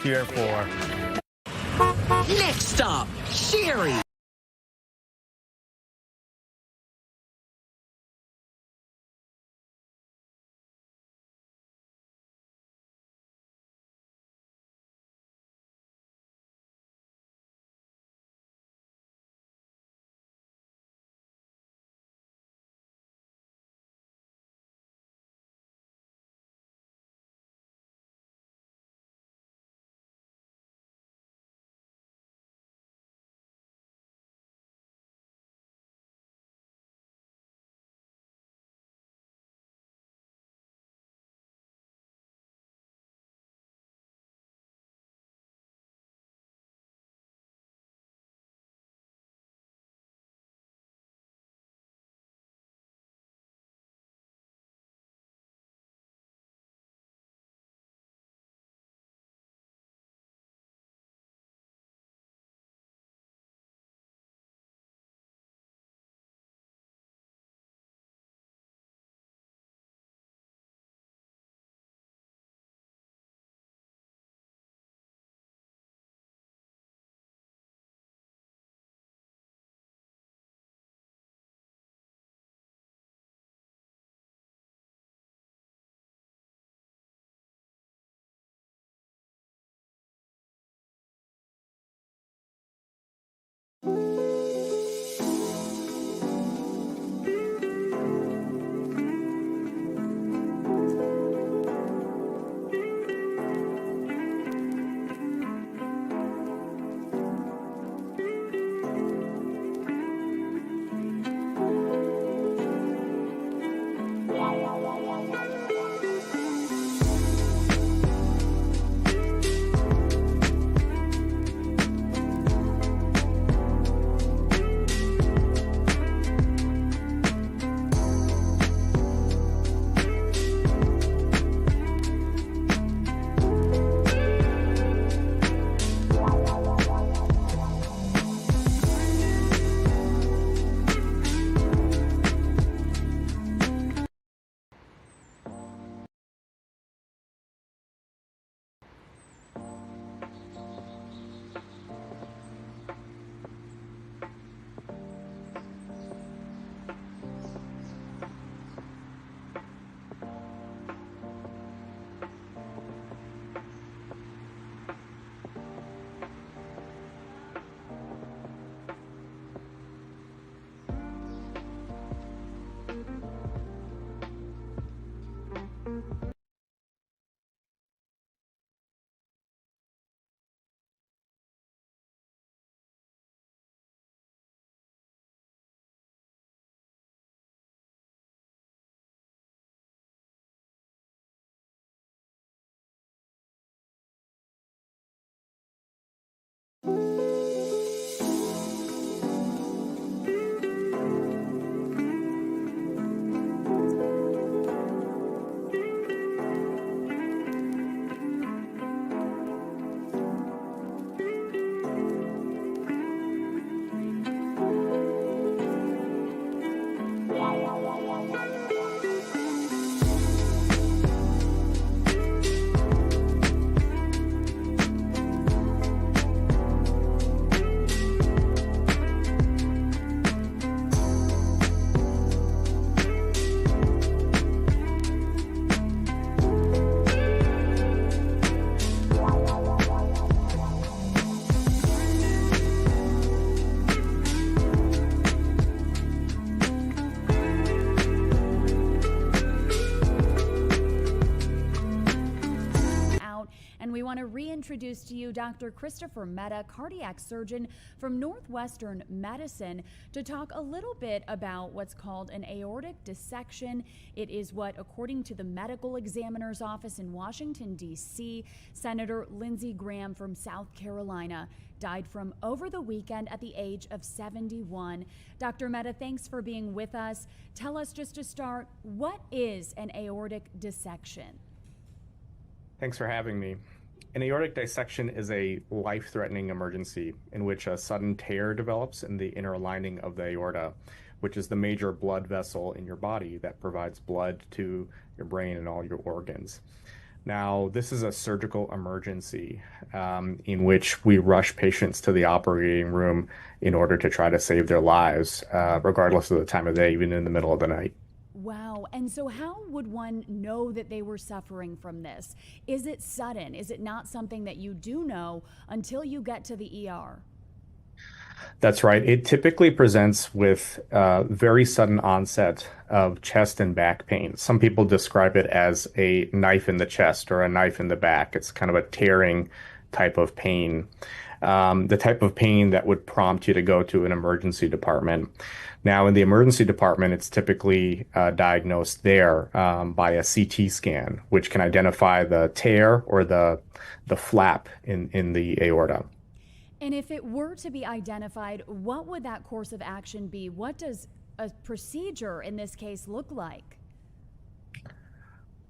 Here for. Next up, Sherry. We want to reintroduce to you Dr. Christopher Mehta, cardiac surgeon from Northwestern Medicine, to talk a little bit about what's called an aortic dissection. It is what, according to the medical examiner's office in Washington, D.C., Senator Lindsey Graham from South Carolina died from over the weekend at the age of 71. Dr. Mehta, thanks for being with us. Tell us, just to start, what is an aortic dissection? Thanks for having me. An aortic dissection is a life-threatening emergency in which a sudden tear develops in the inner lining of the aorta, which is the major blood vessel in your body that provides blood to your brain and all your organs. Now, this is a surgical emergency in which we rush patients to the operating room in order to try to save their lives, regardless of the time of day, even in the middle of the night. Wow. And so, how would one know that they were suffering from this? Is it sudden? Is it not something that you do know until you get to the ER? That's right. It typically presents with very sudden onset of chest and back pain. Some people describe it as a knife in the chest or a knife in the back. It's kind of a tearing type of pain, the type of pain that would prompt you to go to an emergency department. Now, in the emergency department, it's typically diagnosed there by a CT scan, which can identify the tear or the flap in the aorta. And if it were to be identified, what would that course of action be? What does a procedure in this case look like?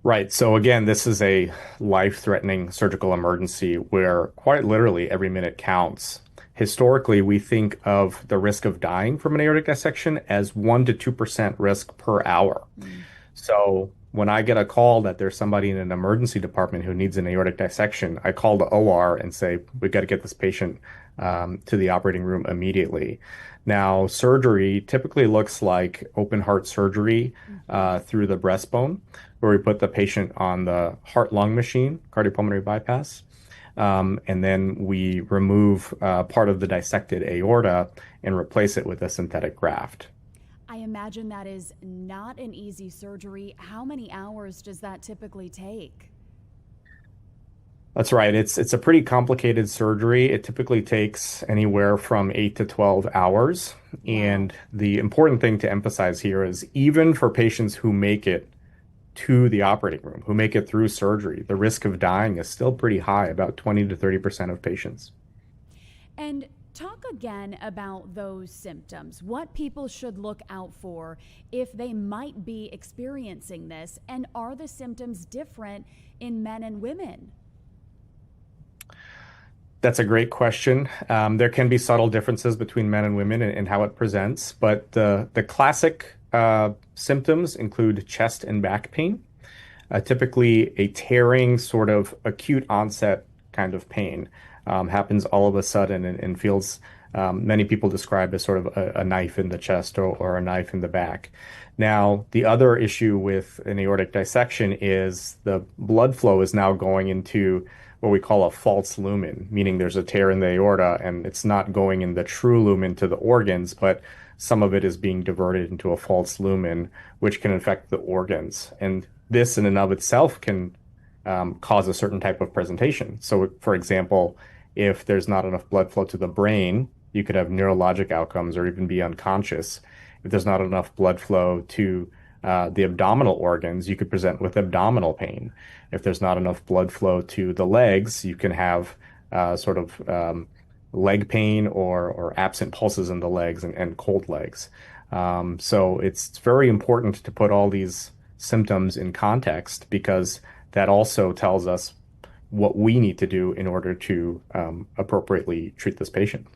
Right. So again, this is a life-threatening surgical emergency where quite literally every minute counts. Historically, we think of the risk of dying from an aortic dissection as 1 to 2% risk per hour. Mm. So when I get a call that there's somebody in an emergency department who needs an aortic dissection, I call the OR and say, we've got to get this patient to the operating room immediately. Now, surgery typically looks like open heart surgery Mm-hmm. through the breastbone, where we put the patient on the heart-lung machine, cardiopulmonary bypass, and then we remove part of the dissected aorta and replace it with a synthetic graft. I imagine that is not an easy surgery. How many hours does that typically take? That's right. It's a pretty complicated surgery. It typically takes anywhere from 8 to 12 hours. Wow. And the important thing to emphasize here is even for patients who make it to the operating room, who make it through surgery, the risk of dying is still pretty high, about 20 to 30% of patients. And talk again about those symptoms, what people should look out for if they might be experiencing this, and are the symptoms different in men and women? That's a great question. There can be subtle differences between men and women in how it presents, but the classic symptoms include chest and back pain, typically a tearing, sort of acute onset kind of pain. Happens all of a sudden and feels many people describe as sort of a knife in the chest or a knife in the back. Now, the other issue with an aortic dissection is the blood flow is now going into what we call a false lumen, meaning there's a tear in the aorta and it's not going in the true lumen to the organs, but some of it is being diverted into a false lumen, which can affect the organs. And this in and of itself can cause a certain type of presentation. So, for example, if there's not enough blood flow to the brain, you could have neurologic outcomes or even be unconscious. If there's not enough blood flow to the abdominal organs, you could present with abdominal pain. If there's not enough blood flow to the legs, you can have sort of leg pain or absent pulses in the legs and cold legs. So it's very important to put all these symptoms in context because that also tells us what we need to do in order to appropriately treat this patient.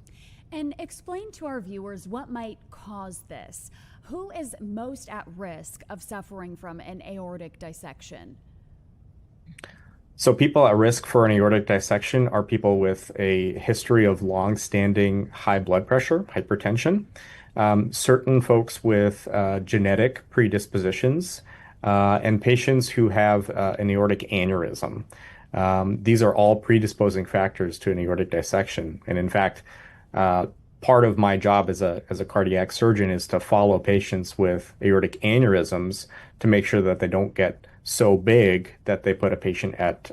And explain to our viewers what might cause this. Who is most at risk of suffering from an aortic dissection? So people at risk for an aortic dissection are people with a history of long-standing high blood pressure, hypertension, certain folks with genetic predispositions, and patients who have an aortic aneurysm. These are all predisposing factors to an aortic dissection. And in fact, uh, part of my job as a cardiac surgeon is to follow patients with aortic aneurysms to make sure that they don't get so big that they put a patient at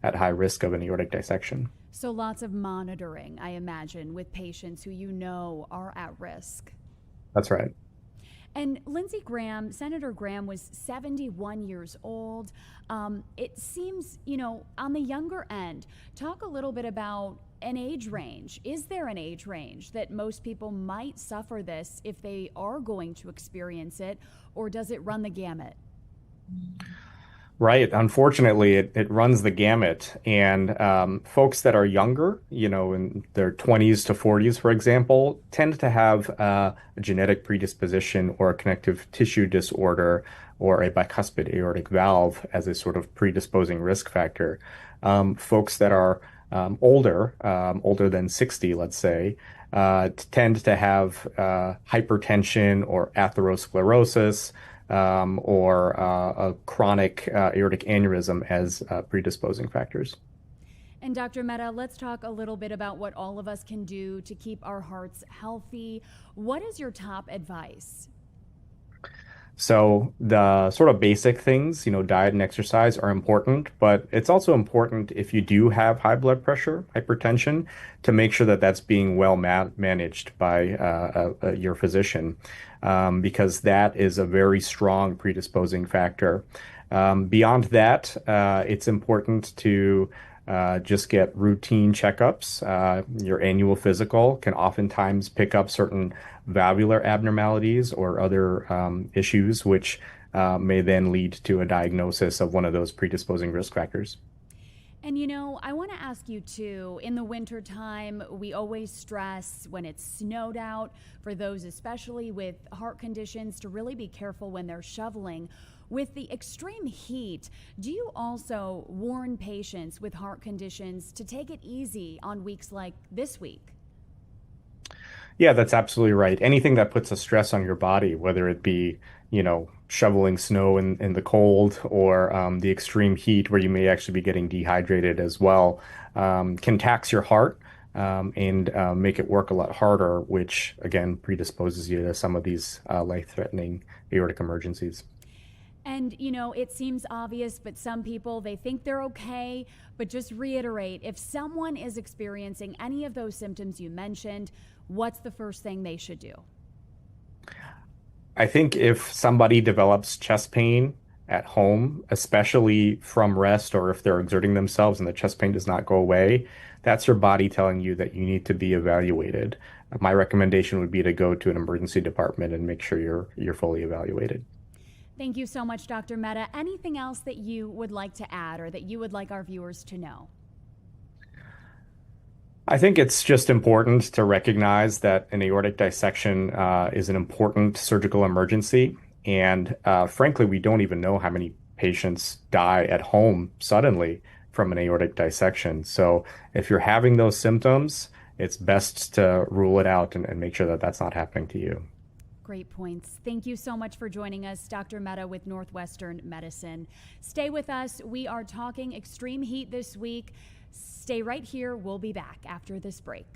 high risk of an aortic dissection. So, lots of monitoring, I imagine, with patients who you know are at risk. That's right. And Lindsey Graham, Senator Graham, was 71 years old. It seems, on the younger end. Talk a little bit about an age range. Is there an age range that most people might suffer this if they are going to experience it, or does it run the gamut? Right. Unfortunately, it runs the gamut. And folks that are younger, in their 20s to 40s, for example, tend to have a genetic predisposition or a connective tissue disorder or a bicuspid aortic valve as a sort of predisposing risk factor. Folks that are older than 60, let's say, tend to have hypertension or atherosclerosis or a chronic aortic aneurysm as predisposing factors. And Dr. Mehta, let's talk a little bit about what all of us can do to keep our hearts healthy. What is your top advice? So the sort of basic things, diet and exercise are important, but it's also important if you do have high blood pressure, hypertension, to make sure that that's being well managed by your physician, because that is a very strong predisposing factor. Beyond that, it's important to just get routine checkups. Your annual physical can oftentimes pick up certain valvular abnormalities or other issues, which may then lead to a diagnosis of one of those predisposing risk factors. And I want to ask you too, in the wintertime, we always stress when it's snowed out, for those especially with heart conditions, to really be careful when they're shoveling. With the extreme heat, do you also warn patients with heart conditions to take it easy on weeks like this week? Yeah, that's absolutely right. Anything that puts a stress on your body, whether it be, shoveling snow in the cold or the extreme heat where you may actually be getting dehydrated as well, can tax your heart and make it work a lot harder, which again predisposes you to some of these life-threatening aortic emergencies. And, it seems obvious, but some people, they think they're okay. But just reiterate, if someone is experiencing any of those symptoms you mentioned, what's the first thing they should do? I think if somebody develops chest pain at home, especially from rest or if they're exerting themselves and the chest pain does not go away, that's your body telling you that you need to be evaluated. My recommendation would be to go to an emergency department and make sure you're fully evaluated. Thank you so much, Dr. Mehta. Anything else that you would like to add or that you would like our viewers to know? I think it's just important to recognize that an aortic dissection is an important surgical emergency. And frankly, we don't even know how many patients die at home suddenly from an aortic dissection. So if you're having those symptoms, it's best to rule it out and make sure that that's not happening to you. Great points. Thank you so much for joining us, Dr. Mehta with Northwestern Medicine. Stay with us. We are talking extreme heat this week. Stay right here. We'll be back after this break.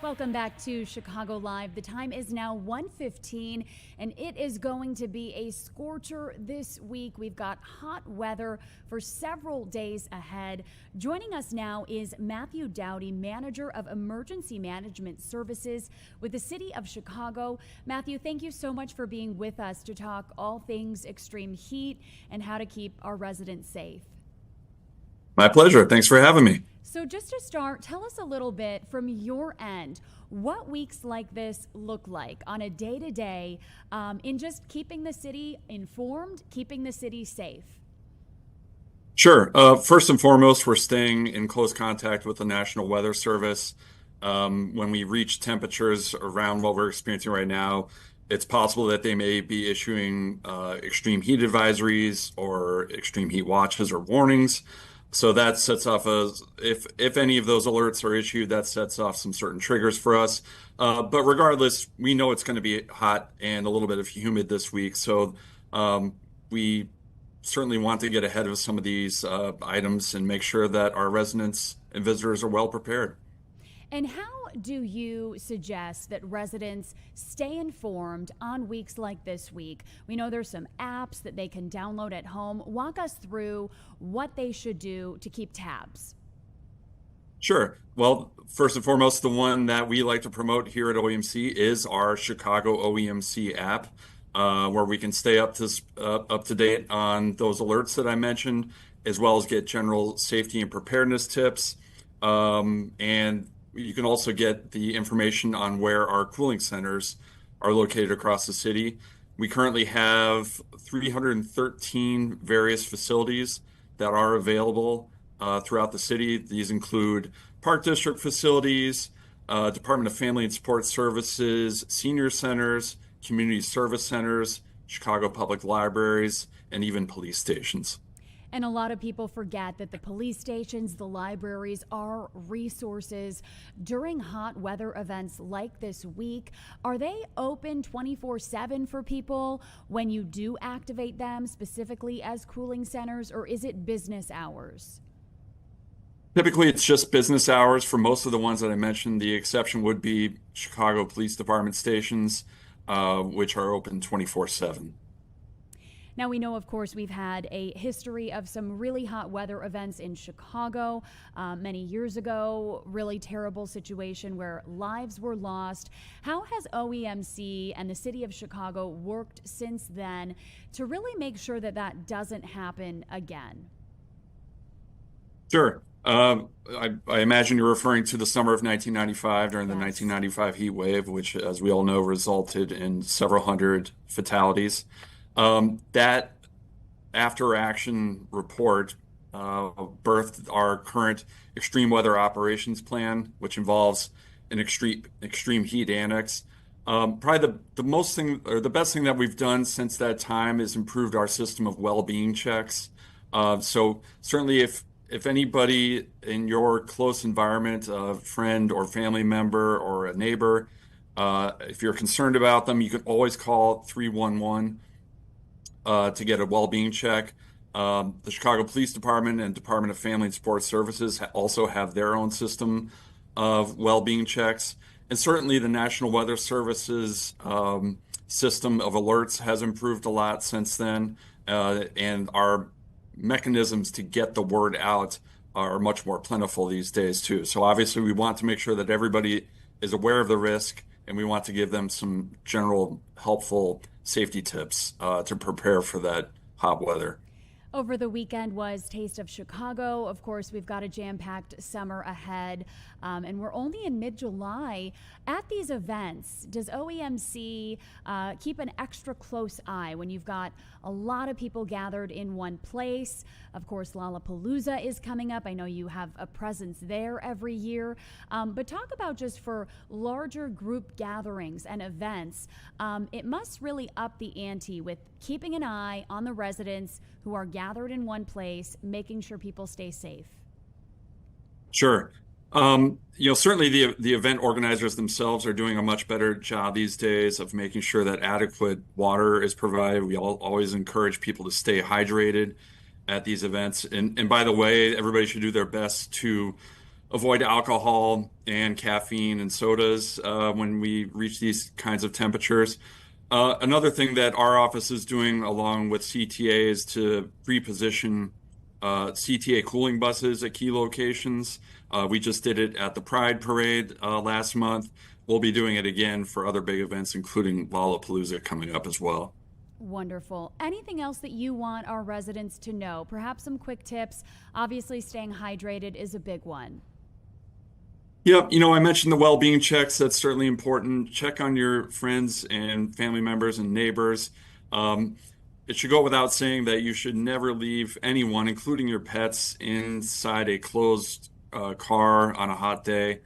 Welcome back to Chicago Live. The time is now 1:15, and it is going to be a scorcher this week. We've got hot weather for several days ahead. Joining us now is Matthew Dowdy, Manager of Emergency Management Services with the City of Chicago. Matthew, thank you so much for being with us to talk all things extreme heat and how to keep our residents safe. My pleasure. Thanks for having me. So just to start, tell us a little bit from your end, what weeks like this look like on a day-to-day in just keeping the city informed, keeping the city safe? Sure. First and foremost, we're staying in close contact with the National Weather Service. When we reach temperatures around what we're experiencing right now, it's possible that they may be issuing extreme heat advisories or extreme heat watches or warnings. So that sets off if any of those alerts are issued, that sets off some certain triggers for us. But regardless, we know it's going to be hot and a little bit of humid this week. So we certainly want to get ahead of some of these items and make sure that our residents and visitors are well prepared. And how do you suggest that residents stay informed on weeks like this week? We know there's some apps that they can download at home. Walk us through what they should do to keep tabs. Sure. Well, first and foremost, the one that we like to promote here at OEMC is our Chicago OEMC app, where we can stay up to date on those alerts that I mentioned, as well as get general safety and preparedness tips. And you can also get the information on where our cooling centers are located across the city. We currently have 313 various facilities that are available throughout the city. These include Park District facilities, Department of Family and Support Services, senior centers, community service centers, Chicago Public Libraries, and even police stations. And a lot of people forget that the police stations, the libraries are resources during hot weather events like this week. Are they open 24/7 for people when you do activate them specifically as cooling centers, or is it business hours? Typically, it's just business hours for most of the ones that I mentioned. The exception would be Chicago Police Department stations, which are open 24/7. Now, we know, of course, we've had a history of some really hot weather events in Chicago many years ago, really terrible situation where lives were lost. How has OEMC and the city of Chicago worked since then to really make sure that that doesn't happen again? Sure. I imagine you're referring to the summer of 1995 during the Yes. 1995 heat wave, which, as we all know, resulted in several hundred fatalities. That after action report birthed our current extreme weather operations plan, which involves an extreme heat annex. Probably the most thing or the best thing that we've done since that time is improved our system of well-being checks. So certainly if anybody in your close environment, a friend or family member or a neighbor, if you're concerned about them, you can always call 311 to get a well-being check. The Chicago Police Department and Department of Family and Support Services also have their own system of well-being checks. And certainly the National Weather Service's system of alerts has improved a lot since then. And our mechanisms to get the word out are much more plentiful these days too. So obviously we want to make sure that everybody is aware of the risk, and we want to give them some general helpful safety tips to prepare for that hot weather. Over the weekend was Taste of Chicago. Of course, we've got a jam-packed summer ahead, and we're only in mid-July. At these events, does OEMC keep an extra close eye when you've got a lot of people gathered in one place? Of course, Lollapalooza is coming up. I know you have a presence there every year. But talk about just for larger group gatherings and events, it must really up the ante with keeping an eye on the residents who are gathered in one place, making sure people stay safe. Sure. Certainly the event organizers themselves are doing a much better job these days of making sure that adequate water is provided. We always encourage people to stay hydrated at these events. And by the way, everybody should do their best to avoid alcohol and caffeine and sodas when we reach these kinds of temperatures. Another thing that our office is doing along with CTA is to reposition CTA cooling buses at key locations. We just did it at the Pride Parade last month. We'll be doing it again for other big events, including Lollapalooza coming up as well. Wonderful. Anything else that you want our residents to know? Perhaps some quick tips. Obviously, staying hydrated is a big one. Yep, I mentioned the well-being checks. That's certainly important. Check on your friends and family members and neighbors. It should go without saying that you should never leave anyone, including your pets, inside a closed car on a hot day.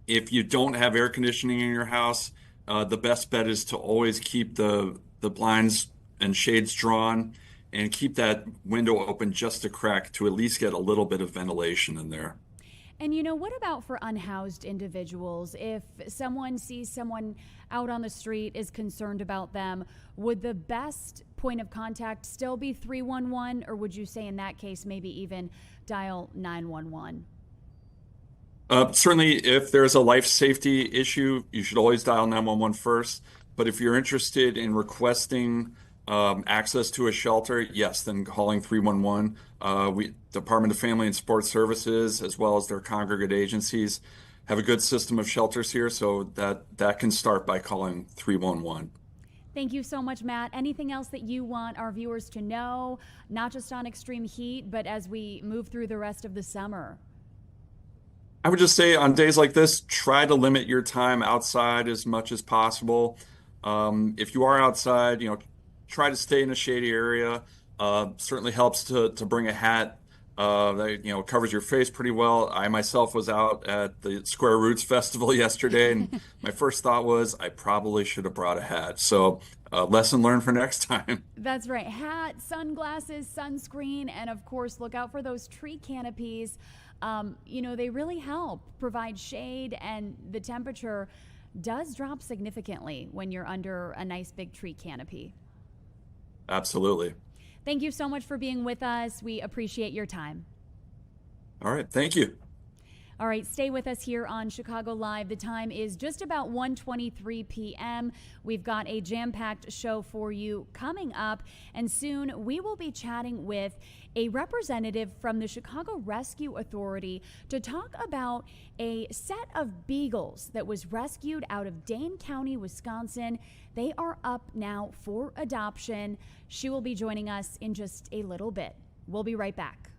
If you don't have air conditioning in your house, the best bet is to always keep the blinds and shades drawn and keep that window open just a crack to at least get a little bit of ventilation in there. And what about for unhoused individuals? If someone sees someone out on the street, is concerned about them, would the best point of contact still be 311, or would you say in that case maybe even dial 911? Certainly, if there's a life safety issue, you should always dial 911 first. But if you're interested in requesting access to a shelter, yes, then calling 311. Department of Family and Sports Services, as well as their congregate agencies, have a good system of shelters here, so that can start by calling 311. Thank you so much, Matt. Anything else that you want our viewers to know, not just on extreme heat, but as we move through the rest of the summer? I would just say on days like this, try to limit your time outside as much as possible. If you are outside, try to stay in a shady area. Certainly helps to bring a hat that covers your face pretty well. I myself was out at the Square Roots Festival yesterday, and my first thought was I probably should have brought a hat. So lesson learned for next time. That's right. Hat, sunglasses, sunscreen, and of course, look out for those tree canopies. They really help provide shade, and the temperature does drop significantly when you're under a nice big tree canopy. Absolutely. Thank you so much for being with us. We appreciate your time. All right. Thank you. All right, stay with us here on Chicago Live. The time is just about 1:23 p.m. We've got a jam-packed show for you coming up, and soon we will be chatting with a representative from the Chicago Rescue Authority to talk about a set of beagles that was rescued out of Dane County, Wisconsin. They are up now for adoption. She will be joining us in just a little bit. We'll be right back.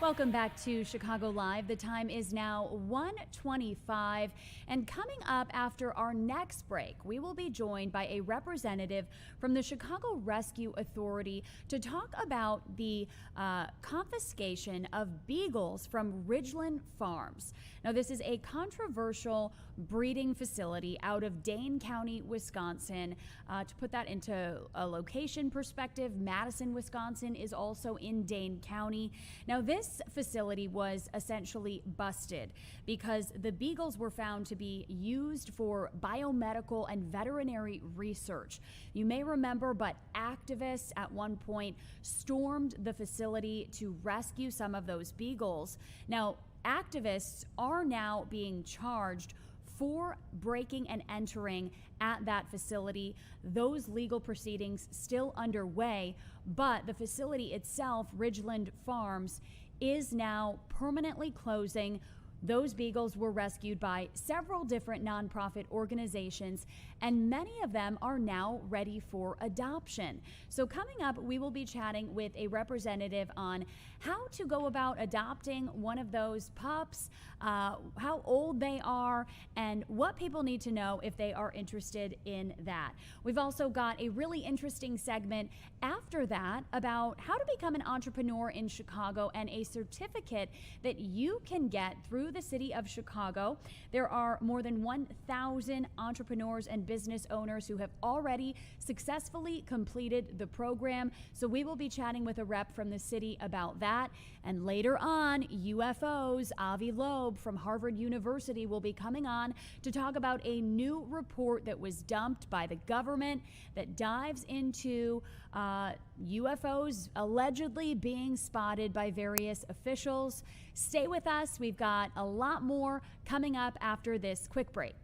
Welcome back to Chicago Live. The time is now 1:25, and coming up after our next break, we will be joined by a representative from the Chicago Rescue Authority to talk about the confiscation of beagles from Ridgeland Farms. Now, this is a controversial breeding facility out of Dane County, Wisconsin. To put that into a location perspective, Madison, Wisconsin is also in Dane County. Now, this facility was essentially busted because the beagles were found to be used for biomedical and veterinary research. You may remember, but activists at one point stormed the facility to rescue some of those beagles. Now, activists are now being charged for breaking and entering at that facility. Those legal proceedings still underway, but the facility itself, Ridgeland Farms, is now permanently closing. Those beagles were rescued by several different nonprofit organizations, and many of them are now ready for adoption. So coming up, we will be chatting with a representative on how to go about adopting one of those pups, how old they are, and what people need to know if they are interested in that. We've also got a really interesting segment after that about how to become an entrepreneur in Chicago and a certificate that you can get through the city of Chicago. There are more than 1,000 entrepreneurs and business owners who have already successfully completed the program. So we will be chatting with a rep from the city about that. And later on, UFOs, Avi Loeb from Harvard University will be coming on to talk about a new report that was dumped by the government that dives into UFOs allegedly being spotted by various officials. Stay with us. We've got a lot more coming up after this quick break.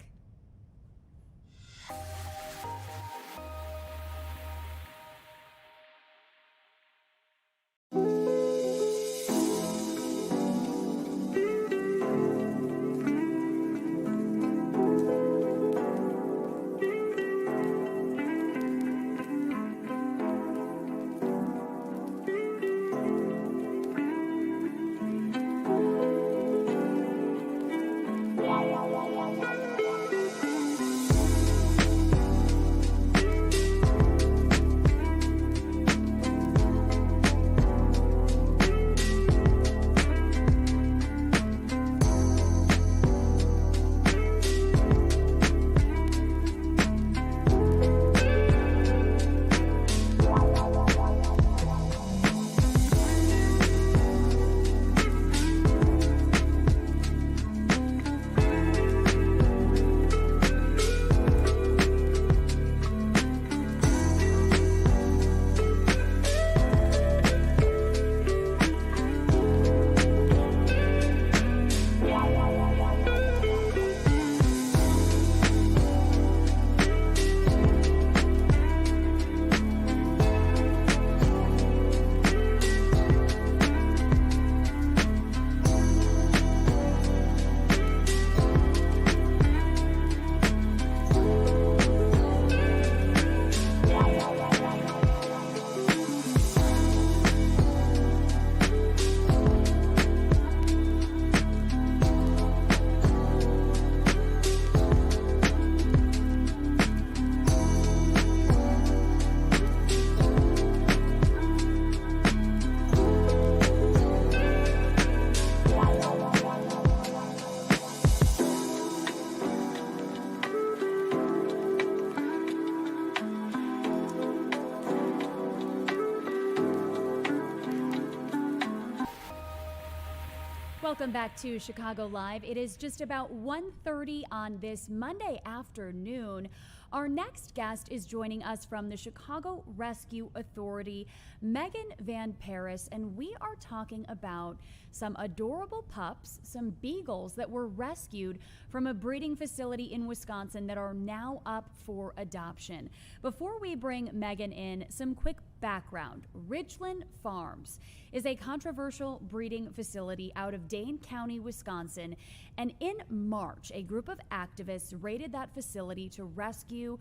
Welcome back to Chicago Live. It is just about 1:30 on this Monday afternoon. Our next guest is joining us from the Chicago Rescue Authority, Megan Van Paris, and we are talking about some adorable pups, some beagles that were rescued from a breeding facility in Wisconsin that are now up for adoption. Before we bring Megan in, some quick background. Ridgeland Farms is a controversial breeding facility out of Dane County, Wisconsin, and in March, a group of activists raided that facility to rescue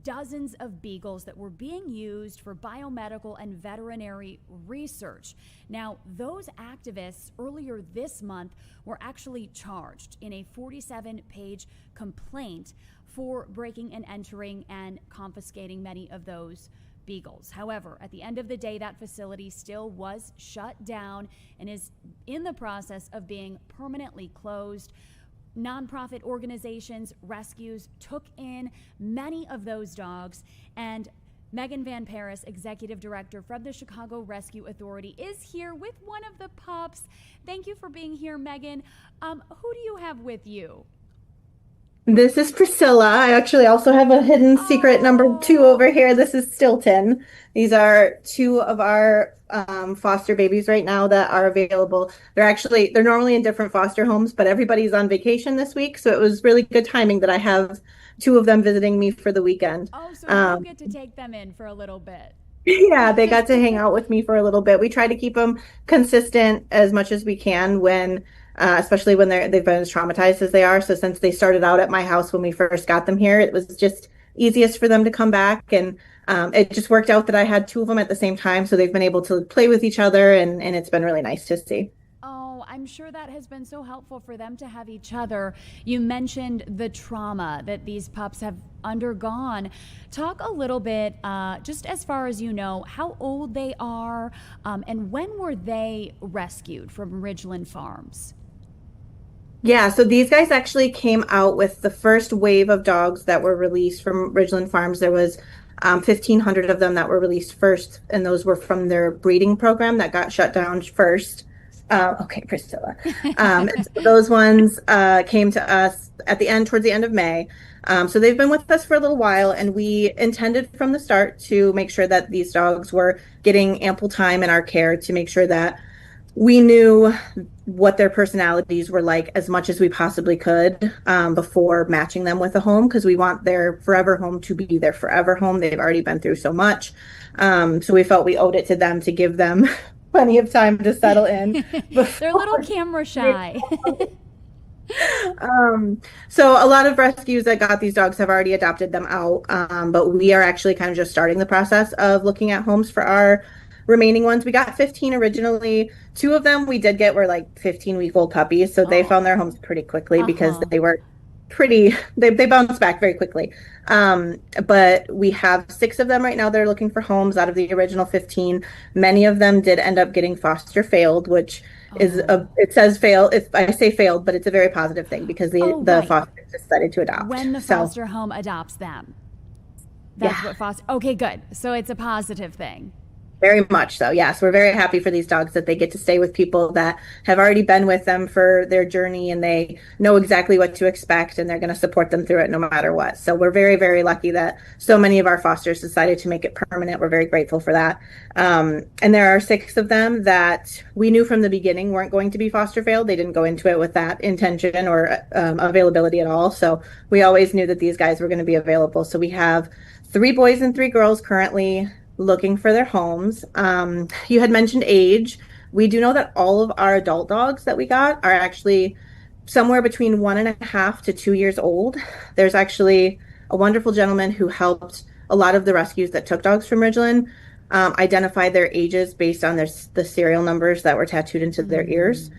dozens of beagles that were being used for biomedical and veterinary research. Now, those activists earlier this month were actually charged in a 47-page complaint for breaking and entering and confiscating many of those beagles. However, at the end of the day, that facility still was shut down and is in the process of being permanently closed. Nonprofit organizations, rescues took in many of those dogs, and Megan Van Paris, executive director from the Chicago Rescue Authority, is here with one of the pups. Thank you for being here, Megan. Who do you have with you? This is Priscilla. I actually also have a hidden secret number 2 over here. This is Stilton. These are 2 of our foster babies right now that are available. They're normally in different foster homes, but everybody's on vacation this week, so it was really good timing that I have 2 of them visiting me for the weekend. Oh, so you get to take them in for a little bit. Yeah, they got to hang out with me for a little bit. We try to keep them consistent as much as we can when especially when they've been as traumatized as they are. So since they started out at my house when we first got them here, it was just easiest for them to come back. And it just worked out that I had 2 of them at the same time. So they've been able to play with each other, and it's been really nice to see. Oh, I'm sure that has been so helpful for them to have each other. You mentioned the trauma that these pups have undergone. Talk a little bit, just as far as you know, how old they are, and when were they rescued from Ridgeland Farms? Yeah, so these guys actually came out with the first wave of dogs that were released from Ridgeland Farms. There was 1,500 of them that were released first, and those were from their breeding program that got shut down first. Okay, Priscilla. And so those ones came to us towards the end of May. So they've been with us for a little while, and we intended from the start to make sure that these dogs were getting ample time in our care to make sure that we knew what their personalities were like as much as we possibly could before matching them with a home, because we want their forever home to be their forever home. They've already been through so much. So we felt we owed it to them to give them plenty of time to settle in. They're a little camera shy. So a lot of rescues that got these dogs have already adopted them out. But we are actually kind of just starting the process of looking at homes for our remaining ones. We got 15 originally. 2 of them we did get were like 15-week-old puppies. So they found their homes pretty quickly because they were they bounced back very quickly. But we have 6 of them right now that are looking for homes out of the original 15. Many of them did end up getting foster failed, which is it says fail. If I say failed, but it's a very positive thing because the foster decided to adopt. When the foster home adopts them. That's what foster. Okay, good. So it's a positive thing. Very much so. Yes, we're very happy for these dogs that they get to stay with people that have already been with them for their journey, and they know exactly what to expect, and they're going to support them through it no matter what. So we're very, very lucky that so many of our fosters decided to make it permanent. We're very grateful for that. And there are 6 of them that we knew from the beginning weren't going to be foster failed. They didn't go into it with that intention or availability at all. So we always knew that these guys were going to be available. So we have 3 boys and 3 girls currently looking for their homes. You had mentioned age. We do know that all of our adult dogs that we got are actually somewhere between 1.5 to 2 years old. There's actually a wonderful gentleman who helped a lot of the rescues that took dogs from Ridgeland identify their ages based on the serial numbers that were tattooed into their ears.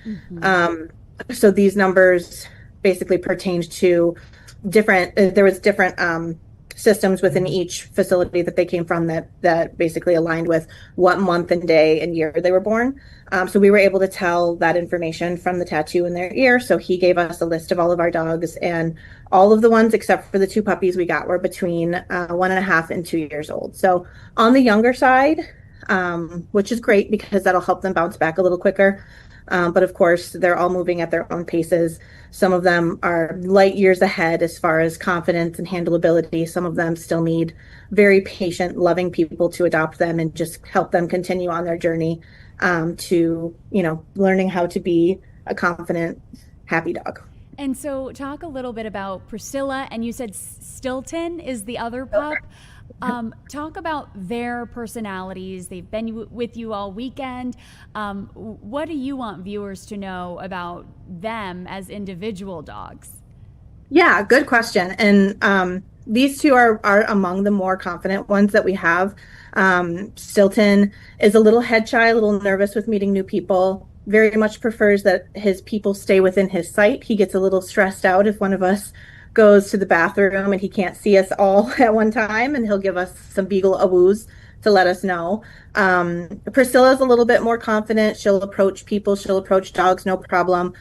So these numbers basically pertained to there was different systems within each facility that they came from that basically aligned with what month and day and year they were born. So we were able to tell that information from the tattoo in their ear. So he gave us a list of all of our dogs, and all of the ones except for the 2 puppies we got were between 1.5 and 2 years old. So on the younger side, which is great because that'll help them bounce back a little quicker. But of course, they're all moving at their own paces. Some of them are light years ahead as far as confidence and handleability. Some of them still need very patient, loving people to adopt them and just help them continue on their journey to, learning how to be a confident, happy dog. And so talk a little bit about Priscilla, and you said Stilton is the other pup. Talk about their personalities. They've been with you all weekend. What do you want viewers to know about them as individual dogs? Yeah, good question. And these two are among the more confident ones that we have. Stilton is a little head shy, a little nervous with meeting new people, very much prefers that his people stay within his sight. He gets a little stressed out if one of us goes to the bathroom and he can't see us all at one time, and he'll give us some beagle awoos to let us know. Priscilla's a little bit more confident. She'll approach people, she'll approach dogs, no problem.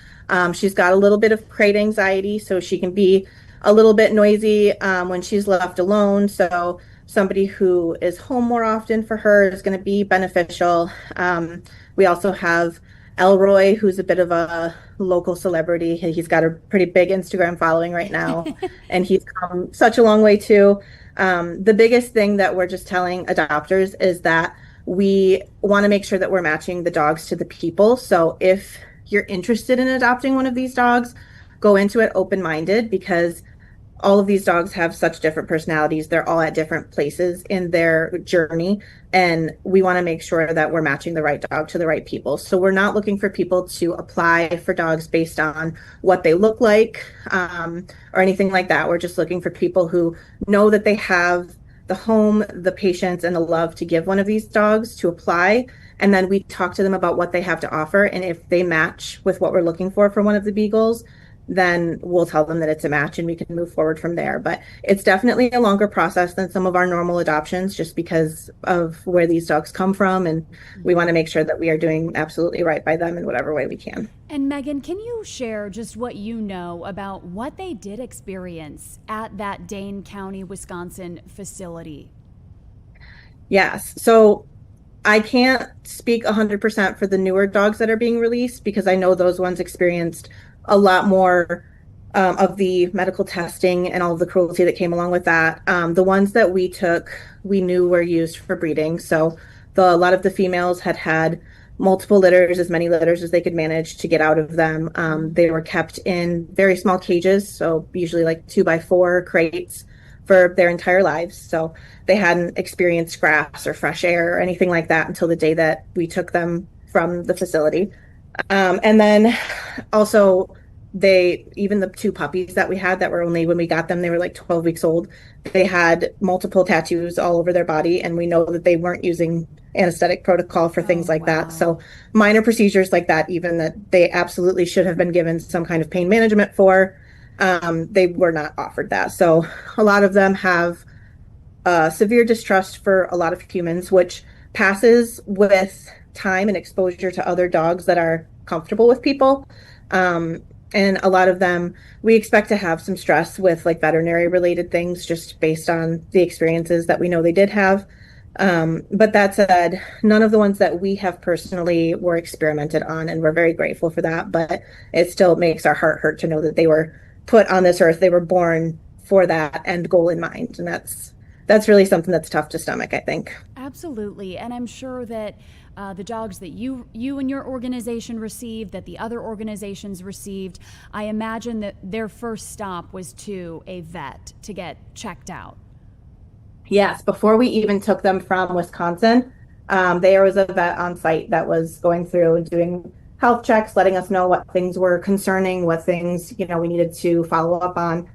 She's got a little bit of crate anxiety, so she can be a little bit noisy when she's left alone. So somebody who is home more often for her is going to be beneficial. We also have Elroy, who's a bit of a local celebrity. He's got a pretty big Instagram following right now, and he's come such a long way too. The biggest thing that we're just telling adopters is that we want to make sure that we're matching the dogs to the people. So if you're interested in adopting one of these dogs, go into it open-minded, because all of these dogs have such different personalities. They're all at different places in their journey, and we want to make sure that we're matching the right dog to the right people. So we're not looking for people to apply for dogs based on what they look like, or anything like that. We're just looking for people who know that they have the home, the patience, and the love to give one of these dogs to apply. And then we talk to them about what they have to offer. And if they match with what we're looking for one of the beagles, then we'll tell them that it's a match and we can move forward from there. But it's definitely a longer process than some of our normal adoptions, just because of where these dogs come from. And we want to make sure that we are doing absolutely right by them in whatever way we can. And Megan, can you share just what you know about what they did experience at that Dane County, Wisconsin facility? Yes. So I can't speak 100% for the newer dogs that are being released, because I know those ones experienced a lot more of the medical testing and all of the cruelty that came along with that. The ones that we took, we knew were used for breeding. So a lot of the females had multiple litters, as many litters as they could manage to get out of them. They were kept in very small cages, so usually like 2x4 crates for their entire lives. So they hadn't experienced grass or fresh air or anything like that until the day that we took them from the facility. And then also even the two puppies that we had that were only, when we got them, they were like 12 weeks old. They had multiple tattoos all over their body, and we know that they weren't using anesthetic protocol for things like that. So minor procedures like that, even that they absolutely should have been given some kind of pain management for, they were not offered that. So a lot of them have severe distrust for a lot of humans, which passes with time and exposure to other dogs that are comfortable with people. And a lot of them, we expect to have some stress with like veterinary related things, just based on the experiences that we know they did have. But that said, none of the ones that we have personally were experimented on, and we're very grateful for that. But it still makes our heart hurt to know that they were put on this earth. They were born for that end goal in mind. And that's really something that's tough to stomach, I think. Absolutely. And I'm sure that the dogs that you and your organization received, that the other organizations received, I imagine that their first stop was to a vet to get checked out. Yes, before we even took them from Wisconsin, there was a vet on site that was going through and doing health checks, letting us know what things were concerning, what things, we needed to follow up on,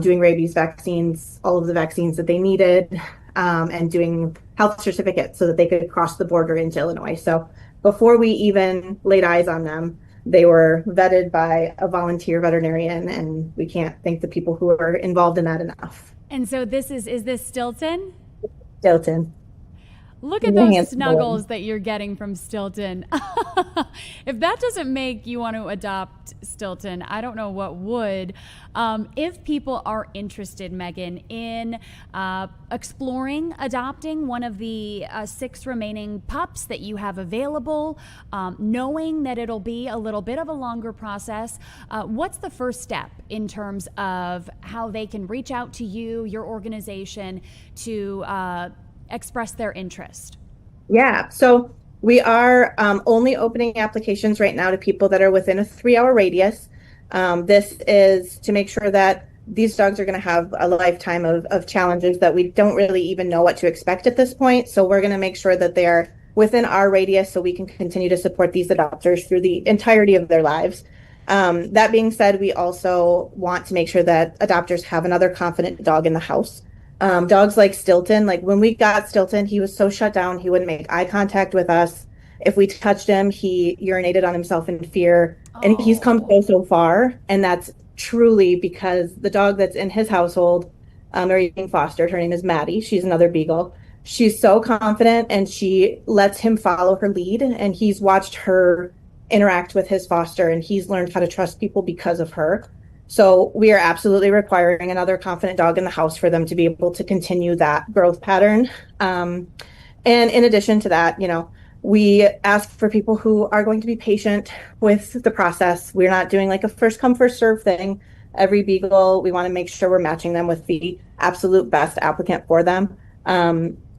doing rabies vaccines, all of the vaccines that they needed, and doing health certificates so that they could cross the border into Illinois. So before we even laid eyes on them, they were vetted by a volunteer veterinarian, and we can't thank the people who were involved in that enough. And so is this Stilton? Stilton. Look at those snuggles that you're getting from Stilton. If that doesn't make you want to adopt Stilton, I don't know what would. If people are interested, Megan, in exploring adopting one of the 6 remaining pups that you have available, knowing that it'll be a little bit of a longer process, what's the first step in terms of how they can reach out to you, your organization, to express their interest? Yeah, so we are only opening applications right now to people that are within a 3-hour radius. This is to make sure that these dogs are going to have a lifetime of challenges that we don't really even know what to expect at this point. So we're going to make sure that they're within our radius so we can continue to support these adopters through the entirety of their lives. That being said, we also want to make sure that adopters have another confident dog in the house. Dogs like Stilton, like when we got Stilton, he was so shut down, he wouldn't make eye contact with us. If we touched him, he urinated on himself in fear. And he's come Oh. so far. And that's truly because the dog that's in his household, are being fostered. Her name is Maddie. She's another beagle. She's so confident and she lets him follow her lead. And he's watched her interact with his foster and he's learned how to trust people because of her. So we are absolutely requiring another confident dog in the house for them to be able to continue that growth pattern. And in addition to that, we ask for people who are going to be patient with the process. We're not doing like a first come, first serve thing. Every beagle, we want to make sure we're matching them with the absolute best applicant for them.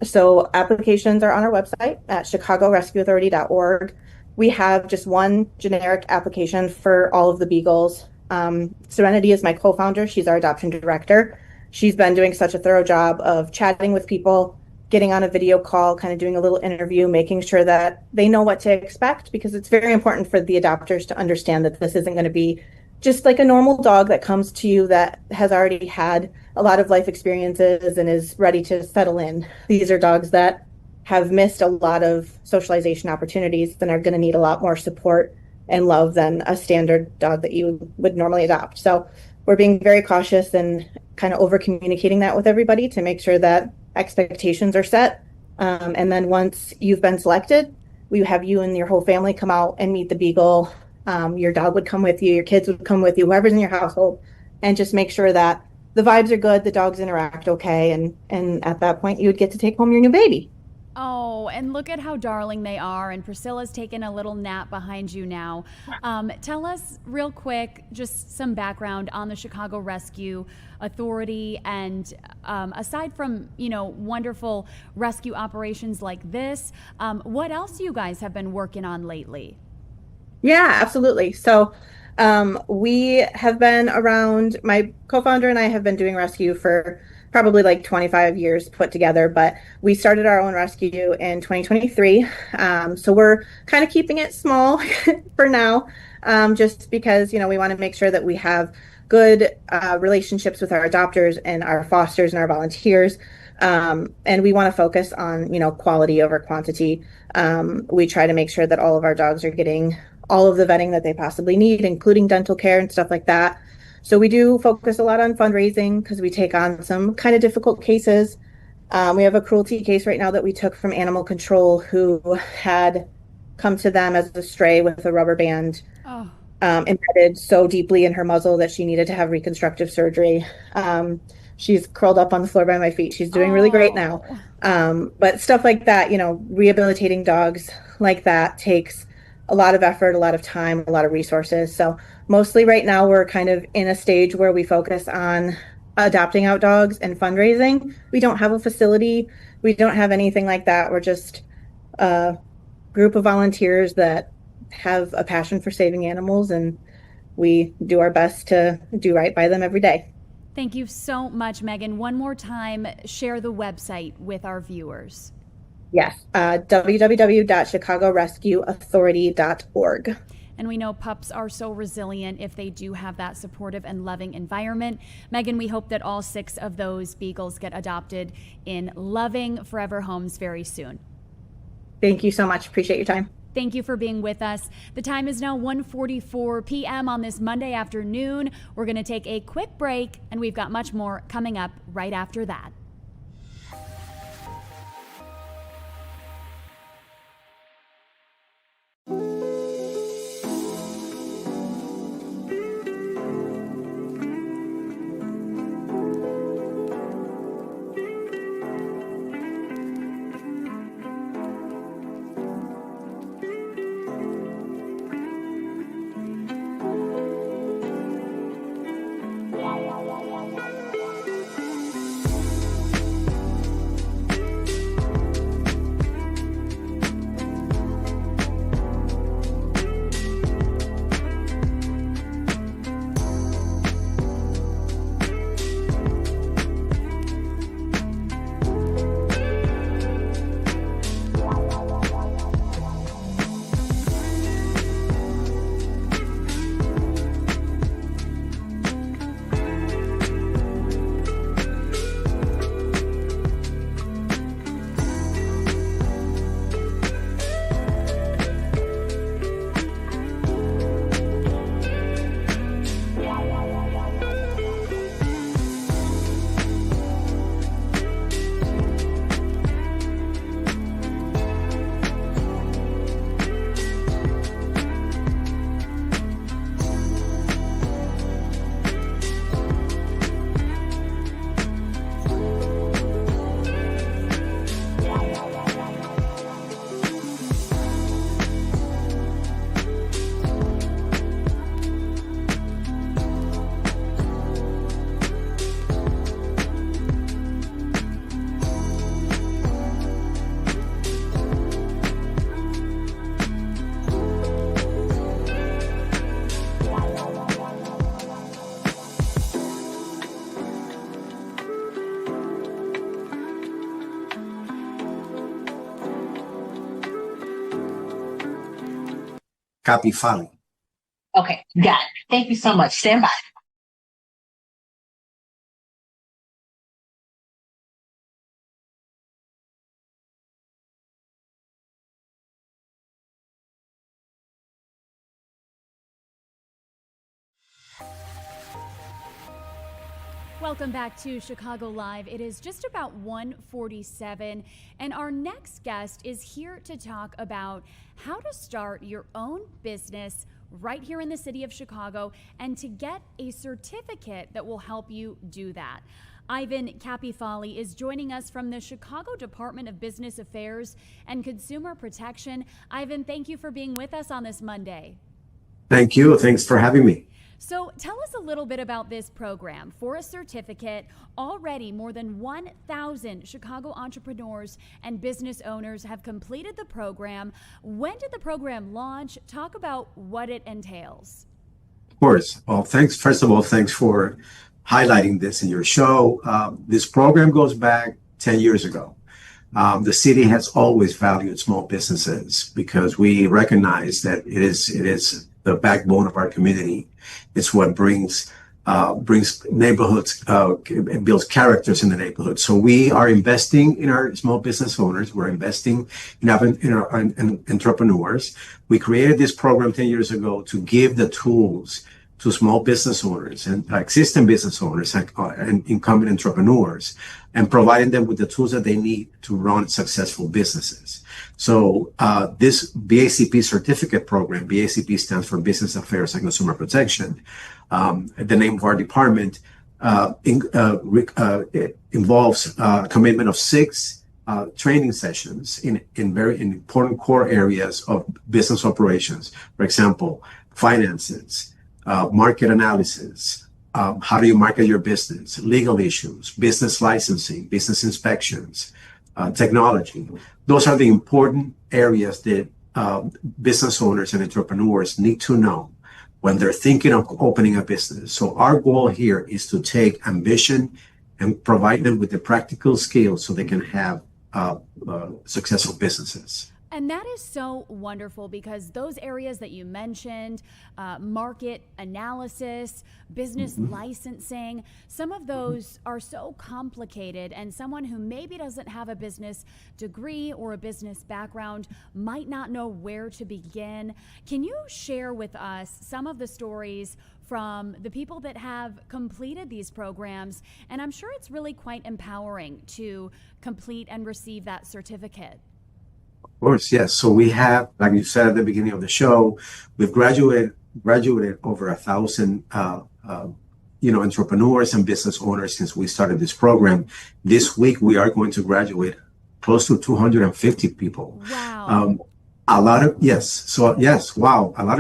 So applications are on our website at chicagorescueauthority.org. We have just one generic application for all of the beagles. Serenity is my co-founder. She's our adoption director. She's been doing such a thorough job of chatting with people, getting on a video call, kind of doing a little interview, making sure that they know what to expect, because it's very important for the adopters to understand that this isn't going to be just like a normal dog that comes to you that has already had a lot of life experiences and is ready to settle in. These are dogs that have missed a lot of socialization opportunities and are going to need a lot more support and love than a standard dog that you would normally adopt. So we're being very cautious and kind of over communicating that with everybody to make sure that expectations are set. And then once you've been selected, we have you and your whole family come out and meet the beagle. Your dog would come with you, your kids would come with you, whoever's in your household, and just make sure that the vibes are good, the dogs interact okay, and at that point you would get to take home your new baby. Oh, and look at how darling they are. And Priscilla's taking a little nap behind you now. Tell us real quick, just some background on the Chicago Rescue Authority. And aside from, wonderful rescue operations like this, what else you guys have been working on lately? Yeah, absolutely. So we have been around, my co-founder and I have been doing rescue for probably like 25 years put together, but we started our own rescue in 2023. So we're kind of keeping it small for now, just because, we want to make sure that we have good relationships with our adopters and our fosters and our volunteers. And we want to focus on, quality over quantity. We try to make sure that all of our dogs are getting all of the vetting that they possibly need, including dental care and stuff like that. So we do focus a lot on fundraising because we take on some kind of difficult cases. We have a cruelty case right now that we took from animal control who had come to them as a stray with a rubber band Oh, embedded so deeply in her muzzle that she needed to have reconstructive surgery. She's curled up on the floor by my feet. She's doing really great now. oh. But stuff like that, rehabilitating dogs like that takes a lot of effort, a lot of time, a lot of resources. So mostly right now we're kind of in a stage where we focus on adopting out dogs and fundraising. We don't have a facility. We don't have anything like that. We're just a group of volunteers that have a passion for saving animals, and we do our best to do right by them every day. Thank you so much, Megan. One more time, share the website with our viewers. Yes, www.chicagorescueauthority.org. And we know pups are so resilient if they do have that supportive and loving environment. Megan, we hope that all 6 of those beagles get adopted in loving forever homes very soon. Thank you so much. Appreciate your time. Thank you for being with us. The time is now 1:44 p.m. on this Monday afternoon. We're going to take a quick break, and we've got much more coming up right after that. Capifali. Okay, got it. Thank you so much. Stand by. Welcome back to Chicago Live. It is just about 1:47, and our next guest is here to talk about how to start your own business right here in the city of Chicago and to get a certificate that will help you do that. Ivan Capifali is joining us from the Chicago Department of Business Affairs and Consumer Protection. Ivan, thank you for being with us on this Monday. Thank you. Thanks for having me. So tell us a little bit about this program. For a certificate, already more than 1,000 Chicago entrepreneurs and business owners have completed the program. When did the program launch? Talk about what it entails. Of course. Well, thanks. First of all, thanks for highlighting this in your show. This program goes back 10 years ago. The city has always valued small businesses because we recognize that it is the backbone of our community. It's what brings neighborhoods, builds characters in the neighborhood. So we are investing in our small business owners. We're investing in our entrepreneurs. We created this program 10 years ago to give the tools to small business owners and existing business owners and incumbent entrepreneurs, and providing them with the tools that they need to run successful businesses. So this BACP certificate program, BACP stands for Business Affairs and Consumer Protection. The name of our department involves a commitment of 6 training sessions in very important core areas of business operations. For example, finances, market analysis, how do you market your business, legal issues, business licensing, business inspections, technology. Those are the important areas that business owners and entrepreneurs need to know when they're thinking of opening a business. So our goal here is to take ambition and provide them with the practical skills so they can have successful businesses. And that is so wonderful because those areas that you mentioned, market analysis, business licensing, some of those are so complicated, and someone who maybe doesn't have a business degree or a business background might not know where to begin. Can you share with us some of the stories from the people that have completed these programs? And I'm sure it's really quite empowering to complete and receive that certificate. Of course, yes. So we have, like you said at the beginning of the show, we've graduated over 1,000, entrepreneurs and business owners since we started this program. This week, we are going to graduate close to 250 people. Wow. Wow. A lot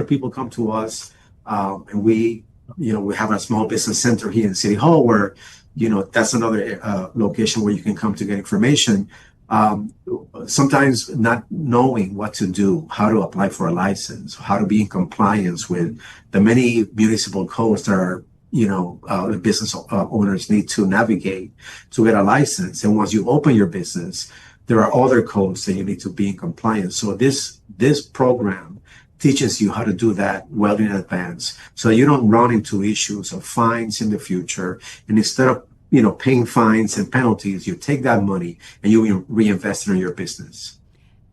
of people come to us, and we have a small business center here in City Hall where, that's another location where you can come to get information. Sometimes not knowing what to do, how to apply for a license, how to be in compliance with the many municipal codes that are, the business owners need to navigate to get a license. And once you open your business, there are other codes that you need to be in compliance. So this program teaches you how to do that well in advance, so you don't run into issues of fines in the future. And instead of paying fines and penalties, you take that money and you reinvest it in your business.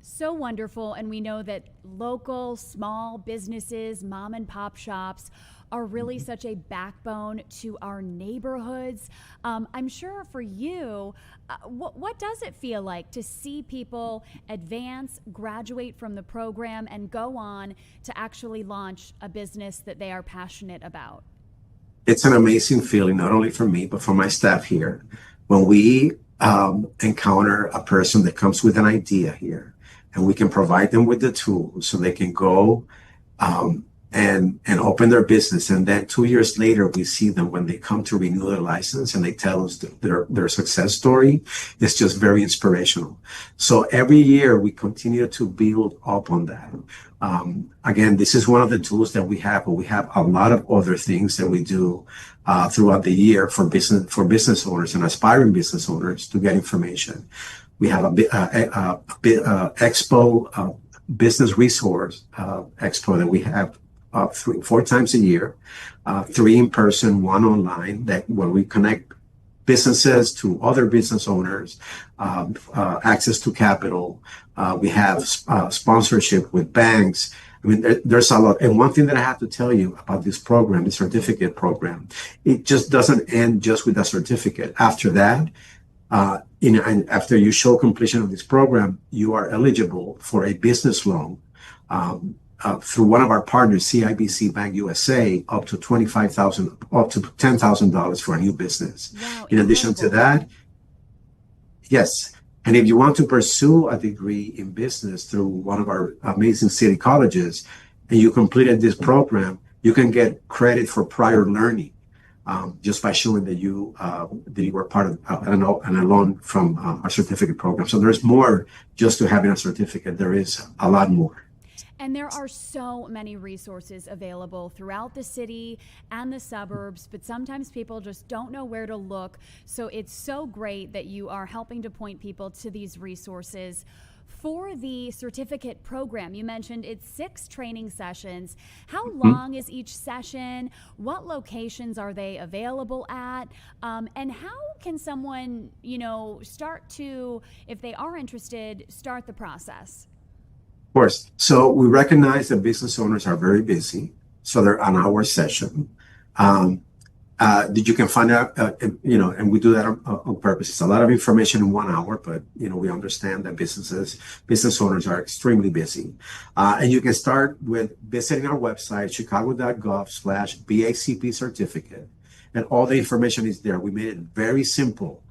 So wonderful. And we know that local small businesses, mom and pop shops are really such a backbone to our neighborhoods. I'm sure for you, what does it feel like to see people advance, graduate from the program, and go on to actually launch a business that they are passionate about? It's an amazing feeling, not only for me, but for my staff here. When we encounter a person that comes with an idea here, and we can provide them with the tools so they can go and open their business. And then 2 years later, we see them when they come to renew their license and they tell us their success story. It's just very inspirational. So every year we continue to build up on that. Again, this is one of the tools that we have, but we have a lot of other things that we do throughout the year for business owners and aspiring business owners to get information. We have a expo business resource expo that we have 4 times a year, 3 in person, 1 online, that where we connect businesses to other business owners, access to capital. We have sponsorship with banks. I mean, there's a lot. And one thing that I have to tell you about this program, the certificate program, it just doesn't end just with a certificate. After that, and after you show completion of this program, you are eligible for a business loan through one of our partners, CIBC Bank USA, up to $10,000 for a new business. Wow, in addition to that, yes. And if you want to pursue a degree in business through one of our amazing city colleges, and you completed this program, you can get credit for prior learning just by showing that you were part of an loan from our certificate program. So there's more just to having a certificate. There is a lot more. And there are so many resources available throughout the city and the suburbs, but sometimes people just don't know where to look. So it's so great that you are helping to point people to these resources. For the certificate program, you mentioned it's 6 training sessions. How long is each session? What locations are they available at? And how can someone, start to, if they are interested, start the process? Of course. So we recognize that business owners are very busy, so they're an hour session. That you can find out, and we do that on purpose. It's a lot of information in 1 hour, but we understand that business owners are extremely busy. And you can start with visiting our website, chicago.gov/BACP certificate, and all the information is there. We made it very simple.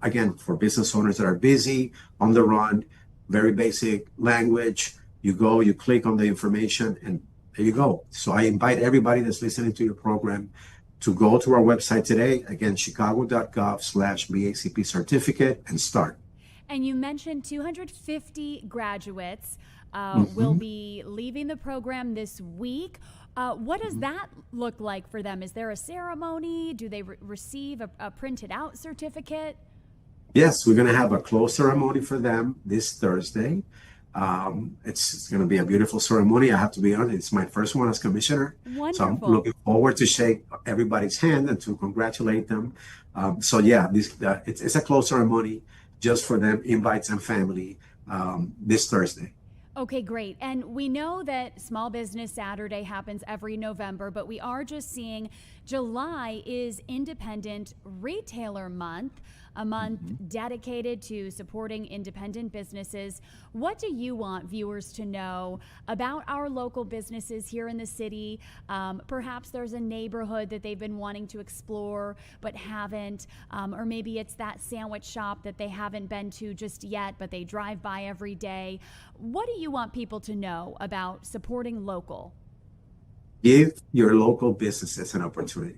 Again, for business owners that are busy, on the run, very basic language. You go, you click on the information, and there you go. So I invite everybody that's listening to your program to go to our website today, again, chicago.gov/BACP certificate, and start. And you mentioned 250 graduates will be leaving the program this week. What does that look like for them? Is there a ceremony? Do they receive a printed out certificate? Yes, we're going to have a close ceremony for them this Thursday. It's going to be a beautiful ceremony. I have to be honest, it's my first one as commissioner. Wonderful. So I'm looking forward to shake everybody's hand and to congratulate them. So yeah, it's a close ceremony just for them, invites and family, this Thursday. Okay, great. And we know that Small Business Saturday happens every November, but we are just seeing July is Independent Retailer Month, a month dedicated to supporting independent businesses. What do you want viewers to know about our local businesses here in the city? Perhaps there's a neighborhood that they've been wanting to explore but haven't, or maybe it's that sandwich shop that they haven't been to just yet, but they drive by every day. What do you want people to know about supporting local? Give your local businesses an opportunity.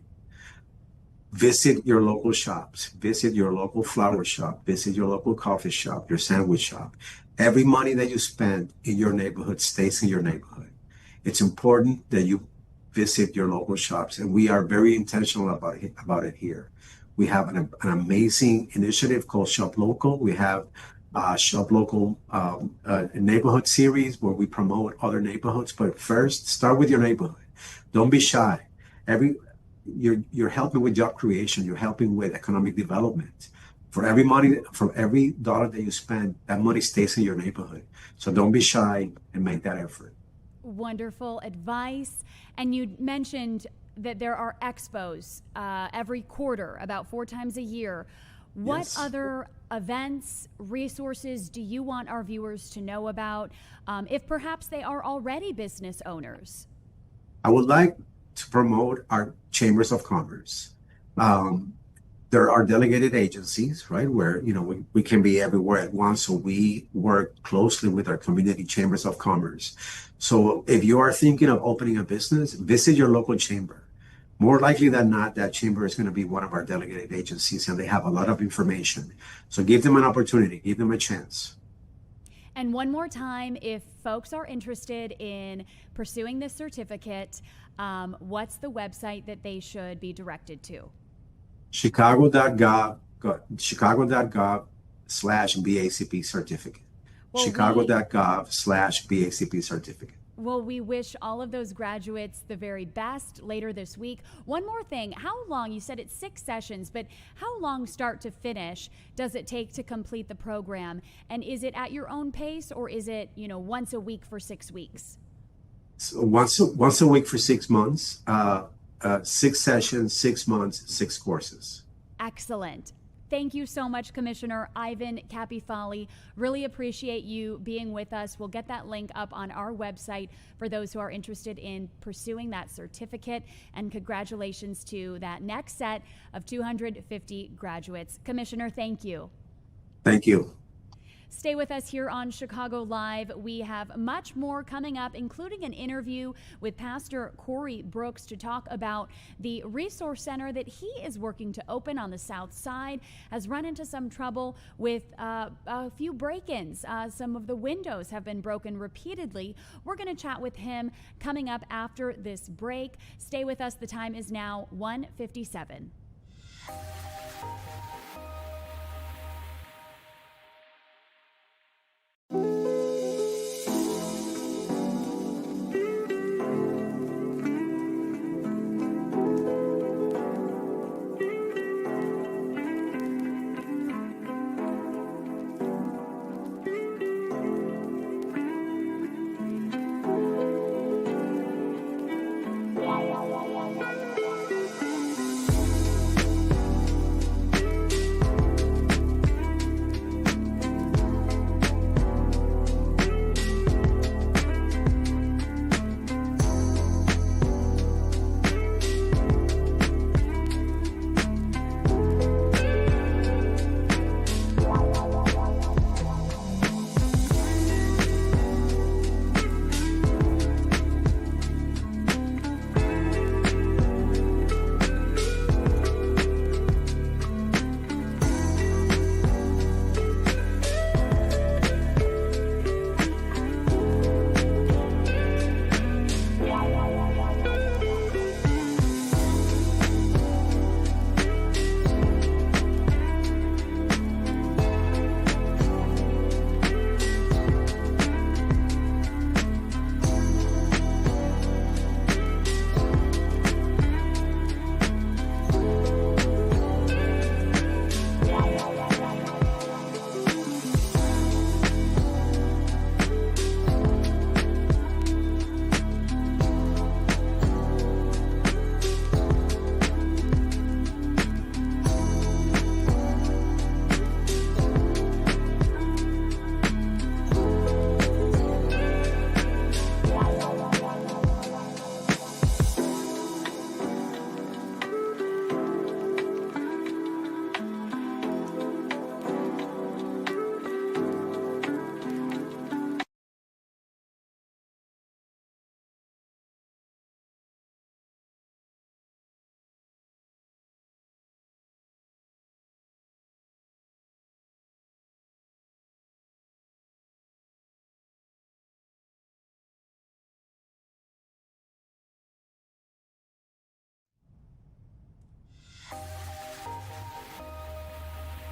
Visit your local shops, visit your local flower shop, visit your local coffee shop, your sandwich shop. Every money that you spend in your neighborhood stays in your neighborhood. It's important that you visit your local shops, and we are very intentional about it here. We have an amazing initiative called Shop Local. We have Shop Local neighborhood series where we promote other neighborhoods. But first, start with your neighborhood. Don't be shy. You're helping with job creation. You're helping with economic development. For every dollar that you spend, that money stays in your neighborhood. So don't be shy and make that effort. Wonderful advice. And you mentioned that there are expos every quarter, about 4 times a year. What Yes. other events, resources do you want our viewers to know about, if perhaps they are already business owners? I would like to promote our chambers of commerce. There are delegated agencies, right, where we can be everywhere at once. So we work closely with our community chambers of commerce. So if you are thinking of opening a business, visit your local chamber. More likely than not, that chamber is going to be one of our delegated agencies, and they have a lot of information. So give them an opportunity, give them a chance. And one more time, if folks are interested in pursuing this certificate, what's the website that they should be directed to? Chicago.gov/BACP certificate. Well, chicago.gov/BACP certificate. Well, we wish all of those graduates the very best later this week. One more thing, how long, you said it's 6 sessions, but how long start to finish does it take to complete the program? And is it at your own pace, or is it, once a week for 6 weeks? So once a week for 6 months, 6 sessions, 6 months, 6 courses. Excellent. Thank you so much, Commissioner Ivan Capifali. Really appreciate you being with us. We'll get that link up on our website for those who are interested in pursuing that certificate. And congratulations to that next set of 250 graduates. Commissioner, thank you. Thank you. Stay with us here on Chicago Live. We have much more coming up, including an interview with Pastor Corey Brooks to talk about the resource center that he is working to open on the South Side. Has run into some trouble with a few break-ins. Some of the windows have been broken repeatedly. We're going to chat with him coming up after this break. Stay with us. The time is now 1:57.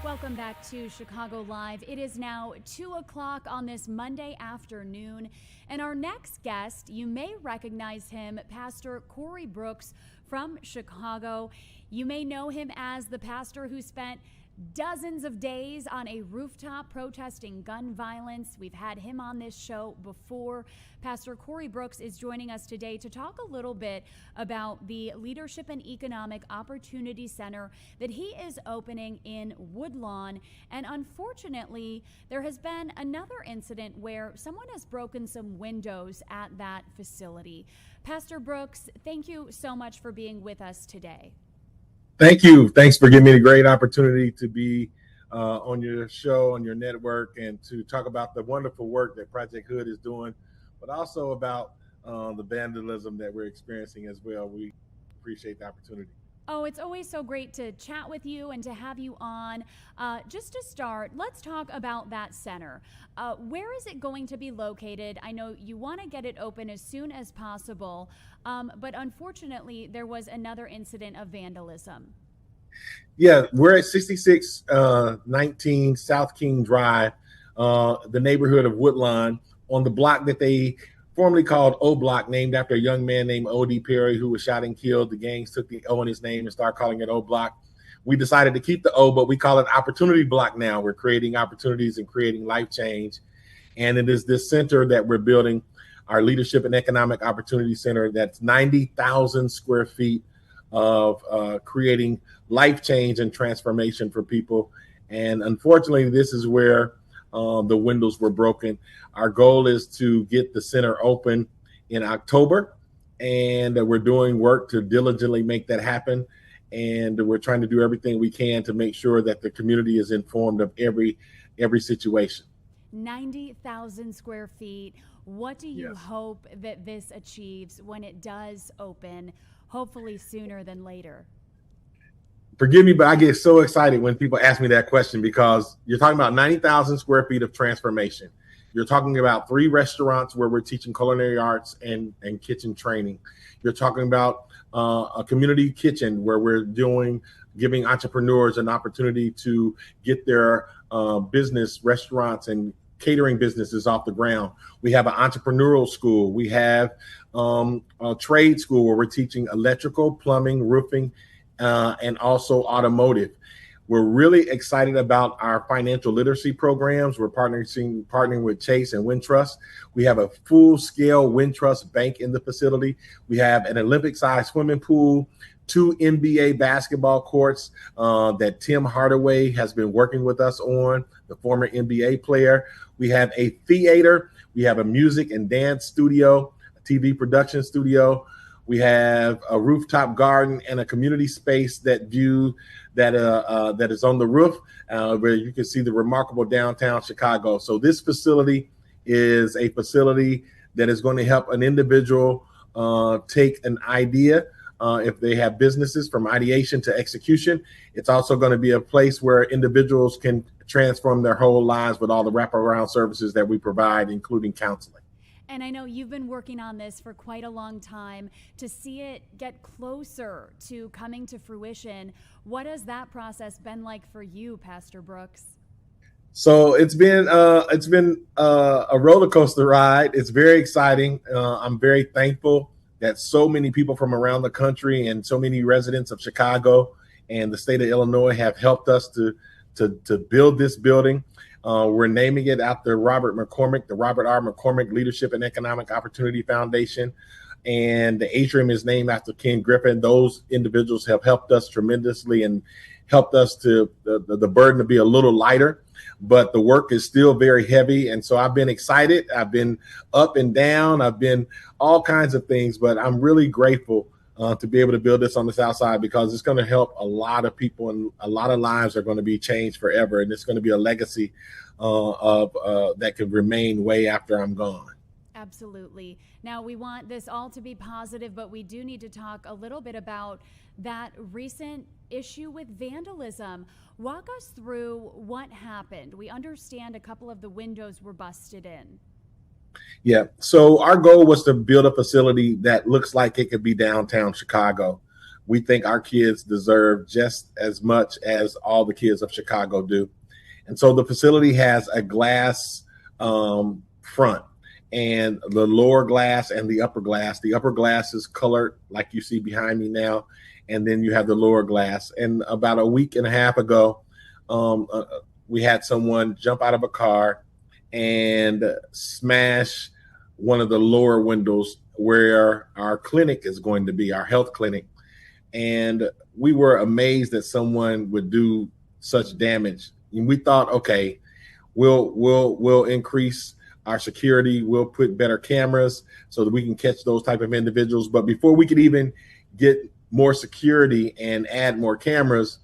Welcome back to Chicago Live. It is now 2 o'clock on this Monday afternoon, and our next guest, you may recognize him, Pastor Corey Brooks from Chicago. You may know him as the pastor who spent dozens of days on a rooftop protesting gun violence. We've had him on this show before. Pastor Corey Brooks is joining us today to talk a little bit about the Leadership and Economic Opportunity Center that he is opening in Woodlawn. And unfortunately, there has been another incident where someone has broken some windows at that facility. Pastor Brooks, thank you so much for being with us today. Thank you. Thanks for giving me the great opportunity to be on your show, on your network, and to talk about the wonderful work that Project Hood is doing, but also about the vandalism that we're experiencing as well. We appreciate the opportunity. Oh, it's always so great to chat with you and to have you on. Just to start, let's talk about that center. Where is it going to be located? I know you want to get it open as soon as possible, but unfortunately, there was another incident of vandalism. Yeah, we're at 6619 South King Drive. the neighborhood of Woodlawn, on the block that they formerly called O Block, named after a young man named O.D. Perry who was shot and killed. The gangs took the O in his name and started calling it O Block. We decided to keep the O, but we call it Opportunity Block now. We're creating opportunities and creating life change. And it is this center that we're building, our Leadership and Economic Opportunity Center, that's 90,000 square feet of creating life change and transformation for people. And unfortunately, this is where the windows were broken. Our goal is to get the center open in October, and we're doing work to diligently make that happen. And we're trying to do everything we can to make sure that the community is informed of every situation. 90,000 square feet. What do you Yes. hope that this achieves when it does open, hopefully sooner than later? Forgive me, but I get so excited when people ask me that question, because you're talking about 90,000 square feet of transformation. You're talking about 3 restaurants where we're teaching culinary arts and kitchen training. You're talking about a community kitchen where we're giving entrepreneurs an opportunity to get their business, restaurants, and catering businesses off the ground. We have an entrepreneurial school. We have a trade school where we're teaching electrical, plumbing, roofing, and also automotive. We're really excited about our financial literacy programs. We're partnering with Chase and Wintrust. We have a full-scale Wintrust bank in the facility. We have an Olympic-sized swimming pool, 2 NBA basketball courts that Tim Hardaway has been working with us on, the former NBA player. We have a theater. We have a music and dance studio, a TV production studio. We have a rooftop garden and a community space that is on the roof, where you can see the remarkable downtown Chicago. So this facility is a facility that is going to help an individual take an idea, if they have businesses, from ideation to execution. It's also going to be a place where individuals can transform their whole lives with all the wraparound services that we provide, including counseling. And I know you've been working on this for quite a long time. To see it get closer to coming to fruition, what has that process been like for you, Pastor Brooks? So it's been a roller coaster ride. It's very exciting. I'm very thankful that so many people from around the country and so many residents of Chicago and the state of Illinois have helped us to build this building. We're naming it after Robert McCormick, the Robert R. McCormick Leadership and Economic Opportunity Foundation. And the atrium is named after Ken Griffin. Those individuals have helped us tremendously and helped us to the burden to be a little lighter, but the work is still very heavy. And so I've been excited. I've been up and down. I've been all kinds of things, but I'm really grateful to be able to build this on the South Side, because it's going to help a lot of people, and a lot of lives are going to be changed forever. And it's going to be a legacy that could remain way after I'm gone. Absolutely. Now, we want this all to be positive, but we do need to talk a little bit about that recent issue with vandalism. Walk us through what happened. We understand a couple of the windows were busted in. Yeah. So our goal was to build a facility that looks like it could be downtown Chicago. We think our kids deserve just as much as all the kids of Chicago do. And so the facility has a glass front, and the lower glass and the upper glass. The upper glass is colored like you see behind me now. And then you have the lower glass. And about a week and a half ago, we had someone jump out of a car and smash one of the lower windows where our clinic is going to be, our health clinic. And we were amazed that someone would do such damage. And we thought, okay, we'll increase our security. We'll put better cameras so that we can catch those type of individuals. But before we could even get more security and add more cameras,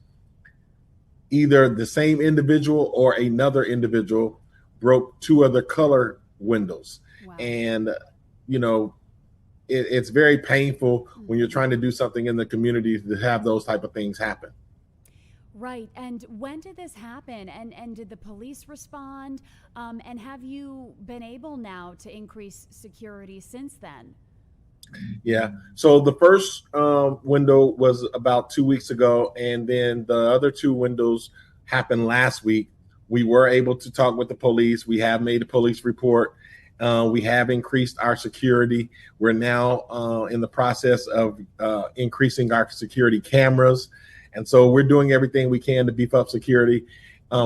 either the same individual or another individual broke 2 other color windows. Wow. And, you know, it's very painful when you're trying to do something in the community to have those type of things happen. Right. And when did this happen? And did the police respond? And have you been able now to increase security since then? Yeah. So the first window was about 2 weeks ago, and then the other 2 windows happened last week. We were able to talk with the police. We have made a police report. We have increased our security. We're now in the process of increasing our security cameras. And so we're doing everything we can to beef up security.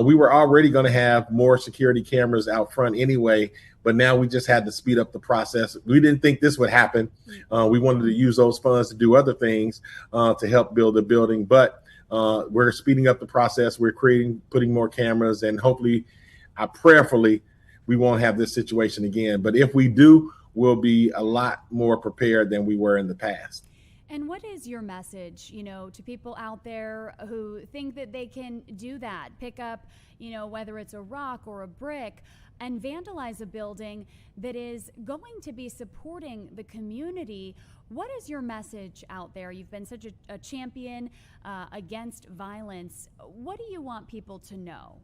We were already going to have more security cameras out front anyway, but now we just had to speed up the process. We didn't think this would happen. We wanted to use those funds to do other things to help build the building, but we're speeding up the process. We're putting more cameras, and hopefully, prayerfully, we won't have this situation again. But if we do, we'll be a lot more prepared than we were in the past. And what is your message, to people out there who think that they can do that, pick up, whether it's a rock or a brick, and vandalize a building that is going to be supporting the community? What is your message out there? You've been such a champion against violence. What do you want people to know?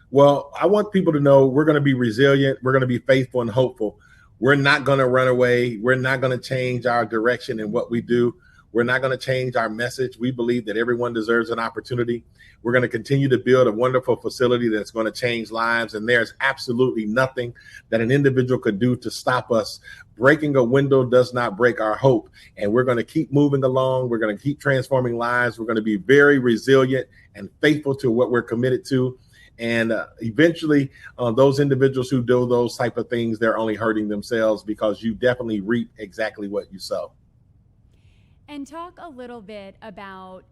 Well, I want people to know we're going to be resilient. We're going to be faithful and hopeful. We're not going to run away. We're not going to change our direction in what we do. We're not going to change our message. We believe that everyone deserves an opportunity. We're going to continue to build a wonderful facility that's going to change lives. And there's absolutely nothing that an individual could do to stop us. Breaking a window does not break our hope. And we're going to keep moving along. We're going to keep transforming lives. We're going to be very resilient and faithful to what we're committed to. And eventually, those individuals who do those type of things, they're only hurting themselves, because you definitely reap exactly what you sow. And talk a little bit about,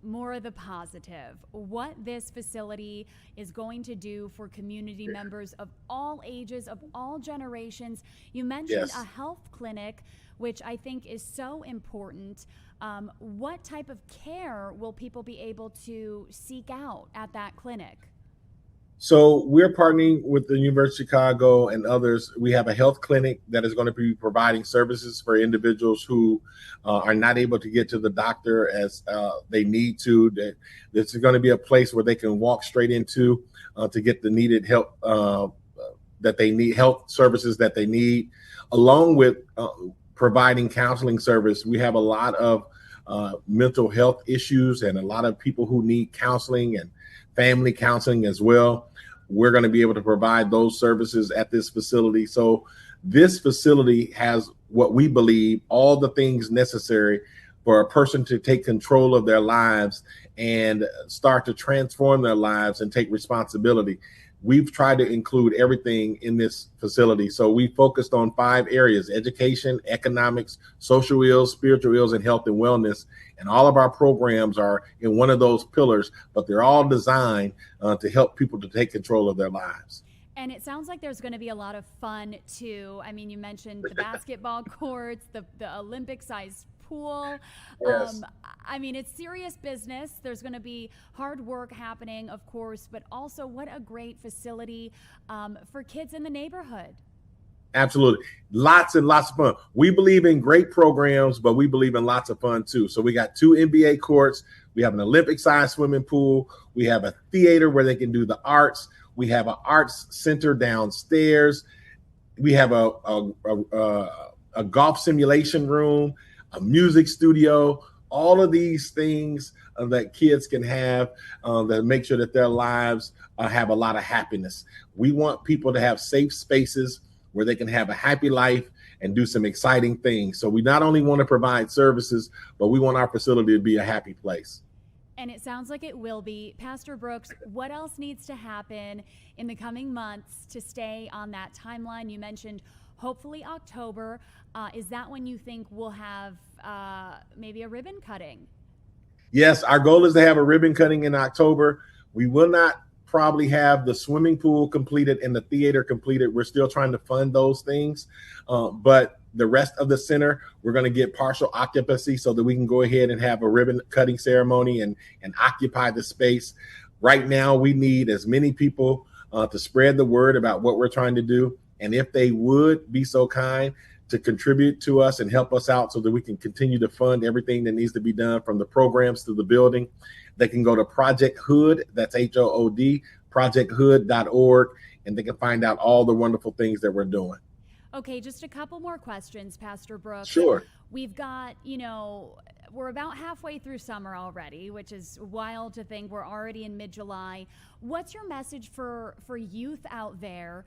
more of the positive, what this facility is going to do for community members of all ages, of all generations. You mentioned a health clinic, which I think is so important. What type of care will people be able to seek out at that clinic? So we're partnering with the University of Chicago and others. We have a health clinic that is going to be providing services for individuals who are not able to get to the doctor as they need to. This is going to be a place where they can walk straight into to get the needed help that they need, health services that they need, along with providing counseling service. We have a lot of mental health issues and a lot of people who need counseling and family counseling as well. We're going to be able to provide those services at this facility. So this facility has what we believe all the things necessary for a person to take control of their lives and start to transform their lives and take responsibility. We've tried to include everything in this facility. So we focused on 5 areas: education, economics, social ills, spiritual ills, and health and wellness. And all of our programs are in one of those pillars, but they're all designed to help people to take control of their lives. And it sounds like there's going to be a lot of fun too. I mean, you mentioned the basketball courts, the Olympic-sized pool. Yes. I mean, it's serious business. There's going to be hard work happening, of course, but also what a great facility for kids in the neighborhood. Absolutely. Lots and lots of fun. We believe in great programs, but we believe in lots of fun too. So we got 2 NBA courts. We have an Olympic-sized swimming pool. We have a theater where they can do the arts. We have an arts center downstairs. We have a golf simulation room, a music studio, all of these things that kids can have that make sure that their lives have a lot of happiness. We want people to have safe spaces where they can have a happy life and do some exciting things. So we not only want to provide services, but we want our facility to be a happy place. And it sounds like it will be. Pastor Brooks, what else needs to happen in the coming months to stay on that timeline? You mentioned hopefully October. Is that when you think we'll have maybe a ribbon cutting? Yes, our goal is to have a ribbon cutting in October. We will not probably have the swimming pool completed and the theater completed. We're still trying to fund those things. But the rest of the center, we're going to get partial occupancy so that we can go ahead and have a ribbon cutting ceremony and occupy the space. Right now, we need as many people to spread the word about what we're trying to do. And if they would be so kind to contribute to us and help us out so that we can continue to fund everything that needs to be done, from the programs to the building, they can go to Project Hood, that's HOOD, projecthood.org, and they can find out all the wonderful things that we're doing. Okay, just a couple more questions, Pastor Brooks. Sure. We've got, we're about halfway through summer already, which is wild to think we're already in mid-July. What's your message for youth out there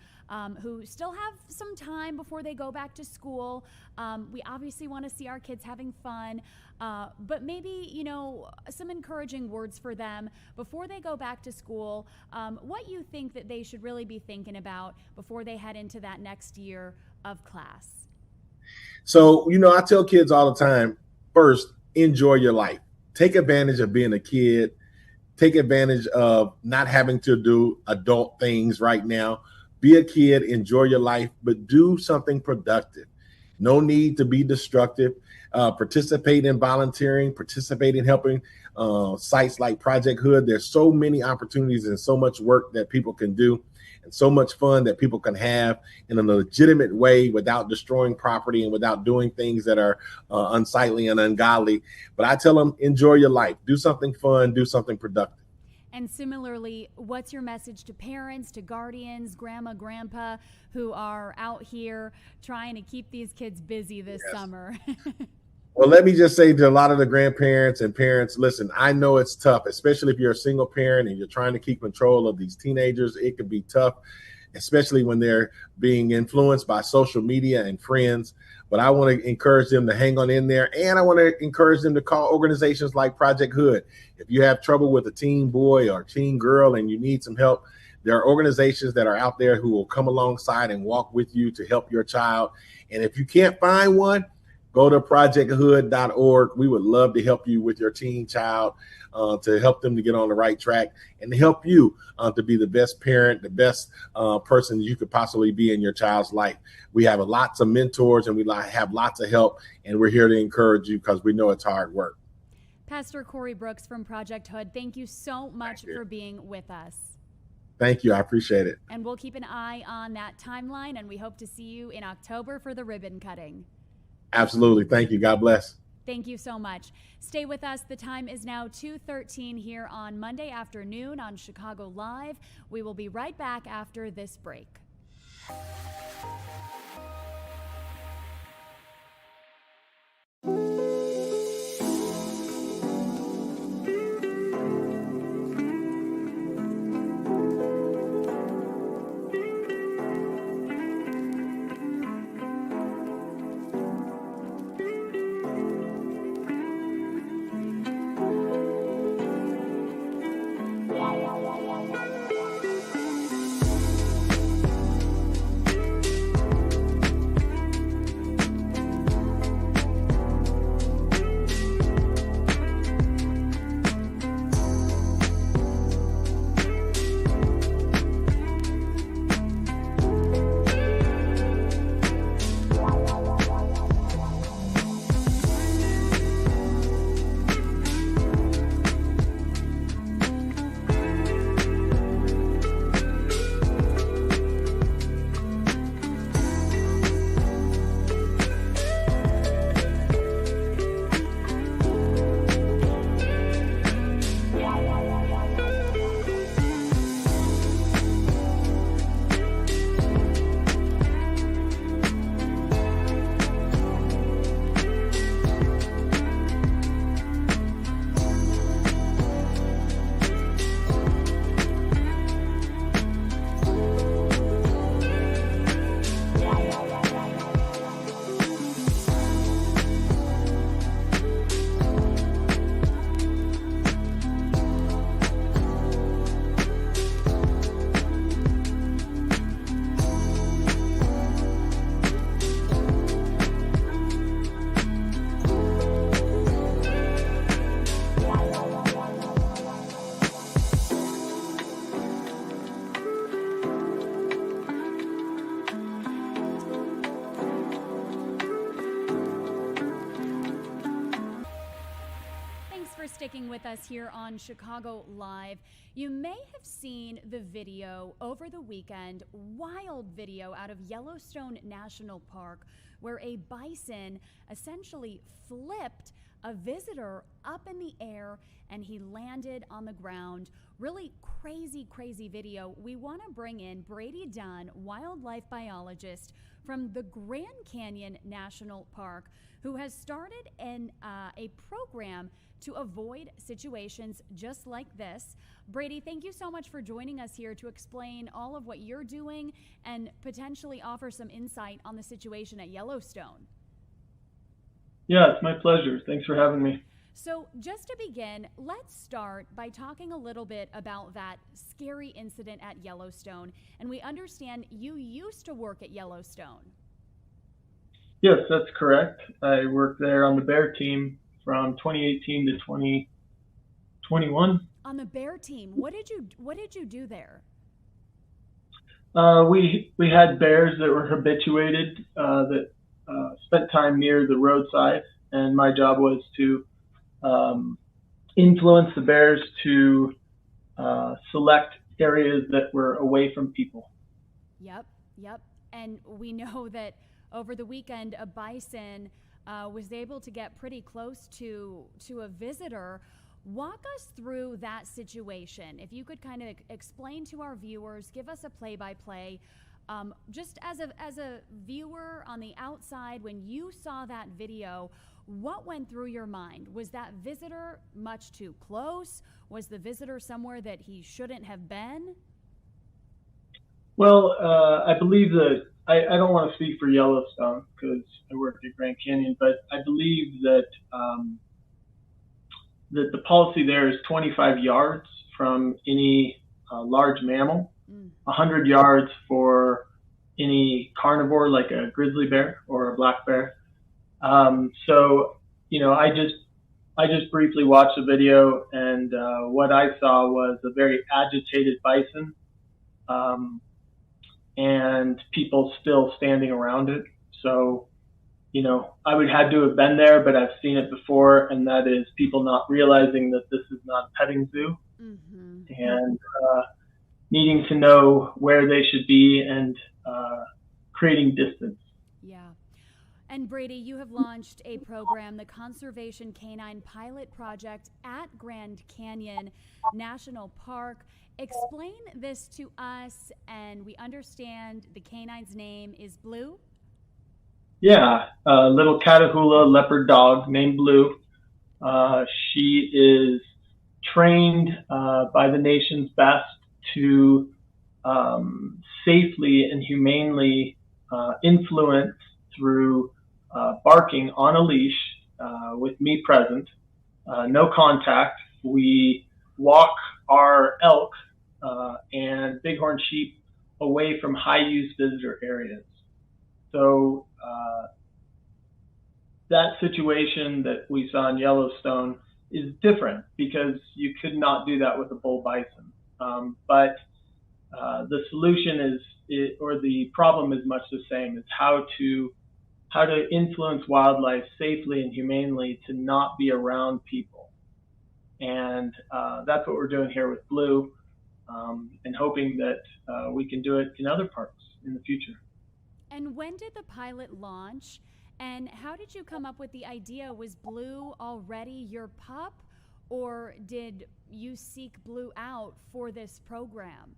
who still have some time before they go back to school? We obviously want to see our kids having fun, but maybe, you know, some encouraging words for them before they go back to school, what you think that they should really be thinking about before they head into that next year of class. So, you know, I tell kids all the time, first, enjoy your life. Take advantage of being a kid. Take advantage of not having to do adult things right now. Be a kid, enjoy your life, but do something productive. No need to be destructive. Participate in volunteering, participate in helping sites like Project Hood. There's so many opportunities and so much work that people can do and so much fun that people can have in a legitimate way without destroying property and without doing things that are unsightly and ungodly. But I tell them, enjoy your life. Do something fun. Do something productive. And similarly, what's your message to parents, to guardians, grandma, grandpa, who are out here trying to keep these kids busy this summer? Well, let me just say to a lot of the grandparents and parents, listen, I know it's tough, especially if you're a single parent and you're trying to keep control of these teenagers. It can be tough, especially when they're being influenced by social media and friends. But I want to encourage them to hang on in there. And I want to encourage them to call organizations like Project Hood. If you have trouble with a teen boy or teen girl and you need some help, there are organizations that are out there who will come alongside and walk with you to help your child. And if you can't find one, go to projecthood.org. We would love to help you with your teen child, to help them to get on the right track and to help you to be the best parent, the best person you could possibly be in your child's life. We have lots of mentors and we have lots of help, and we're here to encourage you because we know it's hard work. Pastor Corey Brooks from Project Hood, thank you so much for being with us. Thank you. I appreciate it. And we'll keep an eye on that timeline, and we hope to see you in October for the ribbon cutting. Absolutely. Thank you. God bless. Thank you so much. Stay with us. The time is now 2:13 here on Monday afternoon on Chicago Live. We will be right back after this break. Sticking with us here on Chicago Live. You may have seen the video over the weekend, wild video out of Yellowstone National Park, where a bison essentially flipped a visitor up in the air and he landed on the ground. Really crazy, crazy video. We want to bring in Brady Dunn, wildlife biologist, from the Grand Canyon National Park, who has started a program to avoid situations just like this. Brady, thank you so much for joining us here to explain all of what you're doing and potentially offer some insight on the situation at Yellowstone. Yeah, it's my pleasure. Thanks for having me. So just to begin, let's start by talking a little bit about that scary incident at Yellowstone. And we understand you used to work at Yellowstone. Yes, that's correct. I worked there on the bear team from 2018 to 2021. On the bear team, what did you do there? We had bears that were habituated that spent time near the roadside, and my job was to influence the bears to select areas that were away from people. Yep. And we know that over the weekend, a bison was able to get pretty close to a visitor. Walk us through that situation. If you could kind of explain to our viewers, give us a play-by-play. Just as a viewer on the outside, when you saw that video, what went through your mind? Was that visitor much too close? Was the visitor somewhere that he shouldn't have been? Well, I believe that I don't want to speak for Yellowstone because I work at Grand Canyon, but I believe that that the policy there is 25 yards from any large mammal, 100 yards for any carnivore like a grizzly bear or a black bear. So, I just briefly watched the video, and what I saw was a very agitated bison, and people still standing around it. So, I would have to have been there, but I've seen it before, and that is people not realizing that this is not a petting zoo, and needing to know where they should be and creating distance. Yeah. And Brady, you have launched a program, the Conservation Canine Pilot Project at Grand Canyon National Park. Explain this to us, and we understand the canine's name is Blue. Yeah, a little Catahoula leopard dog named Blue. She is trained by the nation's best to safely and humanely influence through barking on a leash with me present, no contact. We walk our elk and bighorn sheep away from high-use visitor areas. So that situation that we saw in Yellowstone is different because you could not do that with a bull bison. But the solution or the problem is much the same. It's how to influence wildlife safely and humanely to not be around people. And that's what we're doing here with Blue, and hoping that we can do it in other parks in the future. And when did the pilot launch? And how did you come up with the idea? Was Blue already your pup, or did you seek Blue out for this program?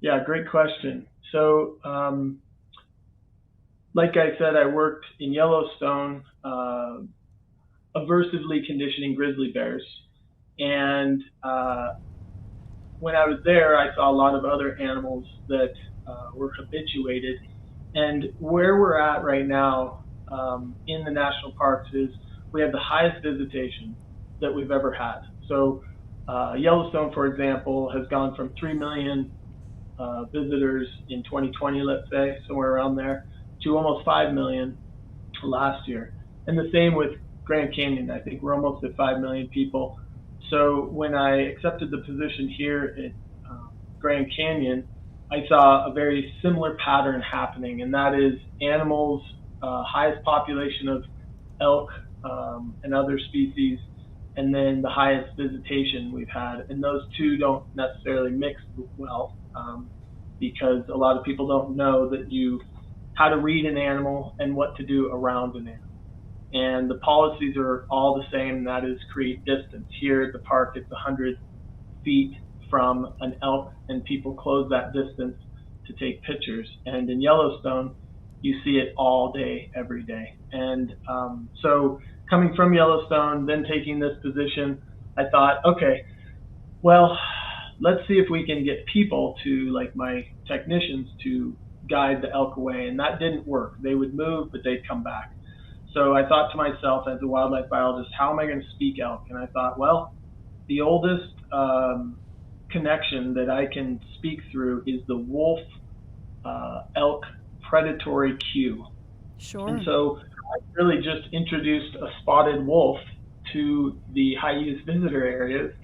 Yeah, great question. So, like I said, I worked in Yellowstone, aversively conditioning grizzly bears. And when I was there, I saw a lot of other animals that were habituated. And where we're at right now in the national parks is we have the highest visitation that we've ever had. So Yellowstone, for example, has gone from 3 million visitors in 2020, let's say, somewhere around there, to almost 5 million last year. And the same with Grand Canyon. I think we're almost at 5 million people. So when I accepted the position here at Grand Canyon, I saw a very similar pattern happening, and that is animals, highest population of elk and other species, and then the highest visitation we've had. And those two don't necessarily mix well because a lot of people don't know how to read an animal and what to do around an animal. And the policies are all the same, and that is create distance. Here at the park, it's 100 feet from an elk, and people close that distance to take pictures. And in Yellowstone, you see it all day, every day. And so coming from Yellowstone, then taking this position, I thought, okay, well, let's see if we can get people to, like my technicians, to guide the elk away. And that didn't work. They would move, but they'd come back. So I thought to myself, as a wildlife biologist, how am I going to speak elk? And I thought, well, the oldest connection that I can speak through is the wolf elk predatory cue. Sure. And so I really just introduced a spotted wolf to the high use visitor areas.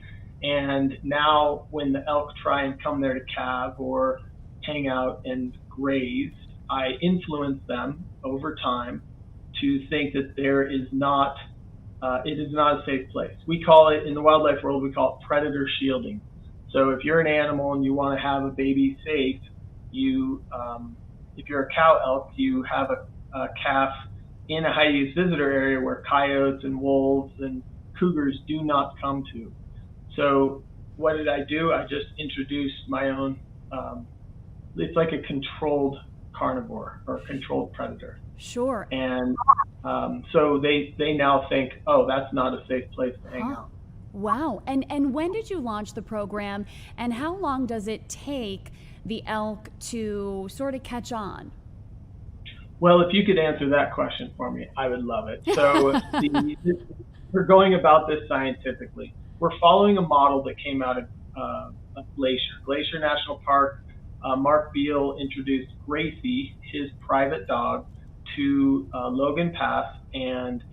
And now when the elk try and come there to calve or hang out and graze, I influence them over time to think that there is not, it is not a safe place. We call it, in the wildlife world, we call it predator shielding. So if you're an animal and you want to have a baby safe, you, if you're a cow elk, you have a calf in a high use visitor area where coyotes and wolves and cougars do not come to. So what did I do? I just introduced my own, it's like a controlled carnivore or controlled predator. Sure. And so they now think, oh, that's not a safe place to hang out. Wow. And when did you launch the program, and how long does it take the elk to sort of catch on? Well, if you could answer that question for me, I would love it. So we're going about this scientifically. We're following a model that came out of Glacier National Park. Mark Beal introduced Gracie, his private dog, to Logan Pass and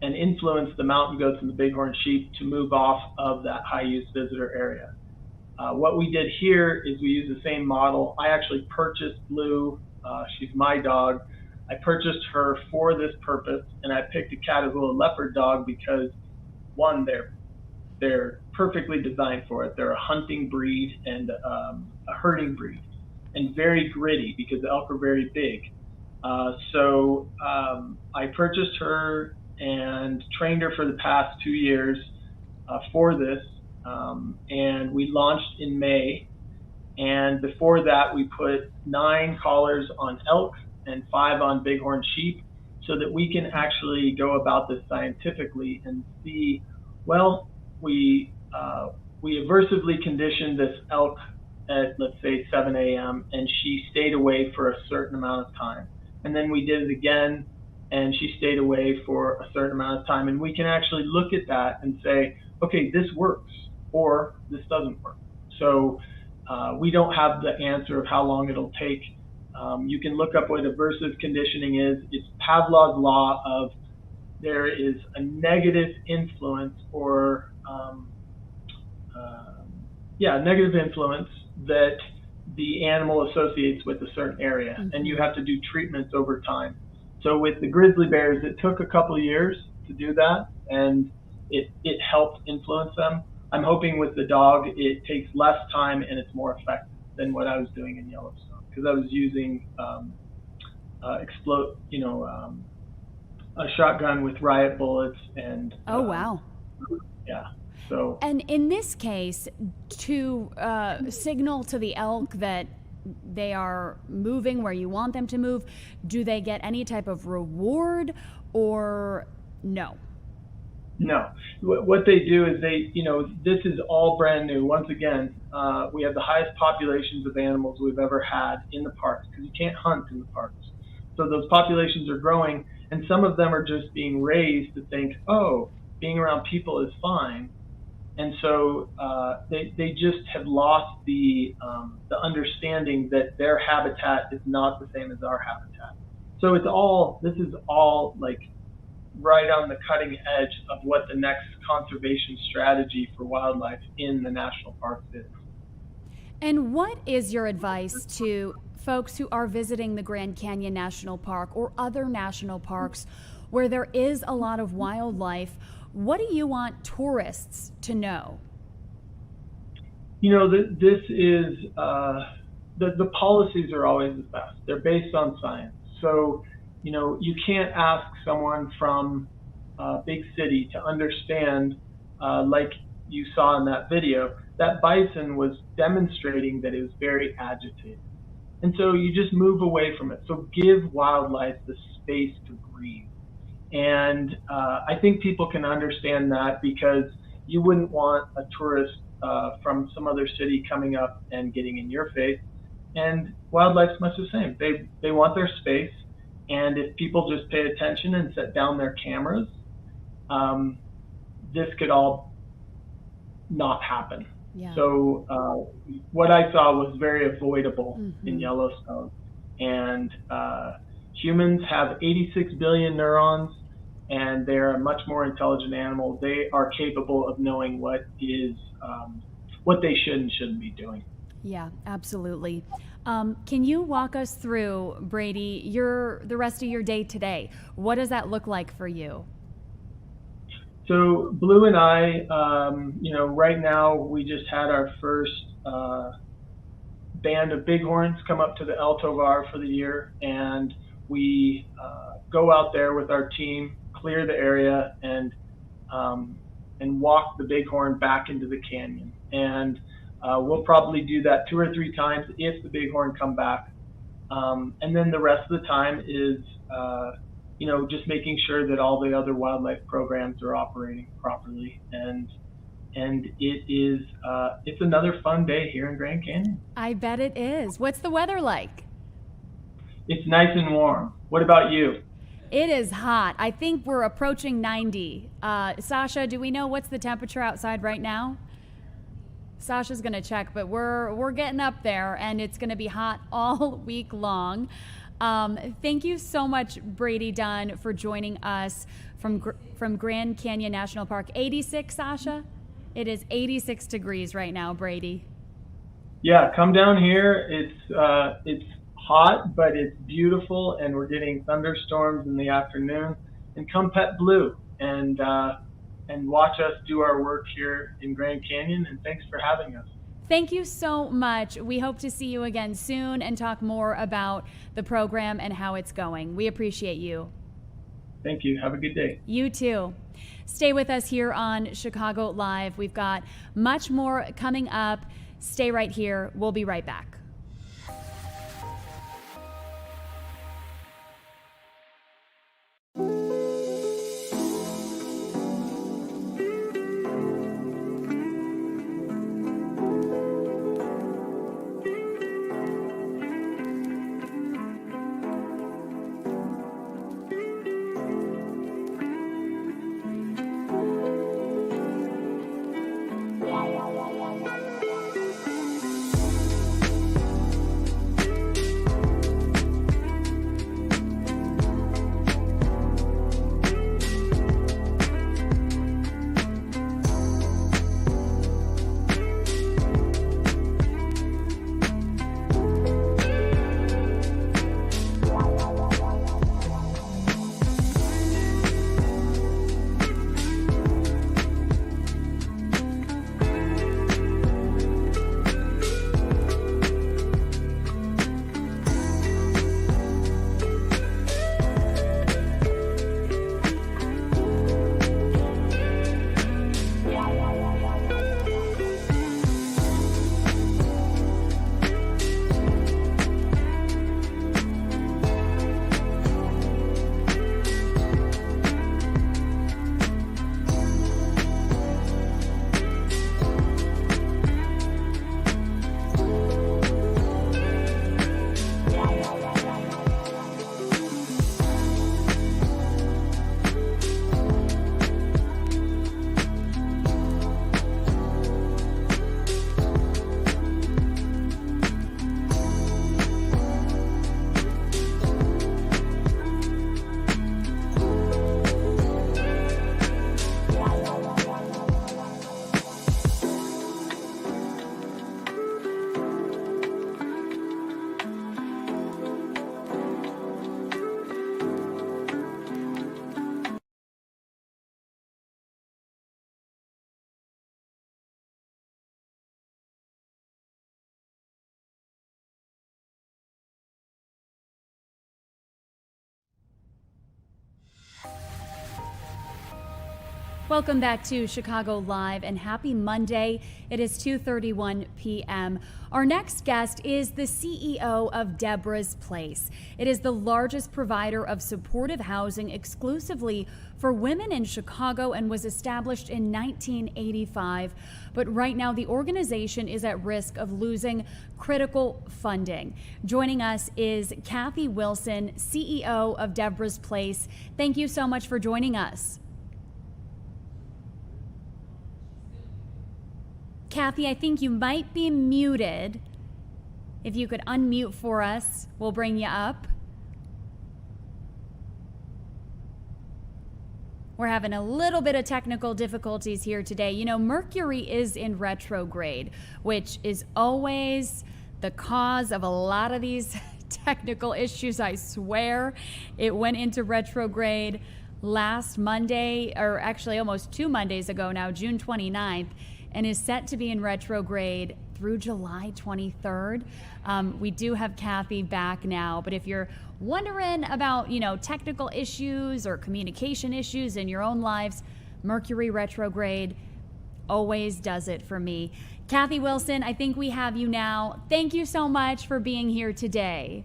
influenced the mountain goats and the bighorn sheep to move off of that high use visitor area. What we did here is we used the same model. I actually purchased Blue. She's my dog. I purchased her for this purpose, and I picked a Catahoula leopard dog because, one, they're perfectly designed for it. They're a hunting breed and a herding breed, and very gritty because the elk are very big. So I purchased her and trained her for the past 2 years for this, and we launched in May. And before that, we put 9 collars on elk and 5 on bighorn sheep so that we can actually go about this scientifically and see, well, we aversively conditioned this elk at, let's say, 7 a.m. and she stayed away for a certain amount of time. And then we did it again and she stayed away for a certain amount of time. And we can actually look at that and say, okay, this works or this doesn't work. So we don't have the answer of how long it'll take. You can look up what aversive conditioning is. It's Pavlov's law of there is a negative influence or negative influence that the animal associates with a certain area, and you have to do treatments over time. So with the grizzly bears, it took a couple of years to do that, and it helped influence them. I'm hoping with the dog, it takes less time and it's more effective than what I was doing in Yellowstone, because I was using a shotgun with riot bullets and. Oh, wow. Yeah. So. And in this case, to signal to the elk that they are moving where you want them to move, do they get any type of reward or no? No. What they do is this is all brand new. Once again, we have the highest populations of animals we've ever had in the parks because you can't hunt in the parks. So those populations are growing, and some of them are just being raised to think, oh, being around people is fine. And so they just have lost the understanding that their habitat is not the same as our habitat. So this is all like right on the cutting edge of what the next conservation strategy for wildlife in the national parks is. And what is your advice to folks who are visiting the Grand Canyon National Park or other national parks where there is a lot of wildlife? What do you want tourists to know? This is, the policies are always the best. They're based on science. So, you can't ask someone from a big city to understand, like you saw in that video, that bison was demonstrating that it was very agitated. And so you just move away from it. So give wildlife the space to breathe. And I think people can understand that, because you wouldn't want a tourist from some other city coming up and getting in your face. And wildlife's much the same. They want their space. And if people just pay attention and set down their cameras, this could all not happen. Yeah. So what I saw was very avoidable in Yellowstone. And humans have 86 billion neurons, and they're a much more intelligent animal. They are capable of knowing what they should and shouldn't be doing. Yeah, absolutely. Can you walk us through, Brady, the rest of your day today? What does that look like for you? So Blue and I, right now we just had our first band of bighorns come up to the El Tovar for the year, and we go out there with our team, clear the area, and walk the bighorn back into the canyon. And we'll probably do that 2 or 3 times if the bighorn come back. And then the rest of the time is, just making sure that all the other wildlife programs are operating properly. And it's another fun day here in Grand Canyon. I bet it is. What's the weather like? It's nice and warm. What about you? It is hot. I think we're approaching 90. Sasha, do we know what's the temperature outside right now? Sasha's going to check, but we're getting up there, and it's going to be hot all week long. Thank you so much, Brady Dunn, for joining us from Grand Canyon National Park. 86, Sasha? It is 86 degrees right now, Brady. Yeah, come down here. It's hot, but it's beautiful, and we're getting thunderstorms in the afternoon. And come pet Blue and watch us do our work here in Grand Canyon. And thanks for having us. Thank you so much. We hope to see you again soon and talk more about the program and how it's going. We appreciate you. Thank you. Have a good day. You too. Stay with us here on Chicago Live. We've got much more coming up. Stay right here. We'll be right back. Welcome back to Chicago Live and happy Monday. It is 2:31 p.m. Our next guest is the CEO of Deborah's Place. It is the largest provider of supportive housing exclusively for women in Chicago and was established in 1985. But right now the organization is at risk of losing critical funding. Joining us is Kathy Wilson, CEO of Deborah's Place. Thank you so much for joining us. Kathy, I think you might be muted. If you could unmute for us, we'll bring you up. We're having a little bit of technical difficulties here today. You know, Mercury is in retrograde, which is always the cause of a lot of these technical issues, I swear. It went into retrograde last Monday, or actually almost 2 Mondays ago now, June 29th. And is set to be in retrograde through July 23rd. We do have Kathy back now, but if you're wondering about, technical issues or communication issues in your own lives, Mercury retrograde always does it for me. Kathy Wilson, I think we have you now. Thank you so much for being here today.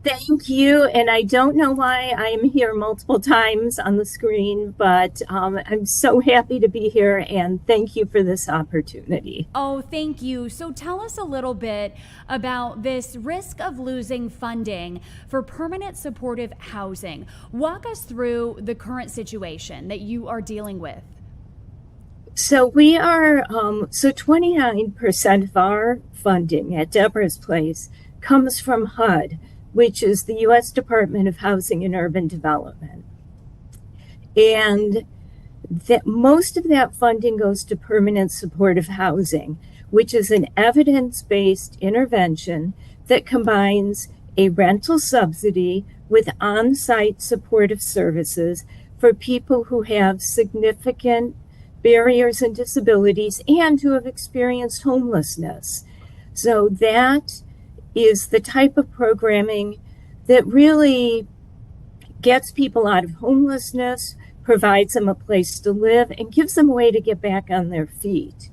Thank you. And I don't know why I'm here multiple times on the screen, but I'm so happy to be here and thank you for this opportunity. Oh, thank you. So tell us a little bit about this risk of losing funding for permanent supportive housing. Walk us through the current situation that you are dealing with. So we are, 29% of our funding at Deborah's Place comes from HUD, which is the U.S. Department of Housing and Urban Development. And that most of that funding goes to permanent supportive housing, which is an evidence-based intervention that combines a rental subsidy with on-site supportive services for people who have significant barriers and disabilities and who have experienced homelessness. So that is the type of programming that really gets people out of homelessness, provides them a place to live, and gives them a way to get back on their feet.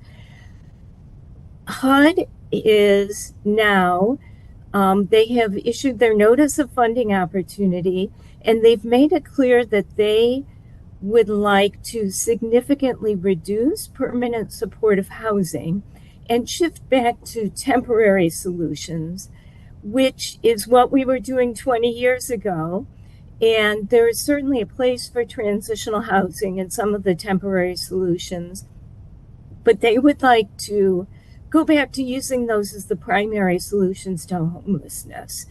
HUD is now, they have issued their notice of funding opportunity, and they've made it clear that they would like to significantly reduce permanent supportive housing and shift back to temporary solutions, which is what we were doing 20 years ago. And there is certainly a place for transitional housing and some of the temporary solutions, but they would like to go back to using those as the primary solutions to homelessness.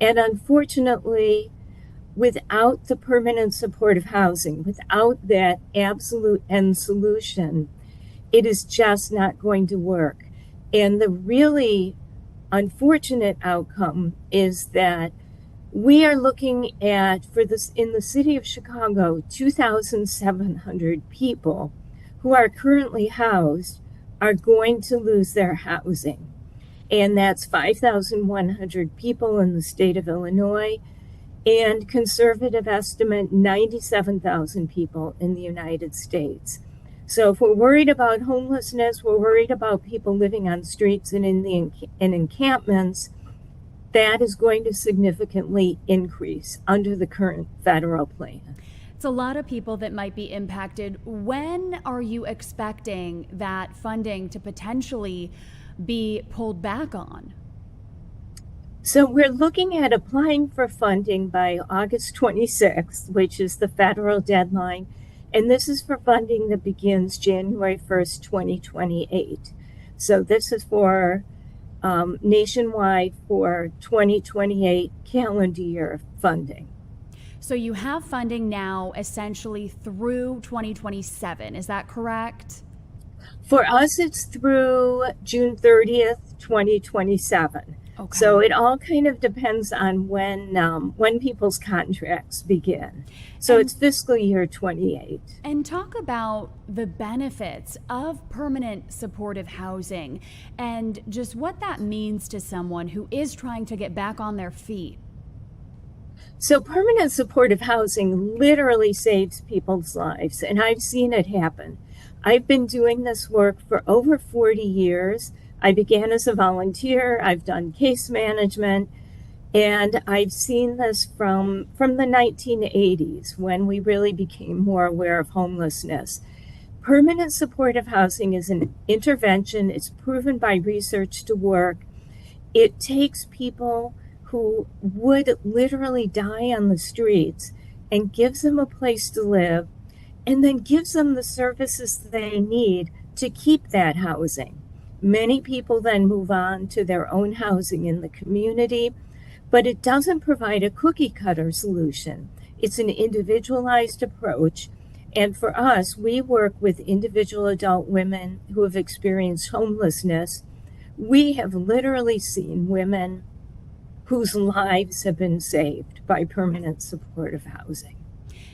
And unfortunately, without the permanent supportive housing, without that absolute end solution, it is just not going to work. And the really unfortunate outcome is that we are looking at, for this in the city of Chicago, 2,700 people who are currently housed are going to lose their housing. And that's 5,100 people in the state of Illinois, and conservative estimate 97,000 people in the United States. So if we're worried about homelessness, we're worried about people living on streets and in encampments, that is going to significantly increase under the current federal plan. It's a lot of people that might be impacted. When are you expecting that funding to potentially be pulled back on? So we're looking at applying for funding by August 26th, which is the federal deadline. And this is for funding that begins January 1st, 2028. So this is for nationwide for 2028 calendar year funding. So you have funding now essentially through 2027. Is that correct? For us, it's through June 30th, 2027. Okay. So it all kind of depends on when people's contracts begin. So it's fiscal year 28. And talk about the benefits of permanent supportive housing and just what that means to someone who is trying to get back on their feet. So permanent supportive housing literally saves people's lives, and I've seen it happen. I've been doing this work for over 40 years. I began as a volunteer. I've done case management, and I've seen this from the 1980s when we really became more aware of homelessness. Permanent supportive housing is an intervention. It's proven by research to work. It takes people who would literally die on the streets and gives them a place to live, and then gives them the services they need to keep that housing. Many people then move on to their own housing in the community, but it doesn't provide a cookie cutter solution. It's an individualized approach. And for us, we work with individual adult women who have experienced homelessness. We have literally seen women whose lives have been saved by permanent supportive housing.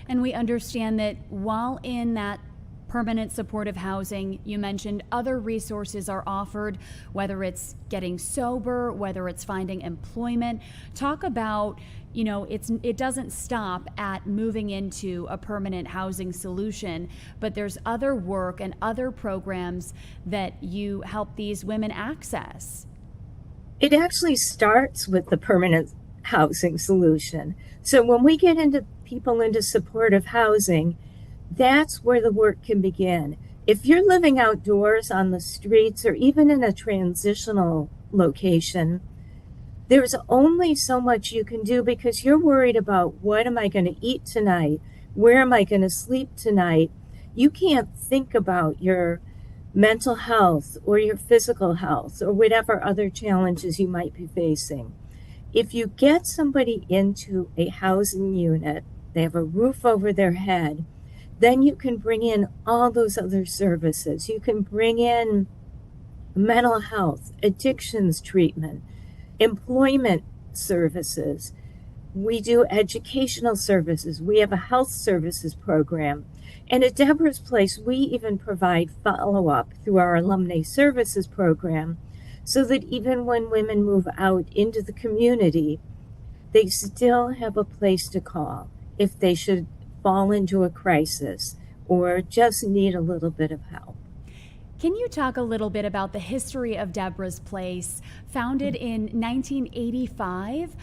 And we understand that while in that permanent supportive housing, you mentioned other resources are offered, whether it's getting sober, whether it's finding employment. Talk about, it doesn't stop at moving into a permanent housing solution, but there's other work and other programs that you help these women access. It actually starts with the permanent housing solution. So when we get people into supportive housing, that's where the work can begin. If you're living outdoors on the streets or even in a transitional location, there's only so much you can do because you're worried about what am I going to eat tonight? Where am I going to sleep tonight? You can't think about your mental health or your physical health or whatever other challenges you might be facing. If you get somebody into a housing unit, they have a roof over their head, then you can bring in all those other services. You can bring in mental health, addictions treatment, employment services. We do educational services. We have a health services program. And at Deborah's Place, we even provide follow-up through our alumni services program so that even when women move out into the community, they still have a place to call if they should fall into a crisis or just need a little bit of help. Can you talk a little bit about the history of Deborah's Place, founded in 1985?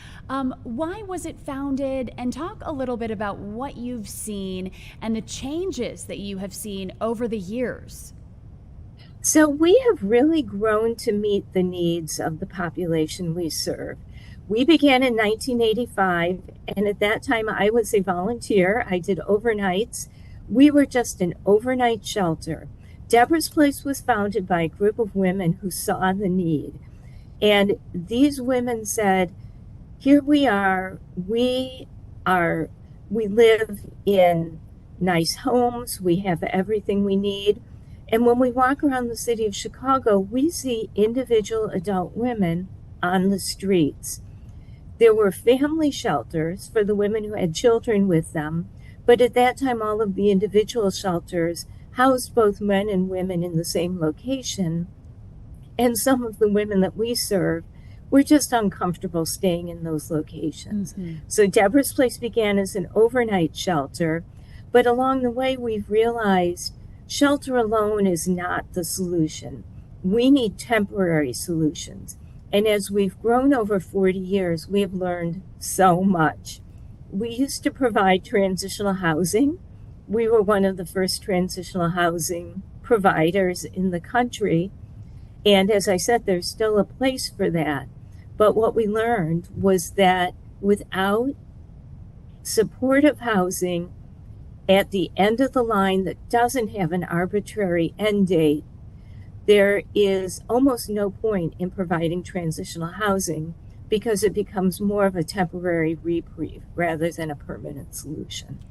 Why was it founded? And talk a little bit about what you've seen and the changes that you have seen over the years. So we have really grown to meet the needs of the population we serve. We began in 1985, and at that time I was a volunteer. I did overnights. We were just an overnight shelter. Deborah's Place was founded by a group of women who saw the need. And these women said, here we live in nice homes, we have everything we need. And when we walk around the city of Chicago, we see individual adult women on the streets. There were family shelters for the women who had children with them, but at that time all of the individual shelters housed both men and women in the same location, and some of the women that we serve were just uncomfortable staying in those locations. Mm-hmm. So Deborah's Place began as an overnight shelter, but along the way we've realized shelter alone is not the solution. We need temporary solutions. And as we've grown over 40 years, we have learned so much. We used to provide transitional housing. We were one of the first transitional housing providers in the country. And as I said, there's still a place for that. But what we learned was that without supportive housing at the end of the line that doesn't have an arbitrary end date, there is almost no point in providing transitional housing because it becomes more of a temporary reprieve rather than a permanent solution.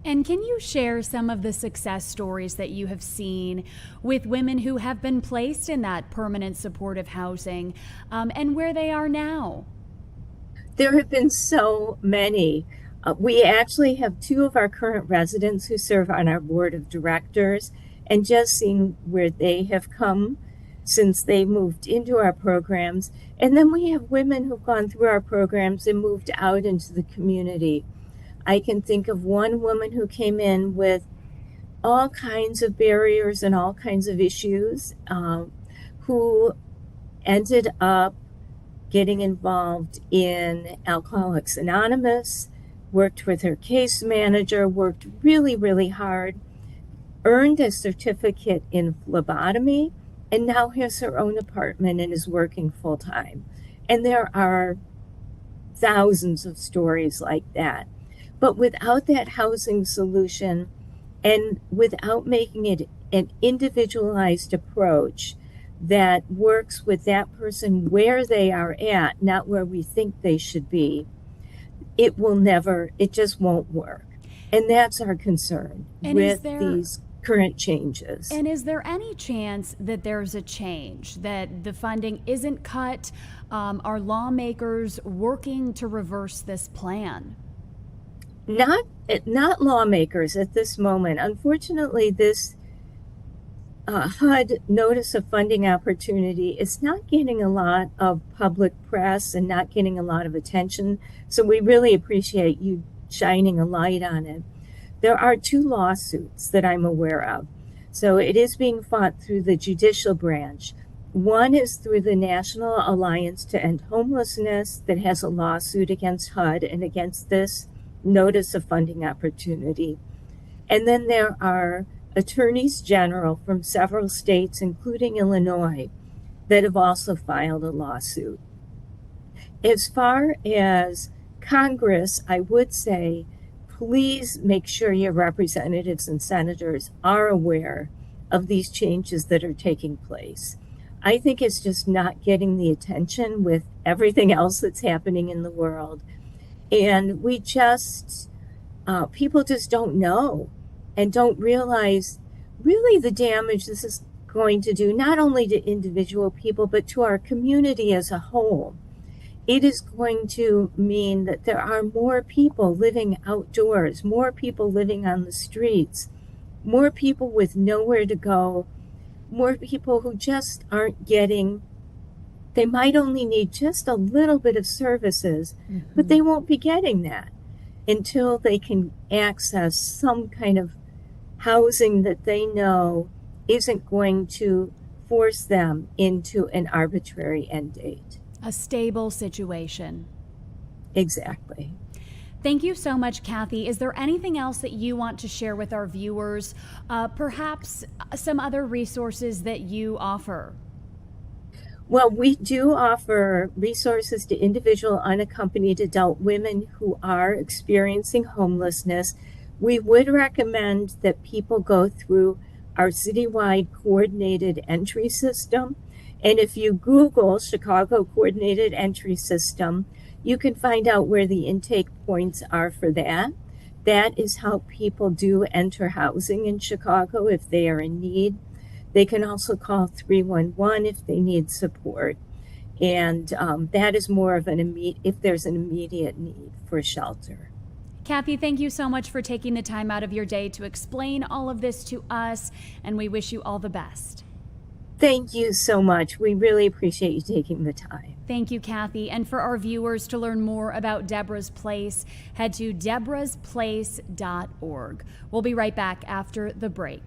And can you share some of the success stories that you have seen with women who have been placed in that permanent supportive housing and where they are now? There have been so many. We actually have two of our current residents who serve on our board of directors, and just seeing where they have come since they moved into our programs. And then we have women who've gone through our programs and moved out into the community. I can think of one woman who came in with all kinds of barriers and all kinds of issues, who ended up getting involved in Alcoholics Anonymous, worked with her case manager, worked really, really hard, earned a certificate in phlebotomy, and now has her own apartment and is working full time. And there are thousands of stories like that. But without that housing solution and without making it an individualized approach that works with that person where they are at, not where we think they should be, it just won't work. And that's our concern with these current changes. And is there any chance that there's a change, that the funding isn't cut? Are lawmakers working to reverse this plan? Not lawmakers at this moment. Unfortunately, this HUD notice of funding opportunity is not getting a lot of public press and not getting a lot of attention. So we really appreciate you shining a light on it. There are 2 lawsuits that I'm aware of. So it is being fought through the judicial branch. One is through the National Alliance to End Homelessness that has a lawsuit against HUD and against this notice of funding opportunity. And then there are attorneys general from several states, including Illinois, that have also filed a lawsuit. As far as Congress, I would say, please make sure your representatives and senators are aware of these changes that are taking place. I think it's just not getting the attention with everything else that's happening in the world. And we just, people just don't know and don't realize really the damage this is going to do, not only to individual people, but to our community as a whole. It is going to mean that there are more people living outdoors, more people living on the streets, more people with nowhere to go, more people who just aren't getting, they might only need just a little bit of services, but they won't be getting that until they can access some kind of housing that they know isn't going to force them into an arbitrary end date. A stable situation. Exactly. Thank you so much, Kathy. Is there anything else that you want to share with our viewers? Perhaps some other resources that you offer? Well, we do offer resources to individual unaccompanied adult women who are experiencing homelessness. We would recommend that people go through our citywide coordinated entry system. And if you Google Chicago Coordinated Entry System, you can find out where the intake points are for that. That is how people do enter housing in Chicago if they are in need. They can also call 311 if they need support. And that is more of if there's an immediate need for shelter. Kathy, thank you so much for taking the time out of your day to explain all of this to us, and we wish you all the best. Thank you so much. We really appreciate you taking the time. Thank you, Kathy. And for our viewers, to learn more about Deborah's Place, head to deborahsplace.org. We'll be right back after the break.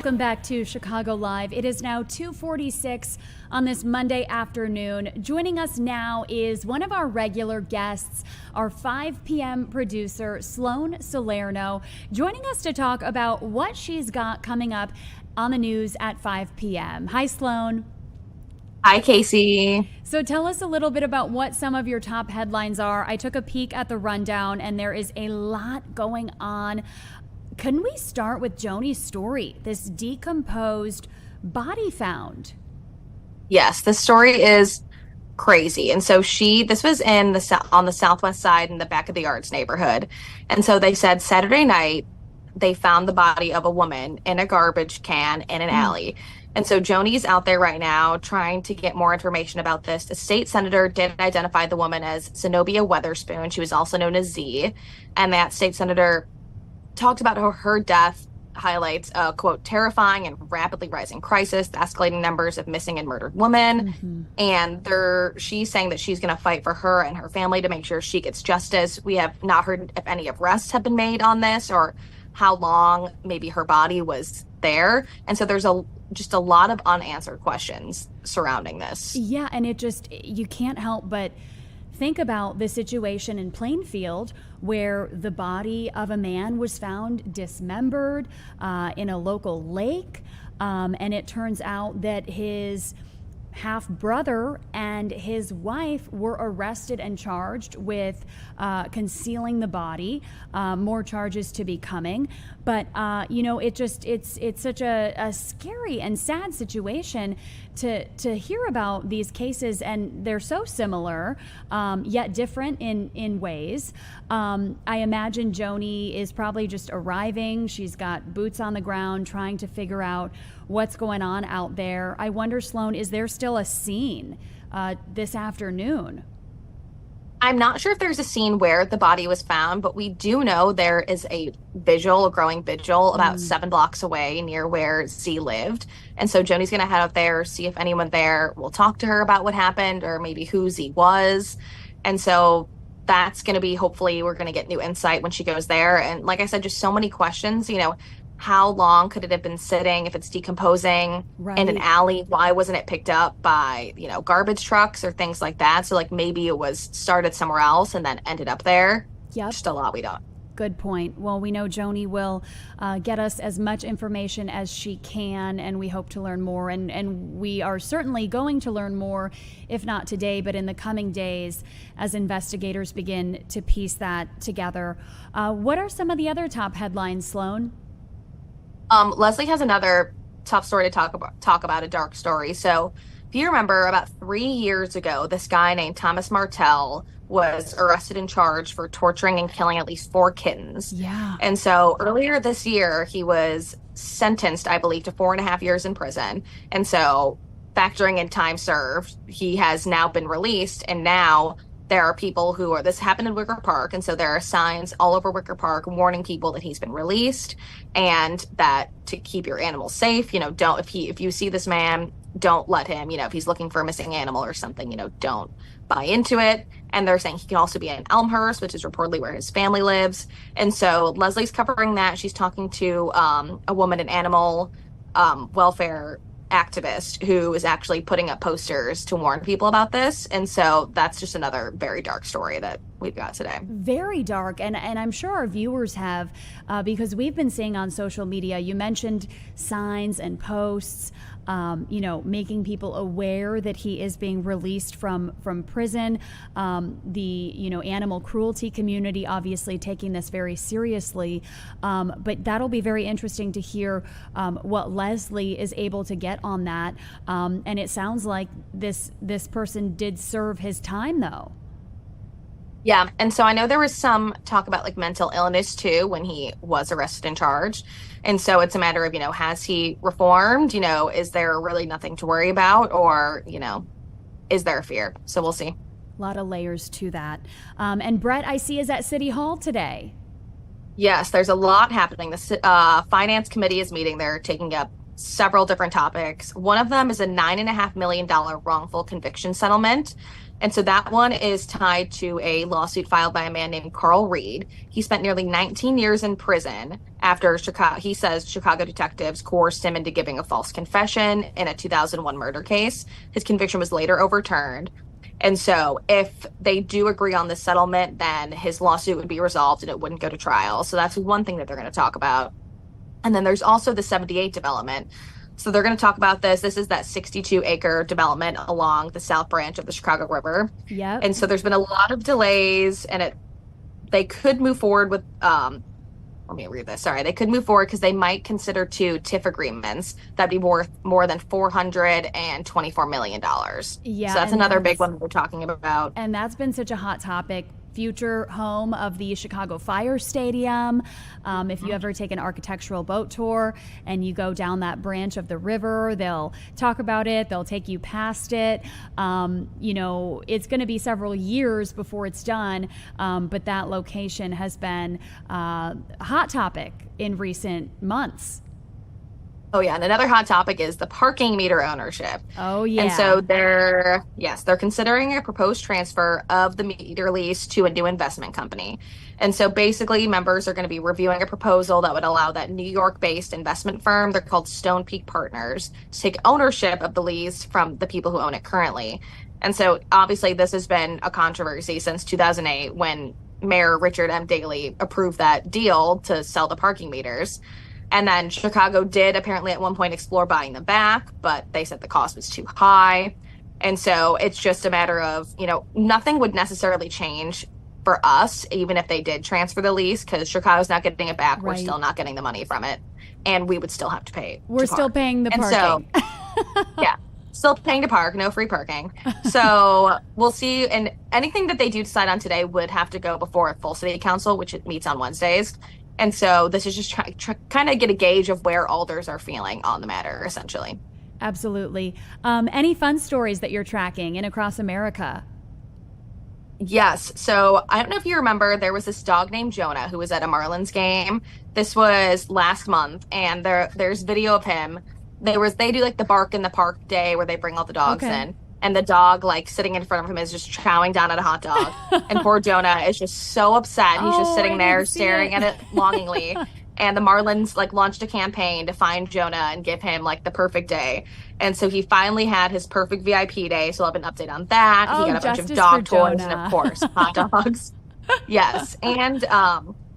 Welcome back to Chicago Live. It is now 2:46 on this Monday afternoon. Joining us now is one of our regular guests, our 5 p.m. producer, Sloan Salerno, joining us to talk about what she's got coming up on the news at 5 p.m. Hi, Sloan. Hi, Casey. So tell us a little bit about what some of your top headlines are. I took a peek at the rundown, and there is a lot going on. Can we start with Joni's story, this decomposed body found? Yes, the story is crazy. And so this was on the southwest side in the back of the yards neighborhood. And so they said Saturday night, they found the body of a woman in a garbage can in an alley. And so Joni's out there right now trying to get more information about this. The state senator did identify the woman as Zenobia Weatherspoon. She was also known as Z. And that state senator talked about how her death highlights a, quote, terrifying and rapidly rising crisis, the escalating numbers of missing and murdered women. And she's saying that she's going to fight for her and her family to make sure she gets justice. We have not heard if any arrests have been made on this or how long maybe her body was there. And so there's just a lot of unanswered questions surrounding this. Yeah, and you can't help but think about the situation in Plainfield where the body of a man was found dismembered in a local lake. And it turns out that his half-brother and his wife were arrested and charged with concealing the body. More charges to be coming. But, it's such a scary and sad situation to hear about these cases, and they're so similar, yet different in ways. I imagine Joni is probably just arriving. She's got boots on the ground trying to figure out what's going on out there. I wonder, Sloan, is there still a scene this afternoon? I'm not sure if there's a scene where the body was found, but we do know there is a growing vigil about 7 blocks away near where Z lived. And so Joni's going to head out there, see if anyone there will talk to her about what happened or maybe who Z was. And so that's going to be, hopefully, we're going to get new insight when she goes there. And like I said, just so many questions, how long could it have been sitting if it's decomposing in an alley? Why wasn't it picked up by, garbage trucks or things like that? So maybe it was started somewhere else and then ended up there. Yep. Just a lot we don't. Good point. Well, we know Joni will get us as much information as she can, and we hope to learn more. And we are certainly going to learn more, if not today, but in the coming days as investigators begin to piece that together. What are some of the other top headlines, Sloan? Leslie has another tough story to talk about, a dark story. So if you remember, about 3 years ago, this guy named Thomas Martell was arrested and charged for torturing and killing at least 4 kittens. Yeah. And so earlier this year, he was sentenced, I believe, to 4.5 years in prison. And so factoring in time served, he has now been released. And now there are people this happened in Wicker Park. And so there are signs all over Wicker Park warning people that he's been released and that to keep your animals safe, if you see this man, don't let him, if he's looking for a missing animal or something, don't buy into it. And they're saying he can also be in Elmhurst, which is reportedly where his family lives. And so Leslie's covering that. She's talking to a woman, an animal welfare activist who is actually putting up posters to warn people about this. And so that's just another very dark story that we've got today. Very dark. And I'm sure our viewers have, because we've been seeing on social media, you mentioned signs and posts, making people aware that he is being released from prison. The animal cruelty community obviously taking this very seriously. But that'll be very interesting to hear what Leslie is able to get on that. And it sounds like this person did serve his time, though. Yeah. And so I know there was some talk about mental illness too when he was arrested and charged. And so it's a matter of, has he reformed? Is there really nothing to worry about, or, is there a fear? So we'll see. A lot of layers to that. And Brett, I see, is at City Hall today. Yes, there's a lot happening. The Finance Committee is meeting. They're taking up several different topics. One of them is a $9.5 million wrongful conviction settlement And so that one is tied to a lawsuit filed by a man named Carl Reed. He spent nearly 19 years in prison after he says Chicago detectives coerced him into giving a false confession in a 2001 murder case. His conviction was later overturned. And so if they do agree on this settlement, then his lawsuit would be resolved and it wouldn't go to trial. So that's one thing that they're going to talk about. And then there's also the 78 development. So they're going to talk about this. This is that 62-acre development along the south branch of the Chicago River. Yep. And so there's been a lot of delays, and they could move forward with let me read this. Sorry, they could move forward because they might consider 2 TIF agreements that'd be worth more than $424 million. Yeah, so that's another big one that we're talking about. And that's been such a hot topic. Future home of the Chicago Fire Stadium. If you ever take an architectural boat tour and you go down that branch of the river, they'll talk about it. They'll take you past it. It's going to be several years before it's done, but that location has been a hot topic in recent months. Oh yeah, and another hot topic is the parking meter ownership. Oh yeah. And so they're considering a proposed transfer of the meter lease to a new investment company. And so basically members are going to be reviewing a proposal that would allow that New York-based investment firm, they're called Stone Peak Partners, to take ownership of the lease from the people who own it currently. And so obviously this has been a controversy since 2008 when Mayor Richard M. Daley approved that deal to sell the parking meters. And then Chicago did apparently at one point explore buying them back, but they said the cost was too high. And so it's just a matter of, nothing would necessarily change for us, even if they did transfer the lease, because Chicago's not getting it back. Right. We're still not getting the money from it. And we would still have to pay. We're still paying the parking. So, yeah, still paying to park, no free parking. So we'll see. And anything that they do decide on today would have to go before a full city council, which it meets on Wednesdays. And so this is just kind of get a gauge of where alders are feeling on the matter, essentially. Absolutely. Any fun stories that you're tracking in across America? Yes. So I don't know if you remember, there was this dog named Jonah who was at a Marlins game. This was last month, and there's video of him. They do like the Bark in the Park day where they bring all the dogs in. And the dog, like, sitting in front of him is just chowing down at a hot dog. And poor Jonah is just so upset. He's just sitting there staring at it longingly. And the Marlins, launched a campaign to find Jonah and give him, the perfect day. And so he finally had his perfect VIP day. So I'll have an update on that. He got a bunch of dog toys and, of course, hot dogs. Yes. And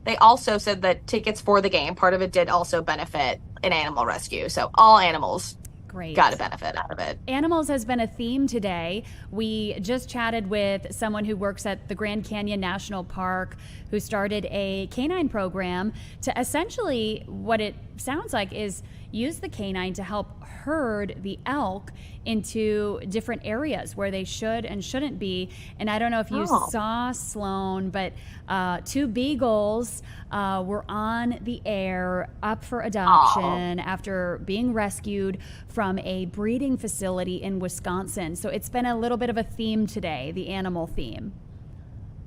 they also said that tickets for the game, part of it did also benefit an animal rescue. So all animals got a benefit out of it. Animals has been a theme today. We just chatted with someone who works at the Grand Canyon National Park who started a canine program to essentially, what it sounds like, is use the canine to help herd the elk into different areas where they should and shouldn't be. And I don't know if you saw, Sloan, but 2 beagles were on the air up for adoption after being rescued from a breeding facility in Wisconsin. So it's been a little bit of a theme today, the animal theme.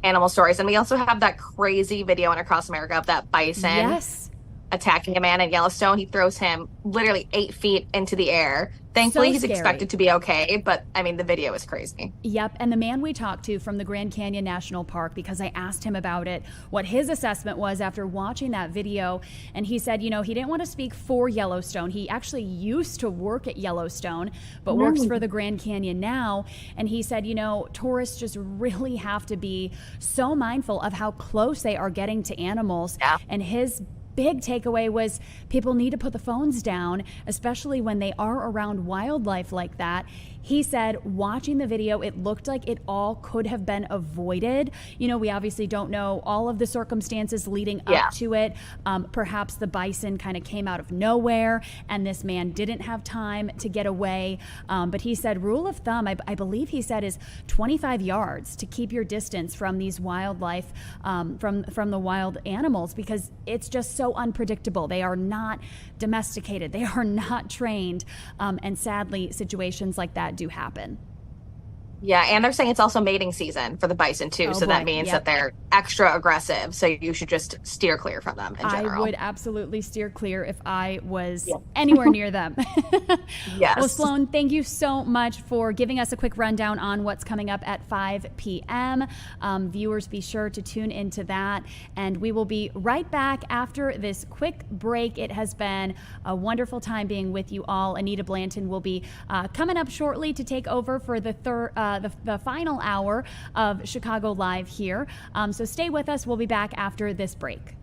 Animal stories. And we also have that crazy video in Across America of that bison attacking a man in Yellowstone. He throws him literally 8 feet into the air. Thankfully, he's expected to be okay, but I mean, the video is crazy. Yep. And the man we talked to from the Grand Canyon National Park, because I asked him about it, what his assessment was after watching that video. And he said, he didn't want to speak for Yellowstone. He actually used to work at Yellowstone, but works for the Grand Canyon now. And he said, tourists just really have to be so mindful of how close they are getting to animals. Yeah. And his big takeaway was people need to put the phones down, especially when they are around wildlife like that. He said, watching the video, it looked like it all could have been avoided. We obviously don't know all of the circumstances leading up to it. Perhaps the bison kind of came out of nowhere and this man didn't have time to get away. But he said, rule of thumb, I believe he said, is 25 yards to keep your distance from these wildlife, from the wild animals, because it's just so unpredictable. They are not domesticated. They are not trained. And sadly, situations like that do happen. Yeah, and they're saying it's also mating season for the bison too. Oh, So that boy. means Yep. that they're extra aggressive. So you should just steer clear from them in I general. would absolutely steer clear if I was Yeah. anywhere near them. Yes. Well, Sloan, thank you so much for giving us a quick rundown on what's coming up at 5 p.m. Viewers, be sure to tune into that. And we will be right back after this quick break. It has been a wonderful time being with you all. Anita Blanton will be coming up shortly to take over for the final hour of Chicago Live here. So stay with us. We'll be back after this break.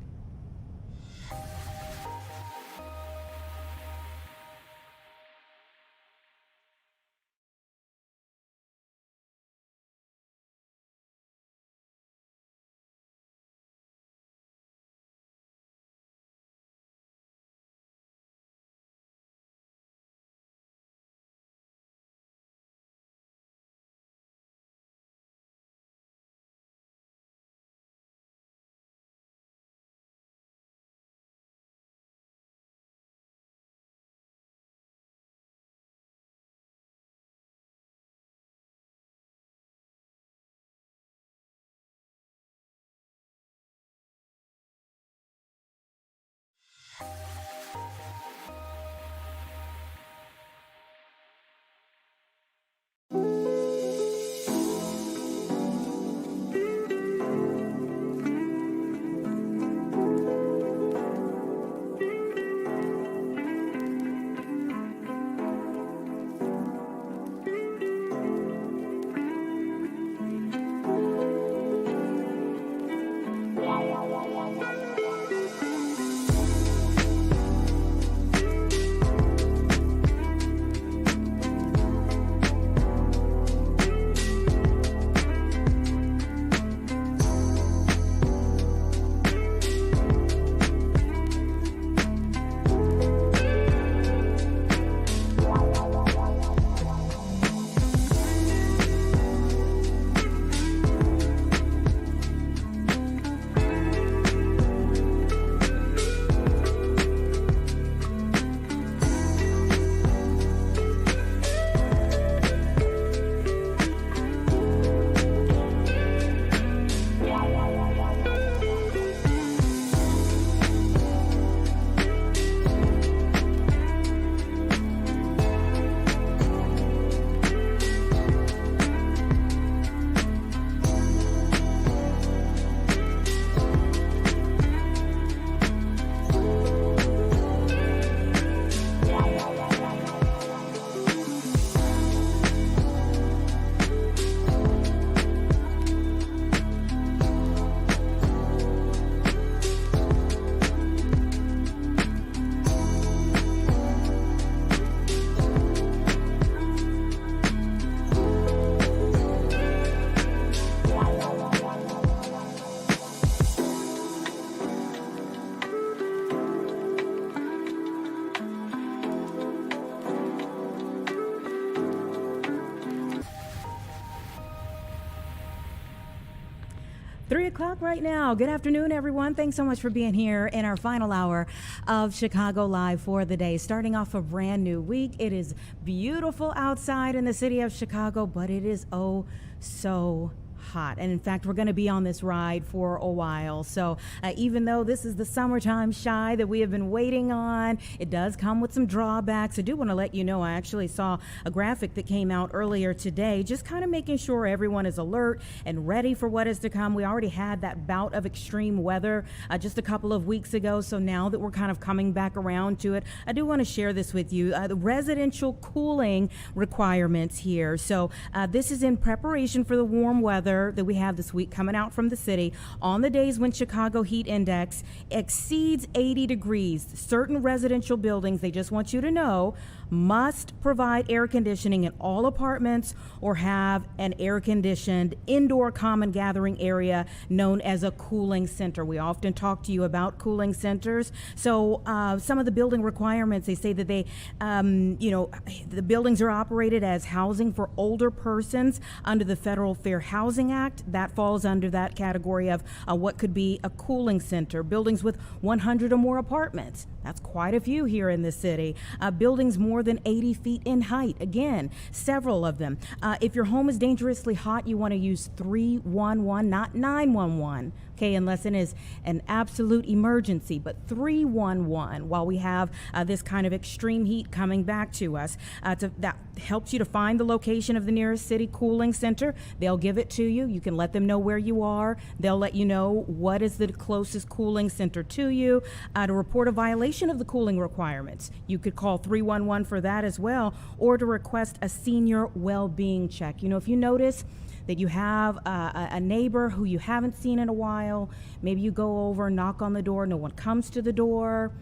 O'clock right now. Good afternoon, everyone. Thanks so much for being here in our final hour of Chicago Live for the day. Starting off a brand new week. It is beautiful outside in the city of Chicago, but it is oh so hot. And in fact, we're going to be on this ride for a while. So even though this is the summertime shy that we have been waiting on, it does come with some drawbacks. I do want to let you know, I actually saw a graphic that came out earlier today, just kind of making sure everyone is alert and ready for what is to come. We already had that bout of extreme weather just a couple of weeks ago. So now that we're kind of coming back around to it, I do want to share this with you. The residential cooling requirements here. So this is in preparation for the warm weather that we have this week coming out from the city. On the days when Chicago heat index exceeds 80 degrees, certain residential buildings, they just want you to know, must provide air conditioning in all apartments or have an air-conditioned indoor common gathering area known as a cooling center. We often talk to you about cooling centers. So some of the building requirements, they say that they, the buildings are operated as housing for older persons under the Federal Fair Housing Housing Act, that falls under that category of what could be a cooling center. Buildings with 100 or more apartments. That's quite a few here in the city. Buildings more than 80 feet in height. Again, several of them. If your home is dangerously hot, you want to use 311, not 911. Okay, unless it is an absolute emergency, but 311 while we have this kind of extreme heat coming back to us. That helps you to find the location of the nearest city cooling center. They'll give it to you. You can let them know where you are. They'll let you know what is the closest cooling center to you. To report a violation of the cooling requirements, you could call 311 for that as well, or to request a senior well-being check. You know, if you notice that you have a neighbor who you haven't seen in a while, maybe you go over, knock on the door, no one comes to the door,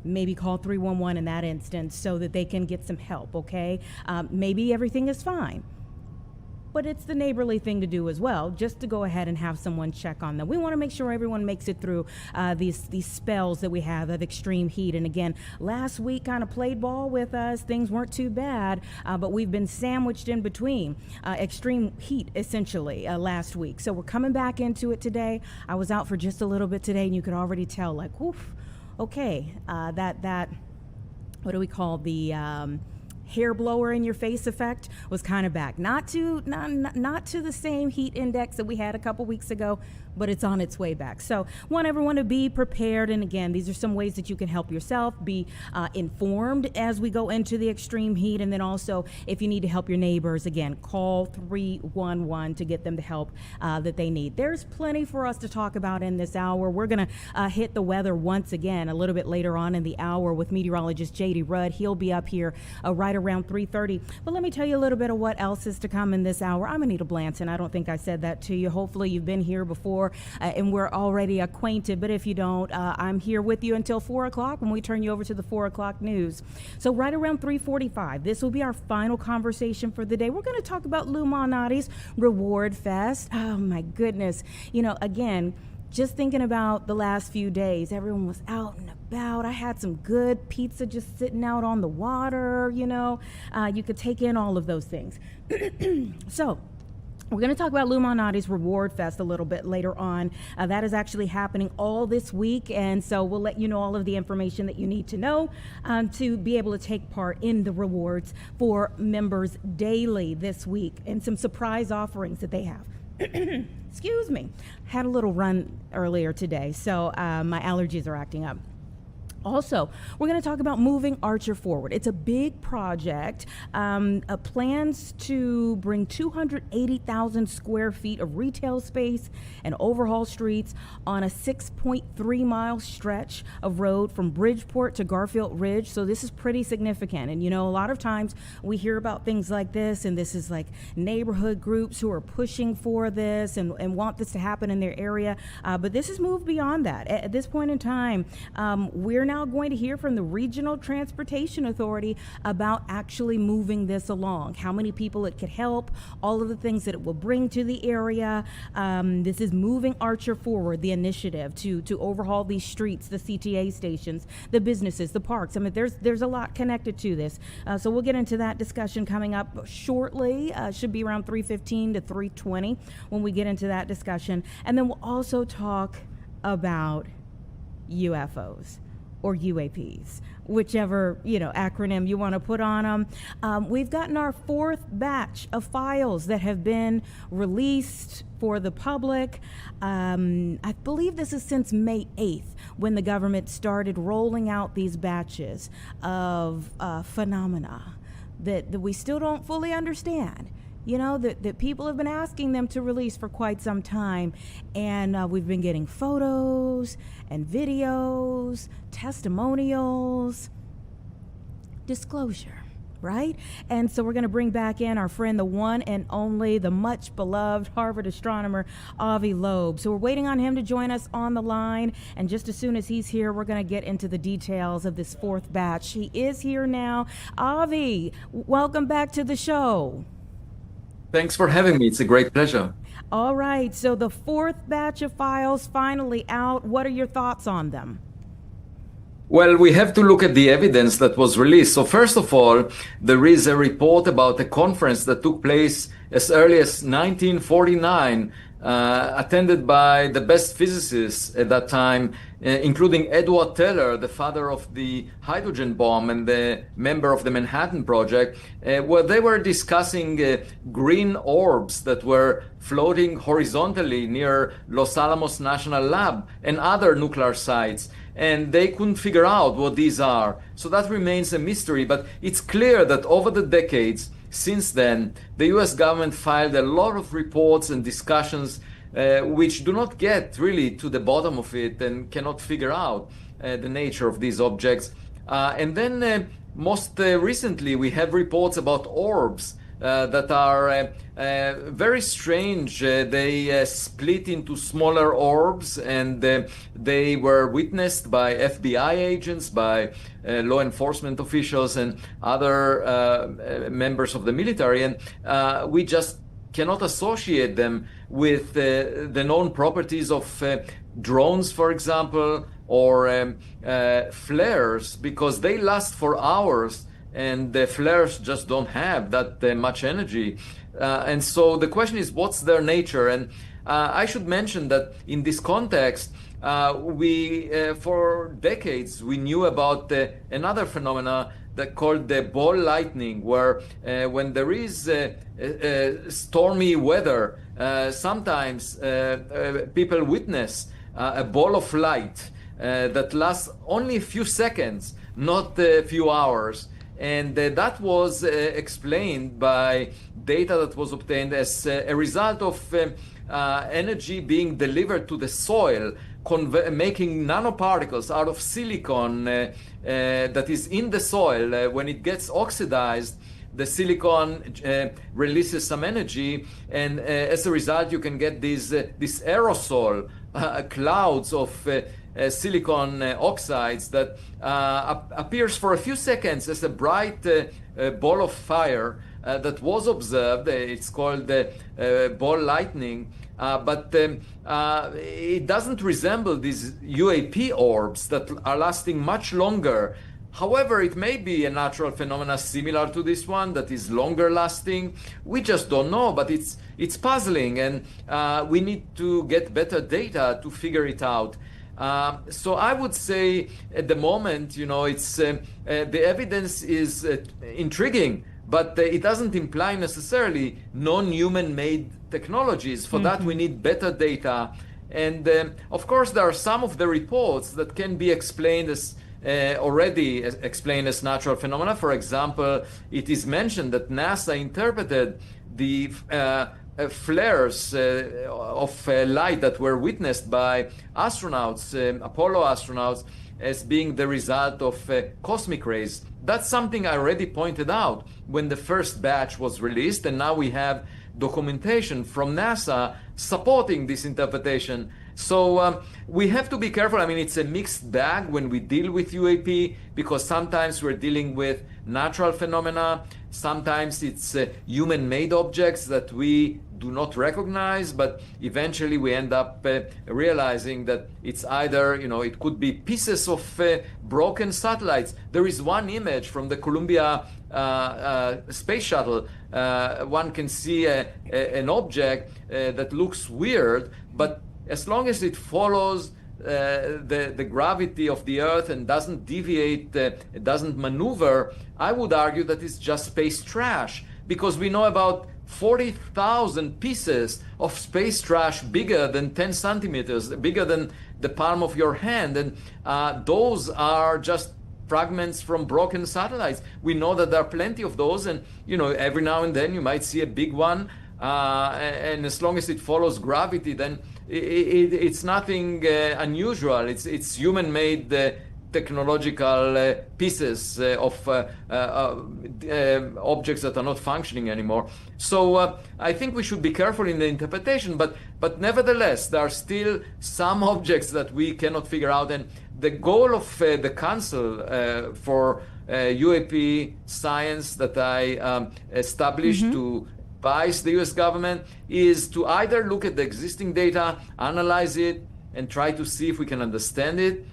maybe call 311 in that instance so that they can get some help, okay? Maybe everything is fine, but it's the neighborly thing to do as well, just to go ahead and have someone check on them. We want to make sure everyone makes it through these spells that we have of extreme heat. And again, last week kind of played ball with us. Things weren't too bad, but we've been sandwiched in between extreme heat, essentially, last week. So we're coming back into it today. I was out for just a little bit today, and you could already tell, like, woof, okay, that what do we call the hair blower in your face effect was kind of back. Not to the same heat index that we had a couple weeks ago, but it's on its way back. So want everyone to be prepared. And again, these are some ways that you can help yourself, be informed as we go into the extreme heat. And then also, if you need to help your neighbors, again, call 311 to get them the help that they need. There's plenty for us to talk about in this hour. We're going to hit the weather once again a little bit later on in the hour with meteorologist J.D. Rudd. He'll be up here right around 3:30. But let me tell you a little bit of what else is to come in this hour. I'm Anita Blanton. I don't think I said that to you. Hopefully you've been here before and we're already acquainted. But if you don't, I'm here with you until 4 o'clock when we turn you over to the 4 o'clock news. So right around 3:45, this will be our final conversation for the day. We're going to talk about Lou Malnati's Reward Fest. Oh my goodness. You know, again, just thinking about the last few days, everyone was out and about. I had some good pizza just sitting out on the water, you know. You could take in all of those things. So we're going to talk about Lou Malnati's Reward Fest a little bit later on. That is actually happening all this week, and so we'll let you know all of the information that you need to know to be able to take part in the rewards for members daily this week, and some surprise offerings that they have. Excuse me. Had a little run earlier today, so my allergies are acting up. Also, we're going to talk about moving Archer forward. It's a big project. Plans to bring 280,000 square feet of retail space and overhaul streets on a 6.3 mile stretch of road from Bridgeport to Garfield Ridge. So this is pretty significant. And you know, a lot of times we hear about things like this, and this is like neighborhood groups who are pushing for this and want this to happen in their area. But this has moved beyond that. At this point in time, we're now going to hear from the Regional Transportation Authority about actually moving this along, how many people it could help, all of the things that it will bring to the area. This is moving Archer forward, the initiative to overhaul these streets, the CTA stations, the businesses, the parks. I mean, there's a lot connected to this. So we'll get into that discussion coming up shortly. Should be around 3:15 to 3:20 when we get into that discussion. And then we'll also talk about UFOs. Or UAPs, whichever acronym you want to put on them. We've gotten our fourth batch of files that have been released for the public. I believe this is since May 8th when the government started rolling out these batches of phenomena that we still don't fully understand. You know, that people have been asking them to release for quite some time. And we've been getting photos and videos, testimonials, disclosure, right? And so we're going to bring back in our friend, the one and only, the much beloved Harvard astronomer, Avi Loeb. So we're waiting on him to join us on the line. And just as soon as he's here, we're going to get into the details of this fourth batch. He is here now. Avi, welcome back to the show. Thanks for having me. It's a great pleasure. All right. So the fourth batch of files finally out. What are your thoughts on them? Well, we have to look at the evidence that was released. So first of all, there is a report about a conference that took place as early as 1949, attended by the best physicists at that time, including Edward Teller, the father of the hydrogen bomb and the member of the Manhattan Project, where they were discussing green orbs that were floating horizontally near Los Alamos National Lab and other nuclear sites. And they couldn't figure out what these are. So that remains a mystery, but it's clear that over the decades since then, the US government filed a lot of reports and discussions which do not get really to the bottom of it and cannot figure out the nature of these objects. And then most recently, we have reports about orbs that are very strange. They split into smaller orbs, and they were witnessed by FBI agents, by law enforcement officials, and other members of the military. And we just cannot associate them with the known properties of drones, for example, or flares, because they last for hours. And the flares just don't have that much energy. And so the question is, what's their nature? And I should mention that in this context, we for decades, we knew about another phenomena that called the ball lightning, where when there is stormy weather, sometimes people witness a ball of light that lasts only a few seconds, not a few hours. And that was explained by data that was obtained as a result of energy being delivered to the soil, making nanoparticles out of silicon that is in the soil. When it gets oxidized, the silicon releases some energy, and as a result, you can get this aerosol clouds of silicon oxides that appears for a few seconds as a bright ball of fire that was observed. It's called ball lightning, but it doesn't resemble these UAP orbs that are lasting much longer. However, it may be a natural phenomena similar to this one that is longer lasting. We just don't know, but it's puzzling, and we need to get better data to figure it out. So I would say at the moment, it's the evidence is intriguing, but it doesn't imply necessarily non-human made technologies. For that, we need better data. And of course, there are some of the reports that can be explained as already explained as natural phenomena. For example, it is mentioned that NASA interpreted the flares of light that were witnessed by astronauts, Apollo astronauts, as being the result of cosmic rays. That's something I already pointed out when the first batch was released, and now we have documentation from NASA supporting this interpretation. So we have to be careful. I mean, it's a mixed bag when we deal with UAP, because sometimes we're dealing with natural phenomena, sometimes it's human-made objects that we do not recognize, but eventually we end up realizing that it's either, it could be pieces of broken satellites. There is one image from the Columbia space shuttle. One can see an object that looks weird, but as long as it follows the gravity of the Earth and doesn't deviate, it doesn't maneuver, I would argue that it's just space trash, because we know about 40,000 pieces of space trash bigger than 10 centimeters, bigger than the palm of your hand. And those are just fragments from broken satellites. We know that there are plenty of those, and every now and then you might see a big one, and as long as it follows gravity, then it's nothing unusual. It's human-made technological pieces of objects that are not functioning anymore. So I think we should be careful in the interpretation, but nevertheless, there are still some objects that we cannot figure out. And the goal of the Council for UAP Science that I established to advise the US government is to either look at the existing data, analyze it, and try to see if we can understand it,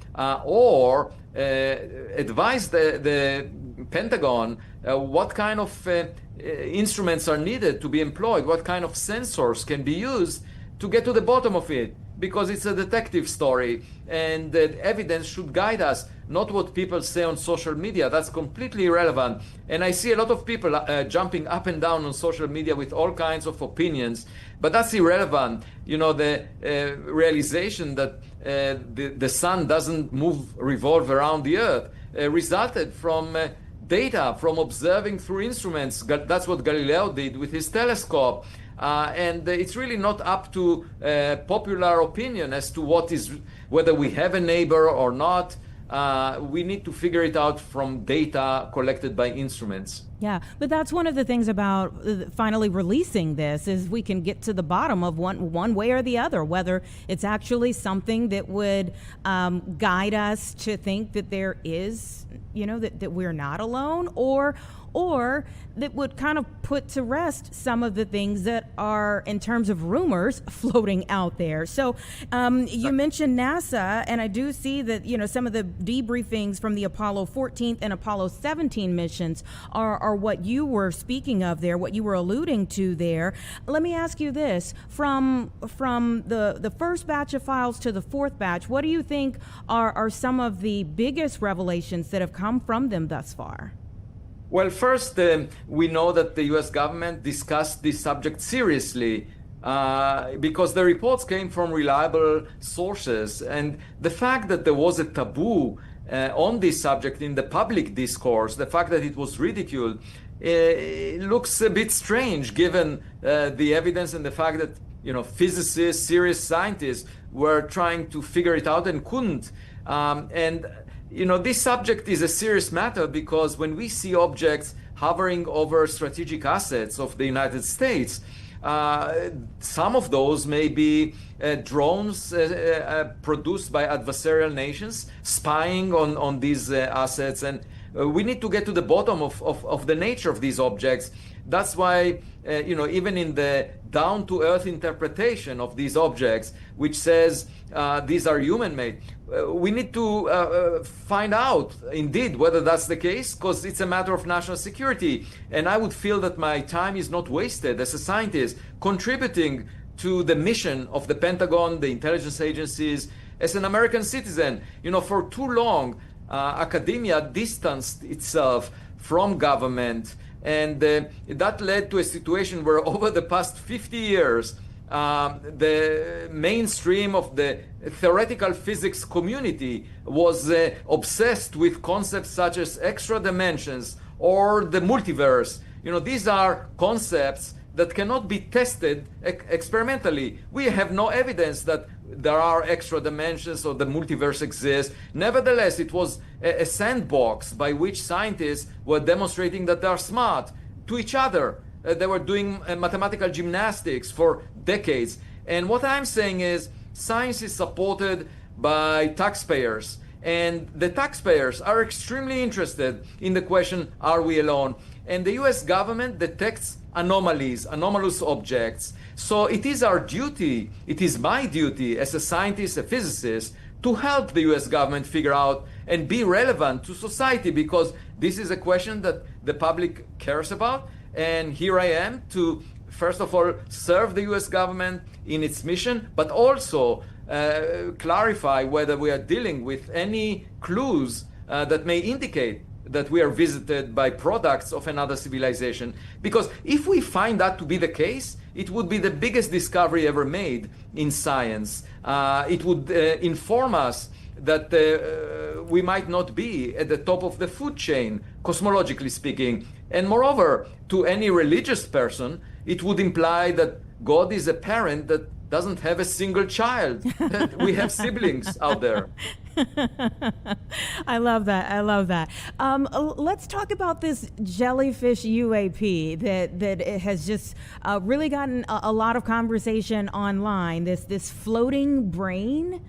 or advise the Pentagon what kind of instruments are needed to be employed, what kind of sensors can be used to get to the bottom of it, because it's a detective story and the evidence should guide us, not what people say on social media. That's completely irrelevant. And I see a lot of people jumping up and down on social media with all kinds of opinions, but that's irrelevant. You know, the realization that the sun doesn't revolve around the earth resulted from data, from observing through instruments. That's what Galileo did with his telescope. And it's really not up to popular opinion as to whether we have a neighbor or not. We need to figure it out from data collected by instruments. Yeah, but that's one of the things about finally releasing this is we can get to the bottom of one way or the other, whether it's actually something that would guide us to think that there is, that we're not alone, or that would kind of put to rest some of the things that are, in terms of rumors, floating out there. So you mentioned NASA, and I do see that, some of the debriefings from the Apollo 14 and Apollo 17 missions are what you were speaking of there, what you were alluding to there. Let me ask you this, from the first batch of files to the fourth batch, what do you think are some of the biggest revelations that have come from them thus far? Well, first, we know that the U.S. government discussed this subject seriously because the reports came from reliable sources. And the fact that there was a taboo on this subject in the public discourse, the fact that it was ridiculed, it looks a bit strange given the evidence and the fact that, physicists, serious scientists were trying to figure it out and couldn't. This subject is a serious matter because when we see objects hovering over strategic assets of the United States, some of those may be drones produced by adversarial nations spying on these assets. And we need to get to the bottom of the nature of these objects. That's why, even in the down-to-earth interpretation of these objects, which says these are human-made, we need to find out indeed whether that's the case, because it's a matter of national security. And I would feel that my time is not wasted as a scientist contributing to the mission of the Pentagon, the intelligence agencies, as an American citizen. For too long, academia distanced itself from government, and that led to a situation where over the past 50 years, the mainstream of the theoretical physics community was obsessed with concepts such as extra dimensions or the multiverse. These are concepts that cannot be tested experimentally. We have no evidence that there are extra dimensions or the multiverse exists. Nevertheless, it was a sandbox by which scientists were demonstrating that they are smart to each other. They were doing mathematical gymnastics for decades. And what I'm saying is science is supported by taxpayers. And the taxpayers are extremely interested in the question, are we alone? And the US government detects anomalies, anomalous objects. So it is our duty, it is my duty as a scientist, a physicist, to help the US government figure out and be relevant to society, because this is a question that the public cares about. And here I am to, first of all, serve the US government in its mission, but also clarify whether we are dealing with any clues that may indicate that we are visited by products of another civilization. Because if we find that to be the case, it would be the biggest discovery ever made in science. It would inform us that we might not be at the top of the food chain, cosmologically speaking. And moreover, to any religious person, it would imply that God is a parent that doesn't have a single child. We have siblings out there. I love that. I love that. Let's talk about this jellyfish UAP that has just really gotten a lot of conversation online. This floating brain.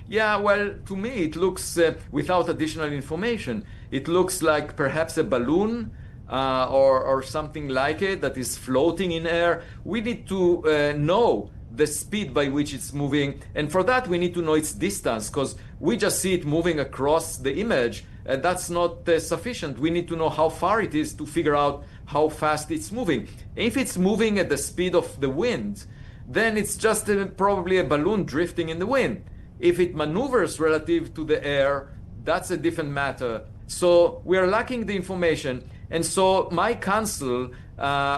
Yeah, well, to me, it looks, without additional information, it looks like perhaps a balloon or something like it that is floating in air. We need to know the speed by which it's moving. And for that, we need to know its distance, because we just see it moving across the image. That's not sufficient. We need to know how far it is to figure out how fast it's moving. If it's moving at the speed of the wind, then it's just probably a balloon drifting in the wind. If it maneuvers relative to the air, that's a different matter. So we are lacking the information. And so my council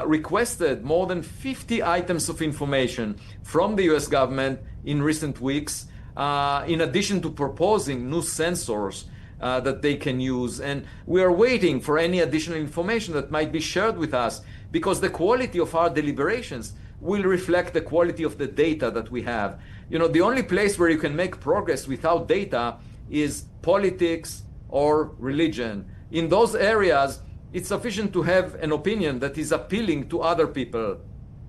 requested more than 50 items of information from the US government in recent weeks, in addition to proposing new sensors that they can use. And we are waiting for any additional information that might be shared with us, because the quality of our deliberations will reflect the quality of the data that we have. You know, the only place where you can make progress without data is politics or religion. In those areas, it's sufficient to have an opinion that is appealing to other people.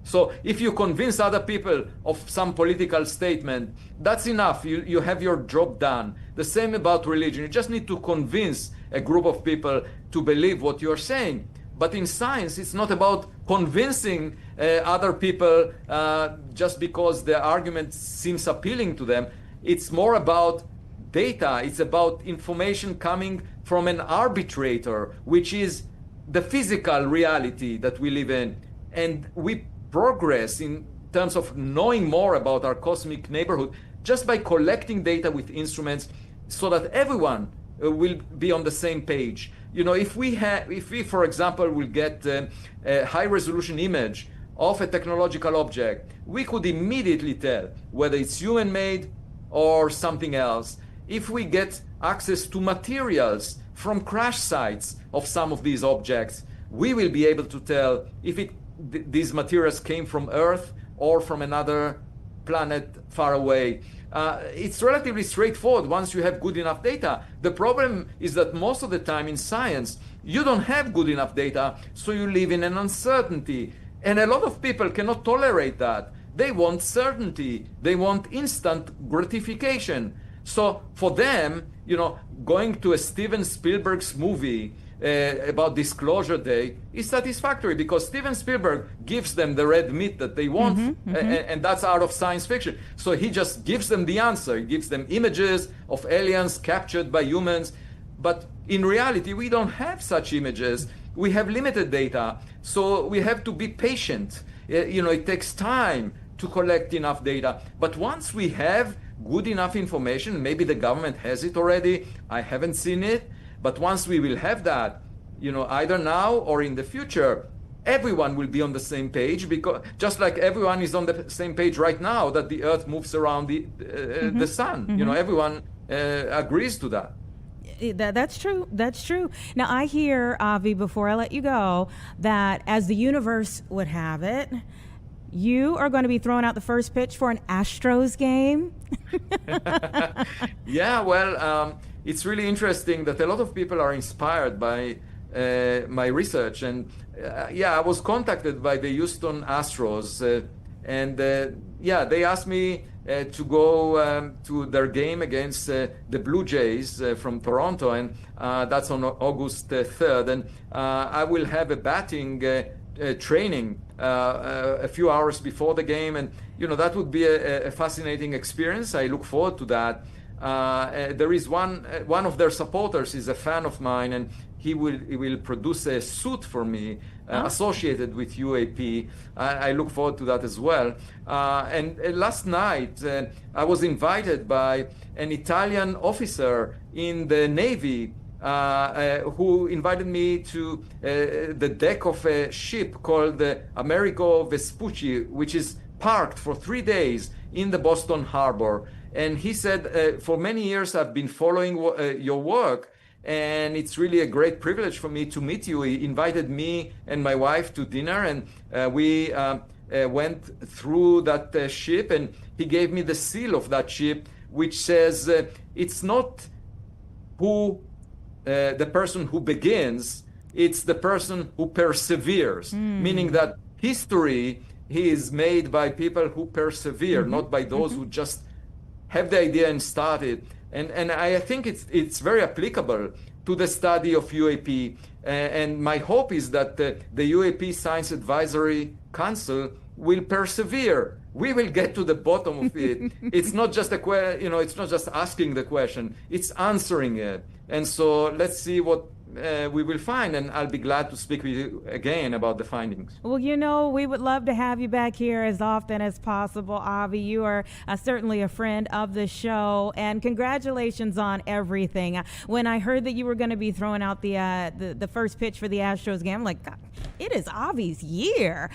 So if you convince other people of some political statement, that's enough. You have your job done. The same about religion. You just need to convince a group of people to believe what you're saying. But in science, it's not about convincing other people just because the argument seems appealing to them. It's more about data. It's about information coming from an arbitrator, which is the physical reality that we live in. And we progress in terms of knowing more about our cosmic neighborhood just by collecting data with instruments, so that everyone will be on the same page. You know, if we, for example, will get a high-resolution image of a technological object, we could immediately tell whether it's human-made or something else. If we get access to materials from crash sites of some of these objects, we will be able to tell if these materials came from Earth or from another planet far away. It's relatively straightforward once you have good enough data. The problem is that most of the time in science, you don't have good enough data, so you live in an uncertainty. And a lot of people cannot tolerate that. They want certainty. They want instant gratification. So for them, you know, going to a Steven Spielberg's movie about Disclosure Day is satisfactory, because Steven Spielberg gives them the red meat that they want, and that's out of science fiction. So he just gives them the answer. He gives them images of aliens captured by humans. But in reality, we don't have such images. We have limited data. So we have to be patient. You know, it takes time to collect enough data. But once we have good enough information, maybe the government has it already, I haven't seen it, but once we will have that, you know, either now or in the future, everyone will be on the same page, because just like everyone is on the same page right now that the Earth moves around the sun. You know, everyone agrees to that. That's true. That's true. Now, I hear, Avi, before I let you go, that as the universe would have it, you are going to be throwing out the first pitch for an Astros game. Yeah, well, it's really interesting that a lot of people are inspired by my research. And yeah, I was contacted by the Houston Astros, and yeah, they asked me to go to their game against the Blue Jays from Toronto, and that's on August 3rd. And I will have a batting training a few hours before the game, and you know, that would be a fascinating experience. I look forward to that. There is one of their supporters is a fan of mine, and he will produce a suit for me associated with UAP. I look forward to that as well. And last night I was invited by an Italian officer in the Navy who invited me to the deck of a ship called the Amerigo Vespucci, which is parked for 3 days in the Boston Harbor. And he said, for many years I've been following your work, and it's really a great privilege for me to meet you. He invited me and my wife to dinner, and we went through that ship, and he gave me the seal of that ship, which says it's not the person who begins, it's the person who perseveres, meaning that history is made by people who persevere, not by those who just have the idea and start it. And I think it's very applicable to the study of UAP. And my hope is that the UAP Science Advisory Council will persevere We will get to the bottom of it. It's not just it's not just asking the question, it's answering it. And so let's see what we will find, and I'll be glad to speak with you again about the findings. Well, we would love to have you back here as often as possible, Avi. You are certainly a friend of the show, and congratulations on everything. When I heard that you were going to be throwing out the first pitch for the Astros game, I'm like, God, it is Avi's year.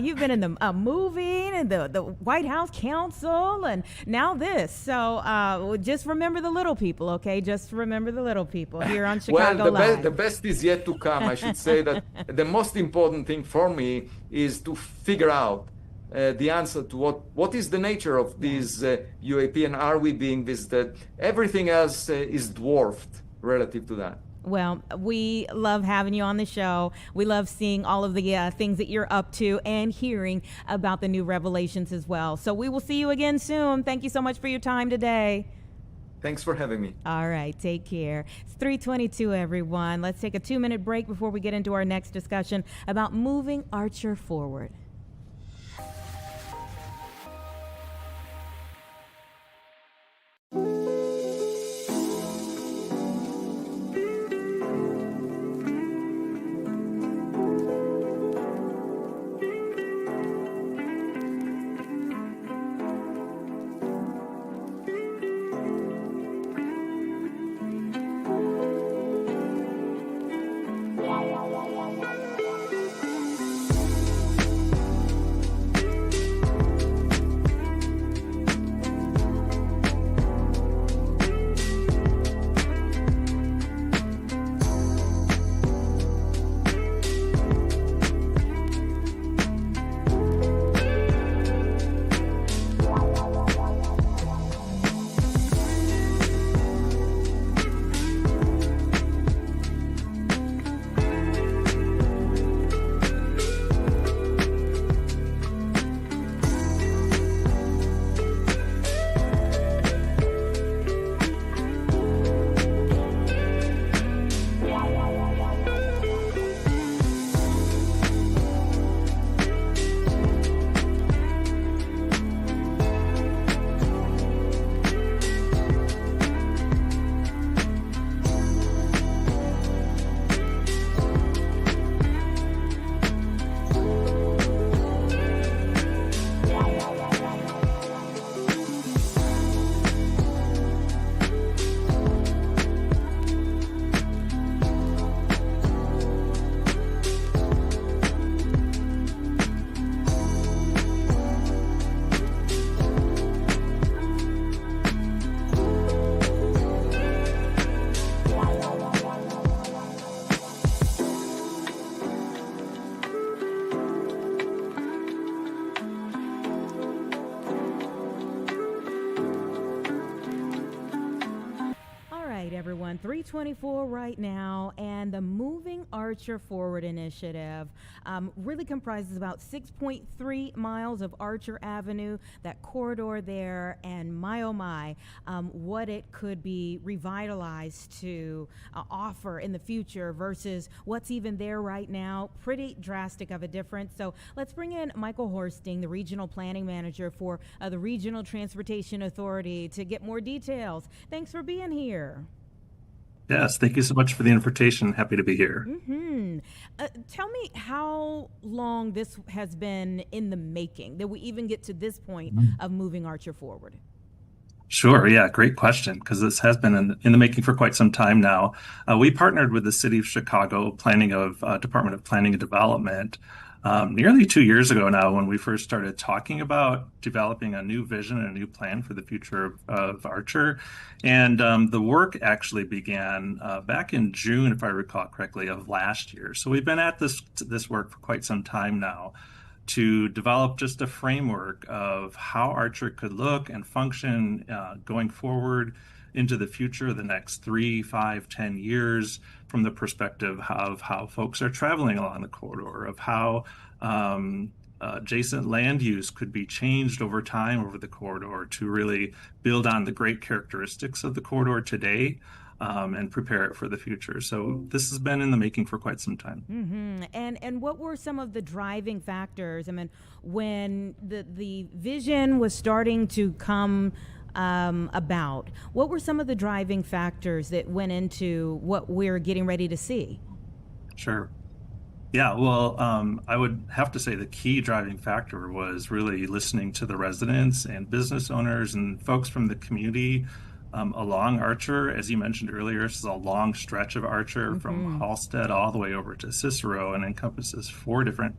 You've been in the movie and the White House Council, and now this. So just remember the little people, okay? Just remember the little people here on Chicago Live. The best is yet to come. I should say that the most important thing for me is to figure out the answer to what is the nature of these UAP, and are we being visited? Everything else is dwarfed relative to that. Well, we love having you on the show. We love seeing all of the things that you're up to and hearing about the new revelations as well. So we will see you again soon. Thank you so much for your time today. Thanks for having me. All right, take care. It's 3:22, everyone. Let's take a 2-minute break before we get into our next discussion about moving Archer forward. Everyone, 324 right now, and the Moving Archer Forward initiative really comprises about 6.3 miles of Archer Avenue, that corridor there, and my, what it could be revitalized to offer in the future versus what's even there right now. Pretty drastic of a difference. So let's bring in Michael Horsting, the Regional Planning Manager for the Regional Transportation Authority, to get more details. Thanks for being here. Yes, thank you so much for the invitation. Happy to be here. Tell me how long this has been in the making, that we even get to this point of moving Archer forward. Sure. Yeah, great question, because this has been in the making for quite some time now. We partnered with the City of Chicago Department of Planning and Development nearly 2 years ago now, when we first started talking about developing a new vision and a new plan for the future of Archer. And the work actually began back in June, if I recall correctly, of last year. So we've been at this work for quite some time now to develop just a framework of how Archer could look and function going forward into the future, the next 3, 5, 10 years, from the perspective of how folks are traveling along the corridor, of how adjacent land use could be changed over time over the corridor to really build on the great characteristics of the corridor today, and prepare it for the future. So this has been in the making for quite some time. And what were some of the driving factors? I mean, when the vision was starting to come about, what were some of the driving factors that went into what we're getting ready to see? Sure. Yeah, well, I would have to say the key driving factor was really listening to the residents and business owners and folks from the community along Archer. As you mentioned earlier, this is a long stretch of Archer from Halstead all the way over to Cicero, and encompasses 4 different,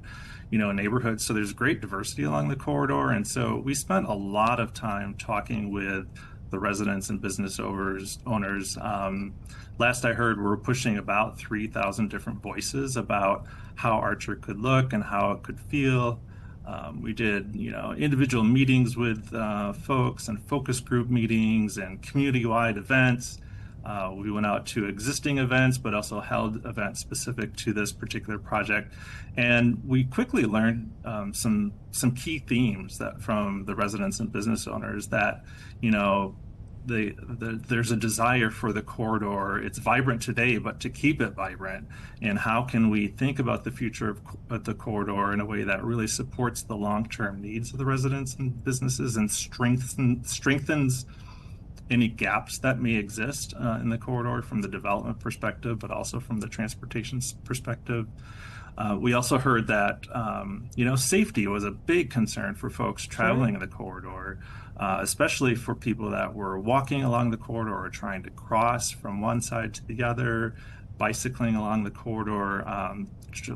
neighborhoods. So there's great diversity along the corridor. And so we spent a lot of time talking with the residents and business owners. Last I heard, we're pushing about 3,000 different voices about how Archer could look and how it could feel. We did, individual meetings with folks and focus group meetings and community-wide events. We went out to existing events, but also held events specific to this particular project. And we quickly learned some key themes that from the residents and business owners that, there's a desire for the corridor. It's vibrant today, but to keep it vibrant. And how can we think about the future of the corridor in a way that really supports the long-term needs of the residents and businesses and strengthens any gaps that may exist in the corridor from the development perspective, but also from the transportation perspective. We also heard that, safety was a big concern for folks traveling in the corridor, especially for people that were walking along the corridor or trying to cross from one side to the other, bicycling along the corridor.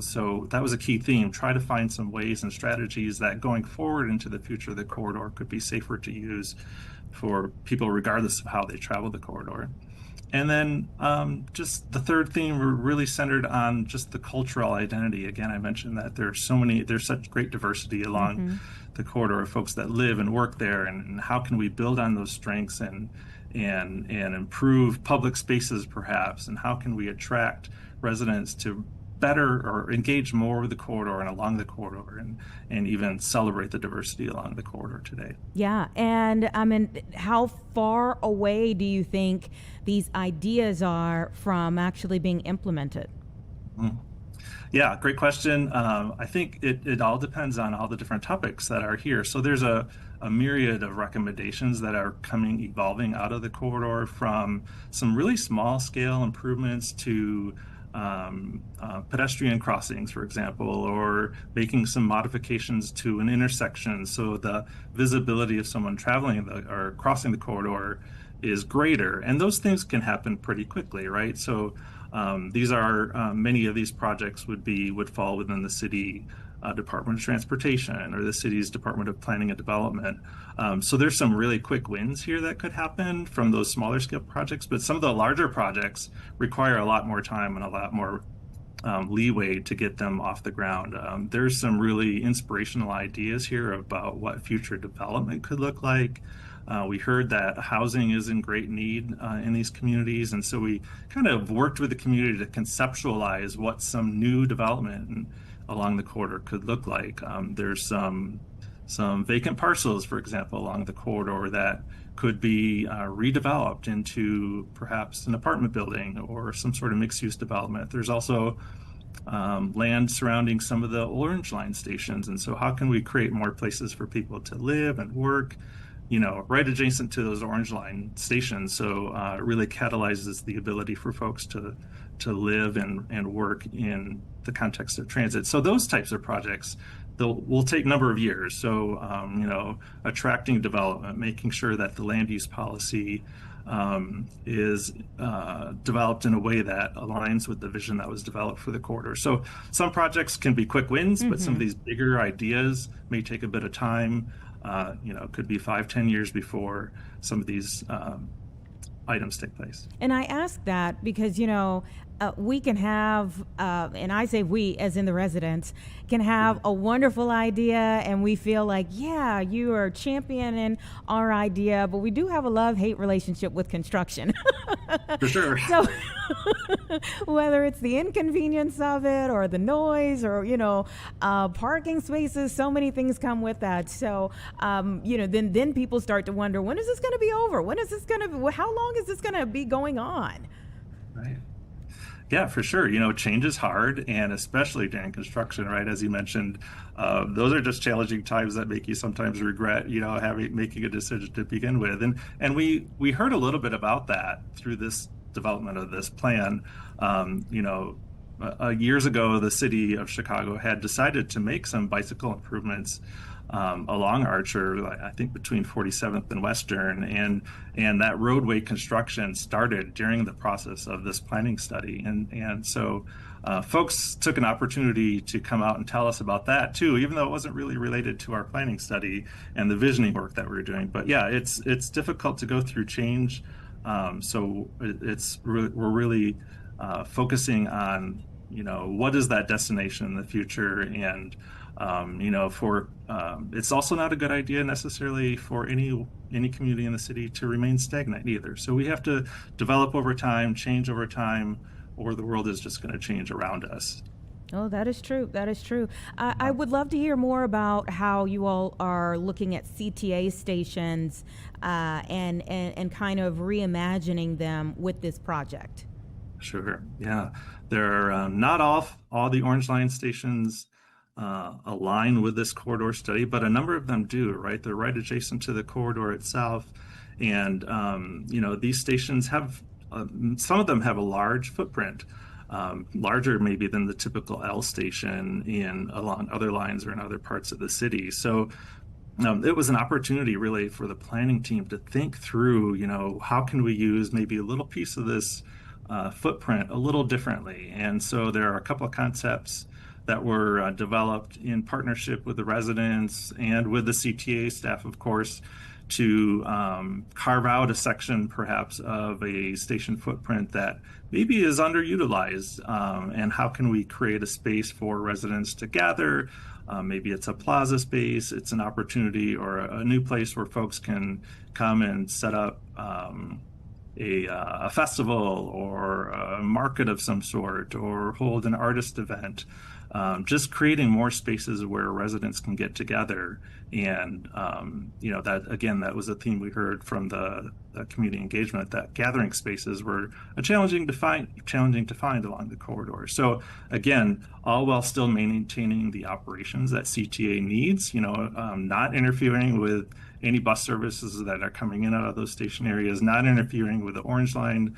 So that was a key theme. Try to find some ways and strategies that going forward into the future of the corridor could be safer to use for people regardless of how they travel the corridor. And then just the third theme, we're really centered on just the cultural identity. Again, I mentioned that there's such great diversity along the corridor of folks that live and work there, and how can we build on those strengths and improve public spaces perhaps, and how can we attract residents to better or engage more with the corridor and along the corridor, and even celebrate the diversity along the corridor today. Yeah, and I mean, how far away do you think these ideas are from actually being implemented? Yeah, great question. I think it all depends on all the different topics that are here. So there's a myriad of recommendations that are evolving out of the corridor, from some really small scale improvements to pedestrian crossings, for example, or making some modifications to an intersection so the visibility of someone traveling or crossing the corridor is greater. And those things can happen pretty quickly, right? So these are many of these projects would fall within the city Department of Transportation or the city's Department of Planning and Development. So there's some really quick wins here that could happen from those smaller scale projects, but some of the larger projects require a lot more time and a lot more leeway to get them off the ground. There's some really inspirational ideas here about what future development could look like. We heard that housing is in great need in these communities, and so we kind of worked with the community to conceptualize what some new development along the corridor could look like. There's some vacant parcels, for example, along the corridor that could be redeveloped into perhaps an apartment building or some sort of mixed-use development. There's also land surrounding some of the Orange Line stations, and so how can we create more places for people to live and work, right adjacent to those Orange Line stations? So it really catalyzes the ability for folks to live and work in the context of transit. So those types of projects will take a number of years. So, attracting development, making sure that the land use policy is developed in a way that aligns with the vision that was developed for the corridor. So some projects can be quick wins, but some of these bigger ideas may take a bit of time. It could be 5-10 years before some of these items take place. And I ask that because, we can have, and I say we as in the residents, can have a wonderful idea and we feel like, yeah, you are championing our idea, but we do have a love-hate relationship with construction. For sure. So whether it's the inconvenience of it or the noise or, parking spaces, so many things come with that. So, then people start to wonder, when is this going to be over? When is this going to be, how long long is this going to be going on? Right. Yeah, for sure. Change is hard, and especially during construction, right? As you mentioned, those are just challenging times that make you sometimes regret, making a decision to begin with. And we heard a little bit about that through this development of this plan. Years ago, the city of Chicago had decided to make some bicycle improvements along Archer, I think between 47th and Western, and that roadway construction started during the process of this planning study, and so folks took an opportunity to come out and tell us about that too, even though it wasn't really related to our planning study and the visioning work that we were doing. But yeah, it's difficult to go through change, so we're really focusing on what is that destination in the future, and it's also not a good idea necessarily for any community in the city to remain stagnant either. So we have to develop over time, change over time, or the world is just going to change around us. Oh, that is true. That is true. I would love to hear more about how you all are looking at CTA stations and kind of reimagining them with this project. Sure. Yeah. There are not all the Orange Line stations align with this corridor study, but a number of them do, right? They're right adjacent to the corridor itself. And, these stations have, some of them have a large footprint, larger maybe than the typical L station along other lines or in other parts of the city. So it was an opportunity really for the planning team to think through, how can we use maybe a little piece of this footprint a little differently. And so there are a couple of concepts that were developed in partnership with the residents and with the CTA staff, of course, to carve out a section perhaps of a station footprint that maybe is underutilized, and how can we create a space for residents to gather. Maybe it's a plaza space, it's an opportunity or a new place where folks can come and set up a festival or a market of some sort, or hold an artist event. Just creating more spaces where residents can get together. And, that was a theme we heard from the community engagement, that gathering spaces were challenging to find along the corridor. So again, all while still maintaining the operations that CTA needs, not interfering with any bus services that are coming in out of those station areas, not interfering with the Orange Line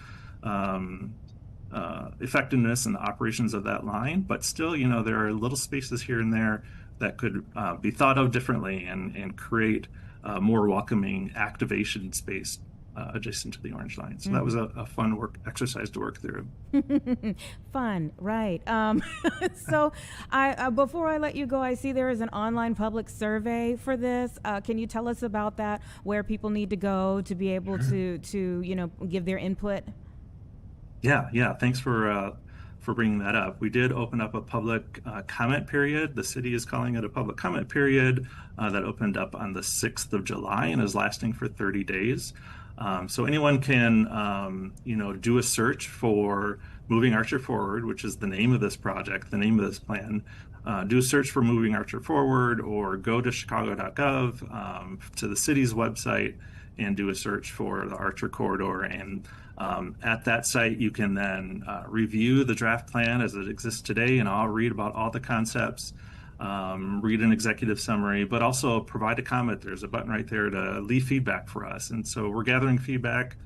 effectiveness and the operations of that line, but still, there are little spaces here and there that could be thought of differently and create more welcoming activation space adjacent to the Orange Line. So that was a fun exercise to work through. Fun, right. So before I let you go, I see there is an online public survey for this. Can you tell us about that, where people need to go to be able to give their input? Yeah. Thanks for bringing that up. We did open up a public comment period. The city is calling it a public comment period that opened up on the 6th of July and is lasting for 30 days. So anyone can, do a search for Moving Archer Forward, which is the name of this project, the name of this plan. Do a search for Moving Archer Forward, or go to chicago.gov, to the city's website, and do a search for the Archer Corridor. And at that site, you can then review the draft plan as it exists today, and I'll read about all the concepts, read an executive summary, but also provide a comment. There's a button right there to leave feedback for us. And so we're gathering feedback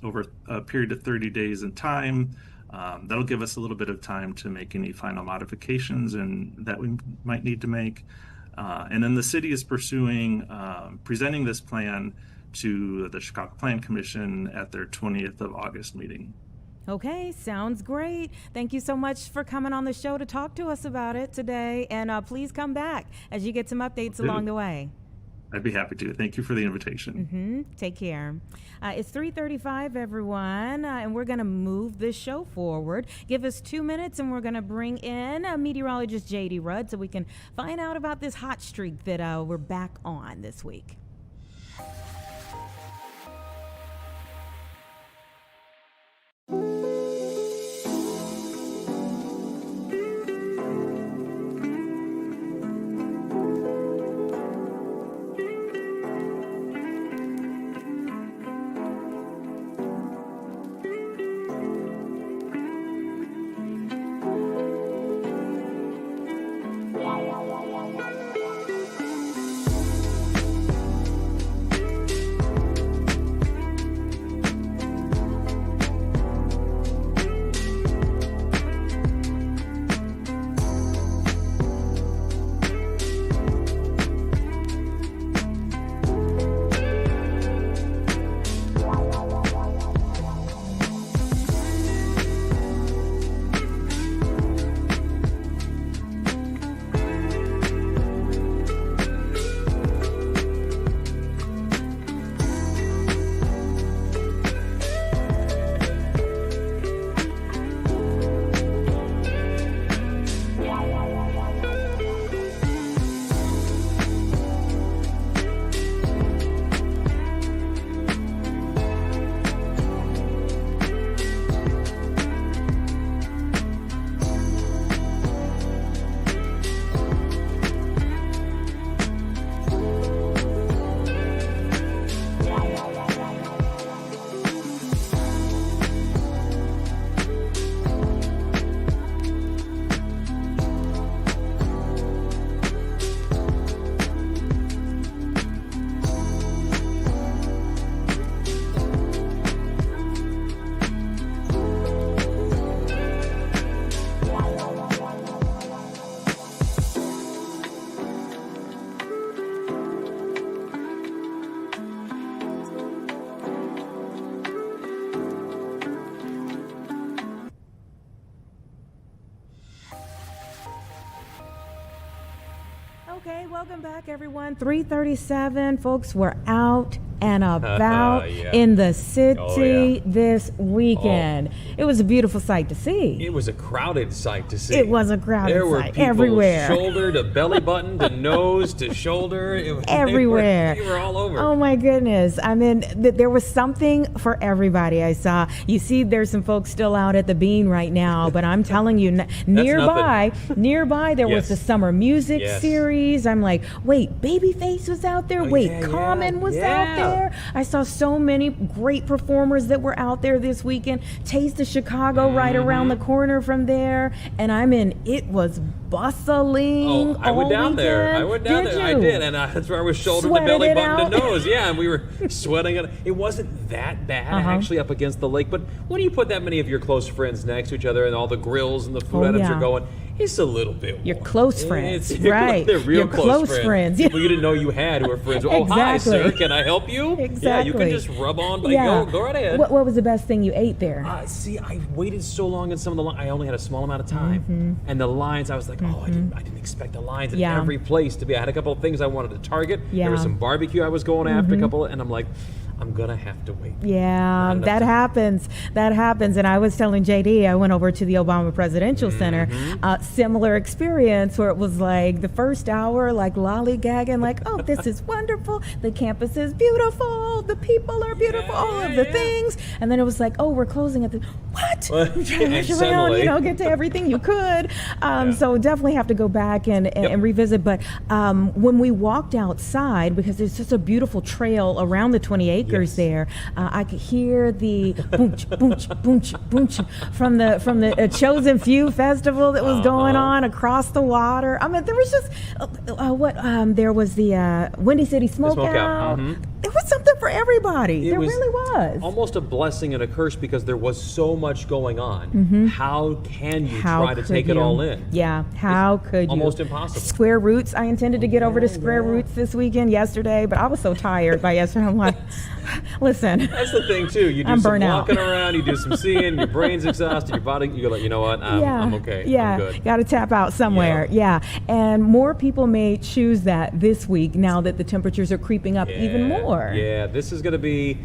over a period of 30 days in time. That'll give us a little bit of time to make any final modifications and that we might need to make. And then the city is pursuing presenting this plan to the Chicago Plan Commission at their 20th of August meeting. Okay, sounds great. Thank you so much for coming on the show to talk to us about it today. And please come back as you get some updates along the way. I'd be happy to. Thank you for the invitation. Take care. It's 3:35, everyone, and we're going to move this show forward. Give us 2 minutes, and we're going to bring in meteorologist J.D. Rudd so we can find out about this hot streak that we're back on this week. Welcome back, everyone. 3:37. Folks, we're out and about in the city this weekend. It was a beautiful sight to see. It was a crowded sight to see. It was a crowded There were sight people everywhere. shoulder to belly button to nose to shoulder. Everywhere. They were all over. Oh my goodness. I mean, there was something for everybody. I saw. You see, there's some folks still out at the Bean right now, but I'm telling you, nearby there was the summer music series. I'm like, wait, Babyface was out there. Common was out there. I saw so many great performers that were out there this weekend. Taste of Chicago right around the corner from there, and it was bustling. Oh, I went down there. I did, and that's where I was shoulder to belly, button to nose. Yeah, and we were sweating it. It wasn't that bad actually up against the lake, but when you put that many of your close friends next to each other and all the grills and the food items are going, it's a little bit. Your close friends, right? They're real your close friends. People you didn't know you had who were friends. Oh, hi, sir. Can I help you? Exactly. Yeah, you can just rub on. Go right ahead. What was the best thing you ate there? See, I waited so long in some of the lines. I only had a small amount of time, and the lines. I was like, I didn't expect the lines at every place to be. I had a couple of things I wanted to target. There was some barbecue I was going after, a couple, and I'm like, I'm gonna have to wait. Yeah, that happens. That happens. And I was telling JD, I went over to the Obama Presidential Center, similar experience where it was like the first hour, like lollygagging, like, oh, this is wonderful. The campus is beautiful. The people are beautiful. All of the things. And then it was like, oh, we're closing at the what? Rush around, get to everything you could. So definitely have to go back and revisit. But when we walked outside, because there's just a beautiful trail around the 20 acres there, I could hear the boonch, boonch, boonch, boonch from the Chosen Few festival that was going on across the water. I mean, there was just there was the Windy City Smokeout. There was something for everybody. There really was. Almost a blessing and a curse because there was so much going on. How can you try to take it all in? Yeah, how could you? Almost impossible. Square Roots. I intended to get over to Square Roots this weekend yesterday, but I was so tired by yesterday. I'm like, listen. That's the thing too. You do some walking around, you do some seeing, your brain's exhausted, your body, you're like, you know what? I'm okay. Yeah, I'm good. Got to tap out somewhere. Yeah. And more people may choose that this week now that the temperatures are creeping up even more. Yeah, this is gonna be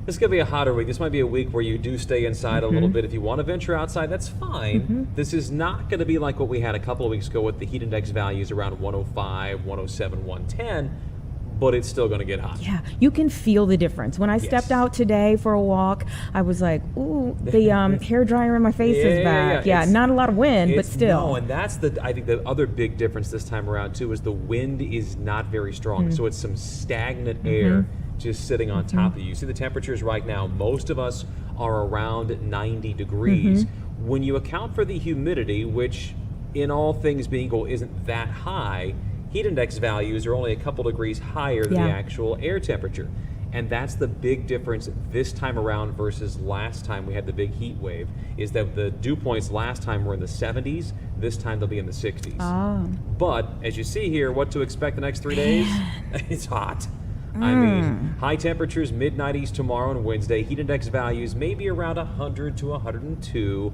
a hotter week. This might be a week where you do stay inside a little bit. If you want to venture outside, that's fine. This is not going to be like what we had a couple of weeks ago with the heat index values around 105, 107, 110, but it's still going to get hot. Yeah, you can feel the difference. When I stepped out today for a walk, I was like, ooh, the hair dryer in my face is back. Yeah, not a lot of wind, but still. No, and that's I think the other big difference this time around too is the wind is not very strong. So it's some stagnant air just sitting on top of you. You see the temperatures right now, most of us are around 90 degrees. When you account for the humidity, which in all things being equal isn't that high, heat index values are only a couple degrees higher than the actual air temperature. And that's the big difference this time around versus last time we had the big heat wave, is that the dew points last time were in the 70s, this time they'll be in the 60s. But as you see here, what to expect the next 3 days? It's hot. I mean, high temperatures, mid-90s tomorrow and Wednesday. Heat index values maybe around 100 to 102.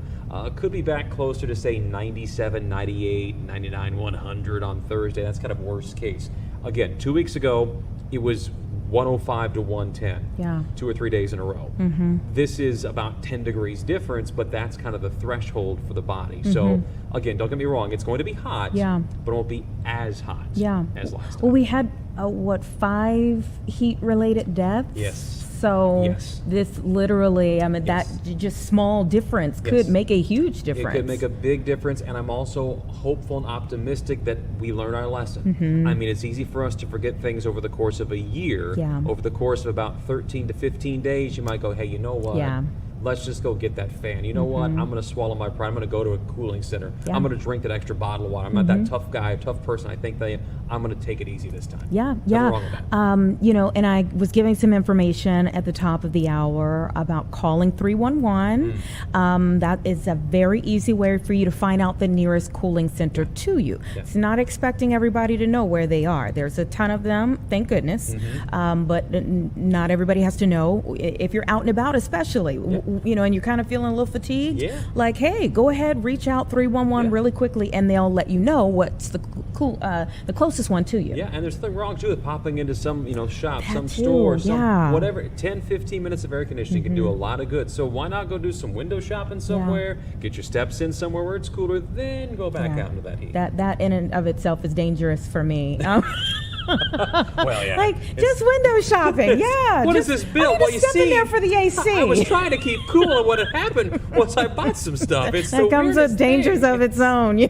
Could be back closer to, say, 97, 98, 99, 100 on Thursday. That's kind of worst case. Again, 2 weeks ago, it was 105 to 110. Yeah. 2 or 3 days in a row. This is about 10 degrees difference, but that's kind of the threshold for the body. So, again, don't get me wrong. It's going to be hot, but it won't be as hot as last time. Well, we had 5 heat-related deaths? Yes. So this literally, I mean, that just small difference could make a huge difference. It could make a big difference, and I'm also hopeful and optimistic that we learn our lesson. I mean, it's easy for us to forget things over the course of a year. Over the course of about 13 to 15 days, you might go, hey, you know what? Let's just go get that fan. You know what? I'm going to swallow my pride. I'm going to go to a cooling center. I'm going to drink that extra bottle of water. I'm not that tough guy, tough person. I think that I'm going to take it easy this time. Nothing wrong with that. And I was giving some information at the top of the hour about calling 311. That is a very easy way for you to find out the nearest cooling center to you. It's not expecting everybody to know where they are. There's a ton of them, thank goodness. But not everybody has to know. If you're out and about, especially, and you're kind of feeling a little fatigued, Yeah. like, hey, go ahead, reach out 311 really quickly, and they'll let you know what's the closest one to you. Yeah, and there's nothing wrong too with popping into some shop, some too, store, some yeah. whatever. 10-15 minutes of air conditioning can do a lot of good. So why not go do some window shopping somewhere, get your steps in somewhere where it's cooler, then go back out into that heat. That in and of itself is dangerous for me. Well, yeah. Like, just window shopping. Yeah. What is this bill? Well, you step in see, there for the AC. I was trying to keep cool, and what had happened was I bought some stuff. It's that the comes weirdest with dangers thing. of its own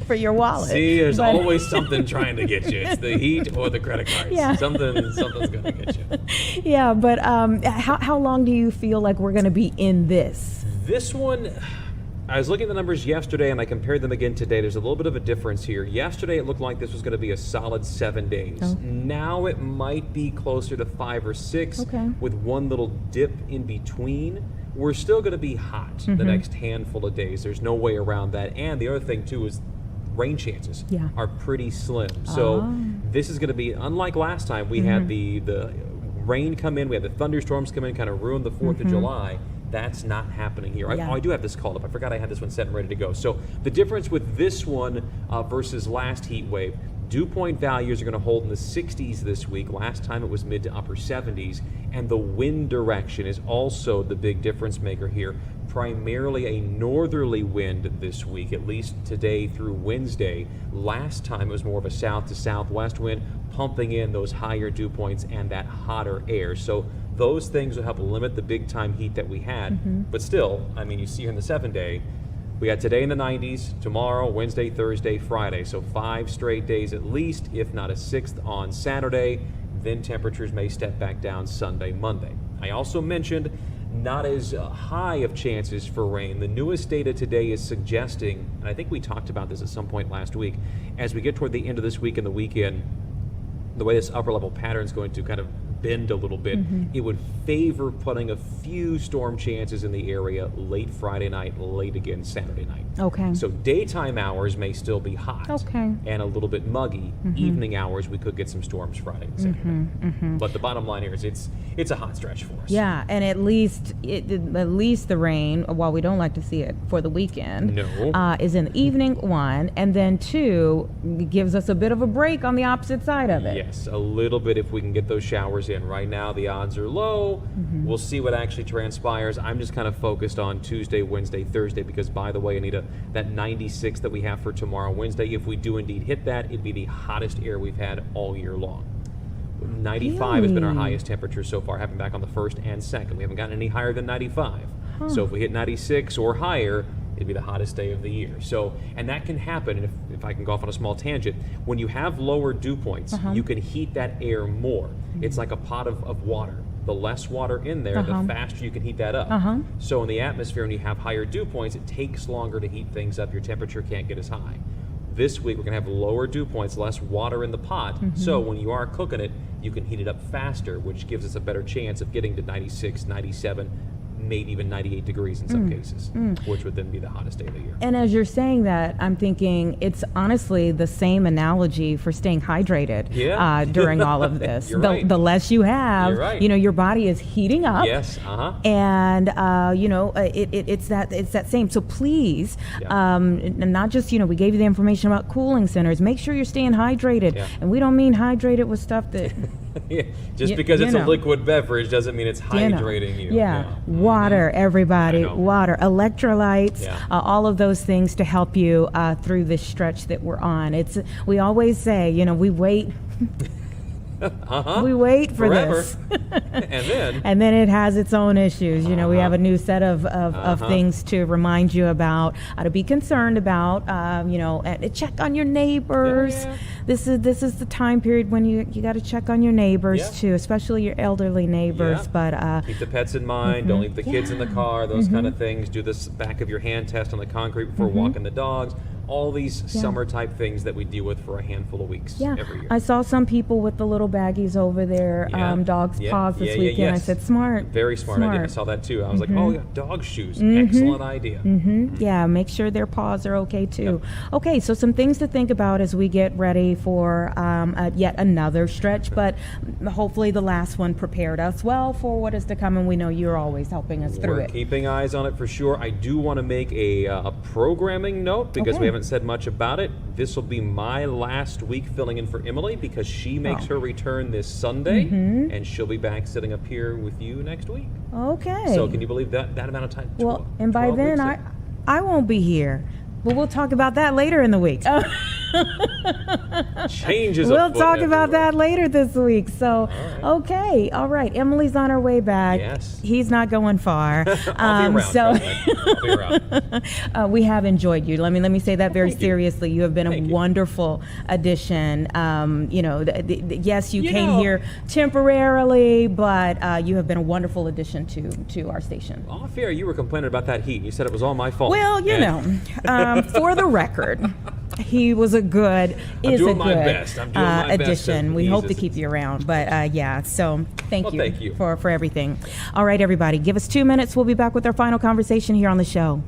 for your wallet. See, there's But- always something trying to get you. It's the heat or the credit cards. Yeah. Something's going to get you. Yeah, but how long do you feel like we're going to be in this? This one, I was looking at the numbers yesterday and I compared them again today. There's a little bit of a difference here. Yesterday it looked like this was going to be a solid 7 days. Oh. Now it might be closer to 5 or 6 with one little dip in between. We're still going to be hot the next handful of days. There's no way around that. And the other thing too is rain chances are pretty slim. So this is going to be, unlike last time, we had the rain come in, we had the thunderstorms come in, kind of ruin the 4th of July. That's not happening here. I do have this called up. I forgot I had this one set and ready to go. So the difference with this one versus last heat wave, dew point values are going to hold in the 60s this week. Last time it was mid to upper 70s. And the wind direction is also the big difference maker here. Primarily a northerly wind this week, at least today through Wednesday. Last time it was more of a south to southwest wind, pumping in those higher dew points and that hotter air. So those things will help limit the big time heat that we had. But still, I mean, you see here in the 7-day, we got today in the 90s, tomorrow, Wednesday, Thursday, Friday. So 5 straight days at least, if not a 6th on Saturday. Then temperatures may step back down Sunday, Monday. I also mentioned not as high of chances for rain. The newest data today is suggesting, and I think we talked about this at some point last week, as we get toward the end of this week and the weekend, the way this upper level pattern is going to kind of bend a little bit, it would favor putting a few storm chances in the area late Friday night, late again Saturday night. Okay. So daytime hours may still be hot and a little bit muggy. Evening hours, we could get some storms Friday and Saturday. But the bottom line here is it's a hot stretch for us. Yeah, and at least the rain, while we don't like to see it for the weekend, is in the evening, 1, and then 2, gives us a bit of a break on the opposite side of it. Yes, a little bit if we can get those showers in. Right now the odds are low. We'll see what actually transpires. I'm just kind of focused on Tuesday, Wednesday, Thursday, because by the way, Anita, that 96 that we have for tomorrow, Wednesday, if we do indeed hit that, it'd be the hottest air we've had all year long. 95 has been our highest temperature so far, happened back on the 1st and 2nd. We haven't gotten any higher than 95. So if we hit 96 or higher, it'd be the hottest day of the year. So, and that can happen, and if I can go off on a small tangent, when you have lower dew points, you can heat that air more. It's like a pot of water. The less water in there, the faster you can heat that up. So in the atmosphere, when you have higher dew points, it takes longer to heat things up. Your temperature can't get as high. This week, we're going to have lower dew points, less water in the pot. So when you are cooking it, you can heat it up faster, which gives us a better chance of getting to 96, 97, maybe even 98 degrees in some cases, which would then be the hottest day of the year. And as you're saying that, I'm thinking it's honestly the same analogy for staying hydrated during all of this. The less you have, your body is heating up. Yes. And it's that same. So please, and not just we gave you the information about cooling centers. Make sure you're staying hydrated, and we don't mean hydrated with stuff that. Just because it's a liquid beverage doesn't mean it's hydrating you. Water, everybody, water, electrolytes, all of those things to help you through this stretch that we're on. We always say, we wait. We wait for forever. this. and then it has its own issues. We have a new set of things to remind you about, to be concerned about, and check on your neighbors. This is the time period when you got to check on your neighbors too, especially your elderly neighbors. But keep the pets in mind. Don't leave the kids in the car. Those kind of things. Do this back of your hand test on the concrete before walking the dogs. All these summer type things that we deal with for a handful of weeks every year. I saw some people with the little baggies over their dog's paws this weekend. I said, smart. Very smart idea. I saw that too. I was like, oh yeah, dog shoes. Excellent idea. Yeah, make sure their paws are okay too. Okay, so some things to think about as we get ready ready for yet another stretch, but hopefully the last one prepared us well for what is to come, and we know you're always helping us through We're it. keeping eyes on it for sure. I do want to make a programming note because we haven't said much about it. This will be my last week filling in for Emily because she makes her return this Sunday, and she'll be back sitting up here with you next week. Okay. So can you believe that amount of time? Well, and by then I won't be here. But we'll talk about that later in the week. Changes. We'll talk about that later this week. So, okay, all right. Emily's on her way back. Yes. He's not going far. I'll be around. I'll be around. We have enjoyed you. Let me say that very seriously. You have been a wonderful addition. Yes, you came here temporarily, but you have been a wonderful addition to our station. Off air, you were complaining about that heat. You said it was all my fault. Well, for the record, he was a good addition. We hope to keep you around, but so thank you for everything. All right, everybody, give us 2 minutes. We'll be back with our final conversation here on the show.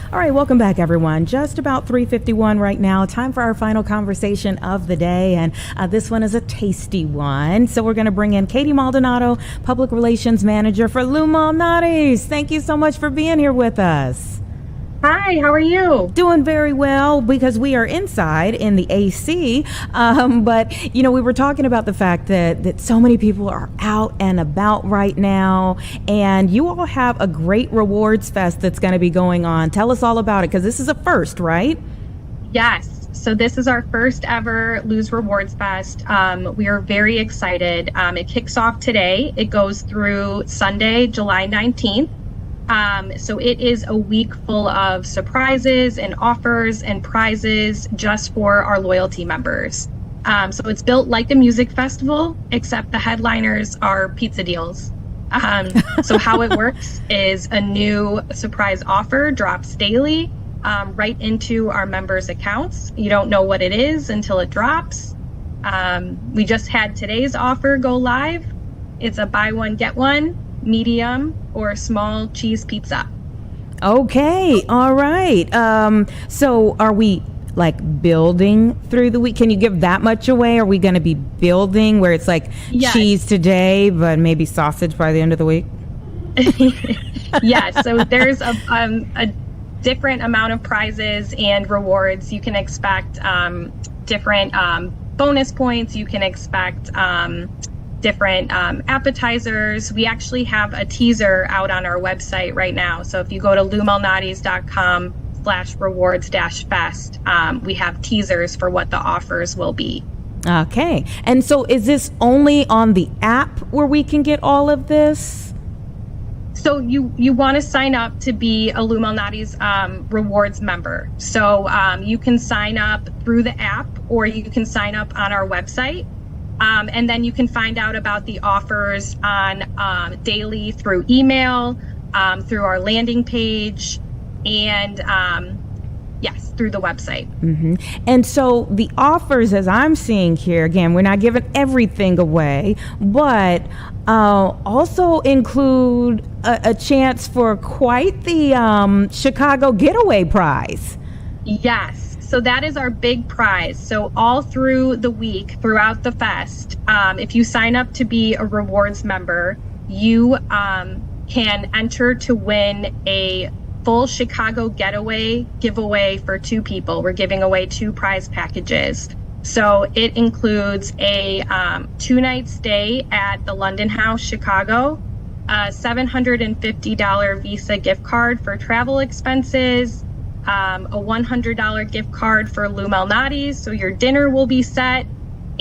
All right, welcome back, everyone. Just about 3:51 right now. Time for our final conversation of the day, and this one is a tasty one. So we're going to bring in Katie Maldonado, Public Relations Manager for Lou Malnati's. Thank you so much for being here with us. Hi, how are you? Doing very well because we are inside in the AC. But, we were talking about the fact that so many people are out and about right now. And you all have a great rewards fest that's going to be going on. Tell us all about it because this is a first, right? Yes. So this is our first ever Lou's Rewards Fest. We are very excited. It kicks off today. It goes through Sunday, July 19th. So it is a week full of surprises and offers and prizes just for our loyalty members. So it's built like a music festival, except the headliners are pizza deals. So how it works is a new surprise offer drops daily right into our members' accounts. You don't know what it is until it drops. We just had today's offer go live. It's a buy one, get one, medium or small cheese pizza. Okay, all right. So are we building through the week? Can you give that much away? Are we going to be building where it's cheese today, but maybe sausage by the end of the week? Yes. So there's a different amount of prizes and rewards. You can expect different bonus points. You can expect different appetizers. We actually have a teaser out on our website right now. So if you go to lumalnati's.com/rewards-fest, we have teasers for what the offers will be. Okay. And so is this only on the app where we can get all of this? So you want to sign up to be a Lou Malnati's rewards member. So you can sign up through the app, or you can sign up on our website. And then you can find out about the offers on daily through email, through our landing page, and yes, through the website. Mm-hmm. And so the offers, as I'm seeing here, again, we're not giving everything away, but also include a chance for quite the Chicago Getaway Prize. Yes. So that is our big prize. So all through the week, throughout the fest, if you sign up to be a rewards member, you can enter to win a full Chicago Getaway giveaway for 2 people. We're giving away 2 prize packages. So it includes a 2-night stay at the London House, Chicago, a $750 Visa gift card for travel expenses, a $100 gift card for Lou Malnati's, so your dinner will be set,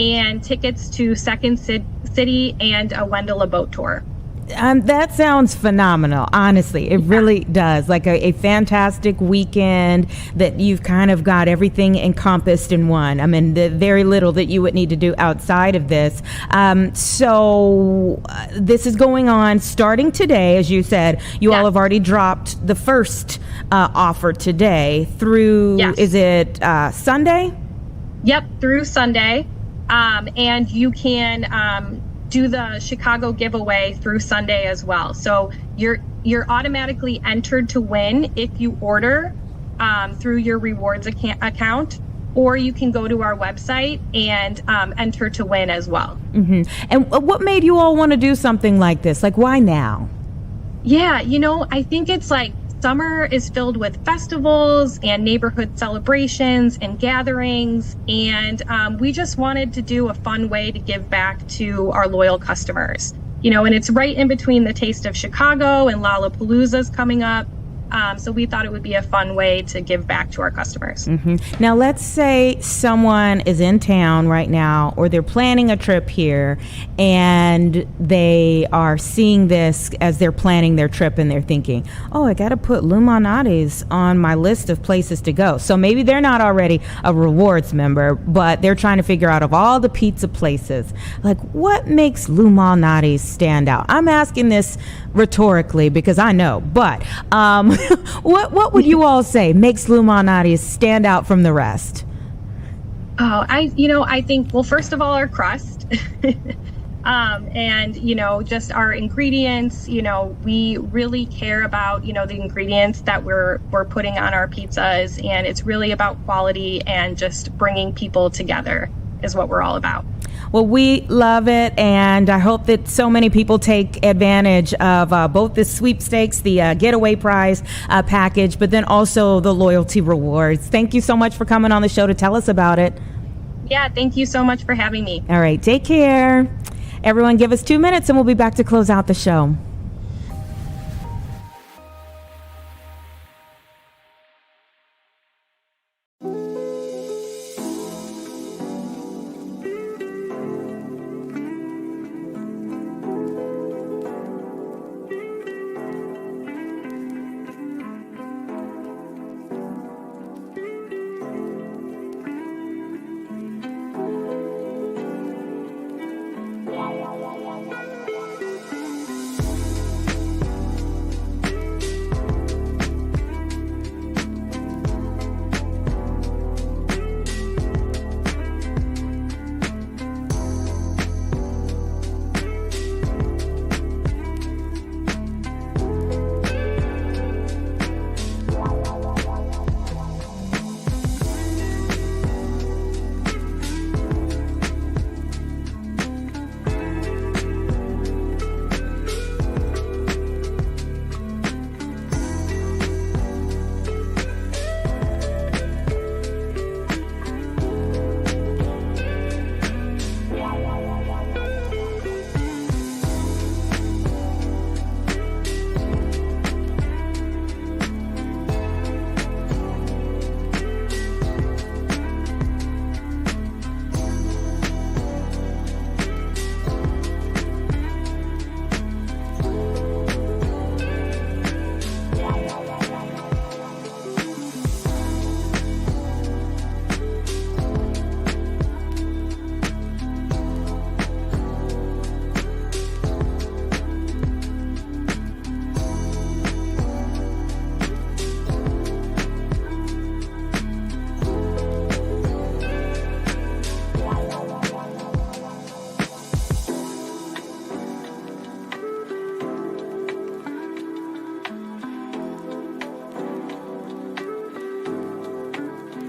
and tickets to Second City and a Wendell boat tour. That sounds phenomenal. Honestly, it really does. Like a fantastic weekend that you've kind of got everything encompassed in one. I mean, the very little that you would need to do outside of this. So this is going on starting today, as you said. You all have already dropped the first offer today through, is it Sunday? Yep, through Sunday. And you can do the Chicago giveaway through Sunday as well. So you're automatically entered to win if you order through your rewards account, or you can go to our website and enter to win as well. Mm-hmm. And what made you all want to do something like this? Like, why now? Yeah, I think it's like summer is filled with festivals and neighborhood celebrations and gatherings, and we just wanted to do a fun way to give back to our loyal customers. And it's right in between the Taste of Chicago and Lollapalooza's coming up. So we thought it would be a fun way to give back to our customers. Mm-hmm. Now, let's say someone is in town right now, or they're planning a trip here, and they are seeing this as they're planning their trip, and they're thinking, oh, I got to put Lou Malnati's on my list of places to go. So maybe they're not already a rewards member, but they're trying to figure out of all the pizza places, like, what makes Lou Malnati's stand out? I'm asking this rhetorically because I know, but what would you all say makes Lou Malnati's stand out from the rest? Oh, I think, well, first of all, our crust. And, just our ingredients. We really care about, the ingredients that we're putting on our pizzas, and it's really about quality and just bringing people together is what we're all about. Well, we love it, and I hope that so many people take advantage of both the sweepstakes, the getaway prize package, but then also the loyalty rewards. Thank you so much for coming on the show to tell us about it. Yeah, thank you so much for having me. All right, take care. Everyone, give us 2 minutes, and we'll be back to close out the show.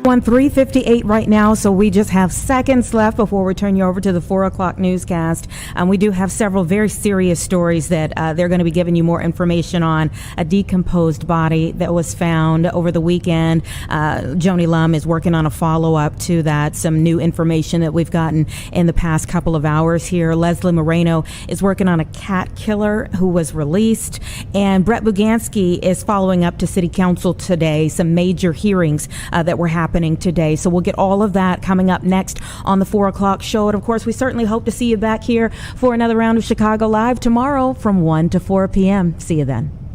one, 3:58 right now, so we just have seconds left before we turn you over to the 4 o'clock newscast. We do have several very serious stories that they're going to be giving you more information on. A decomposed body that was found over the weekend. Joni Lum is working on a follow-up to that. Some new information that we've gotten in the past couple of hours here. Leslie Moreno is working on a cat killer who was released. And Brett Bugansky is following up to City Council today. Some major hearings that were happening today. So we'll get all of that coming up next on the 4 o'clock show. And of course, we certainly hope to see you back here for another round of Chicago Live tomorrow from 1 to 4 p.m. See you then.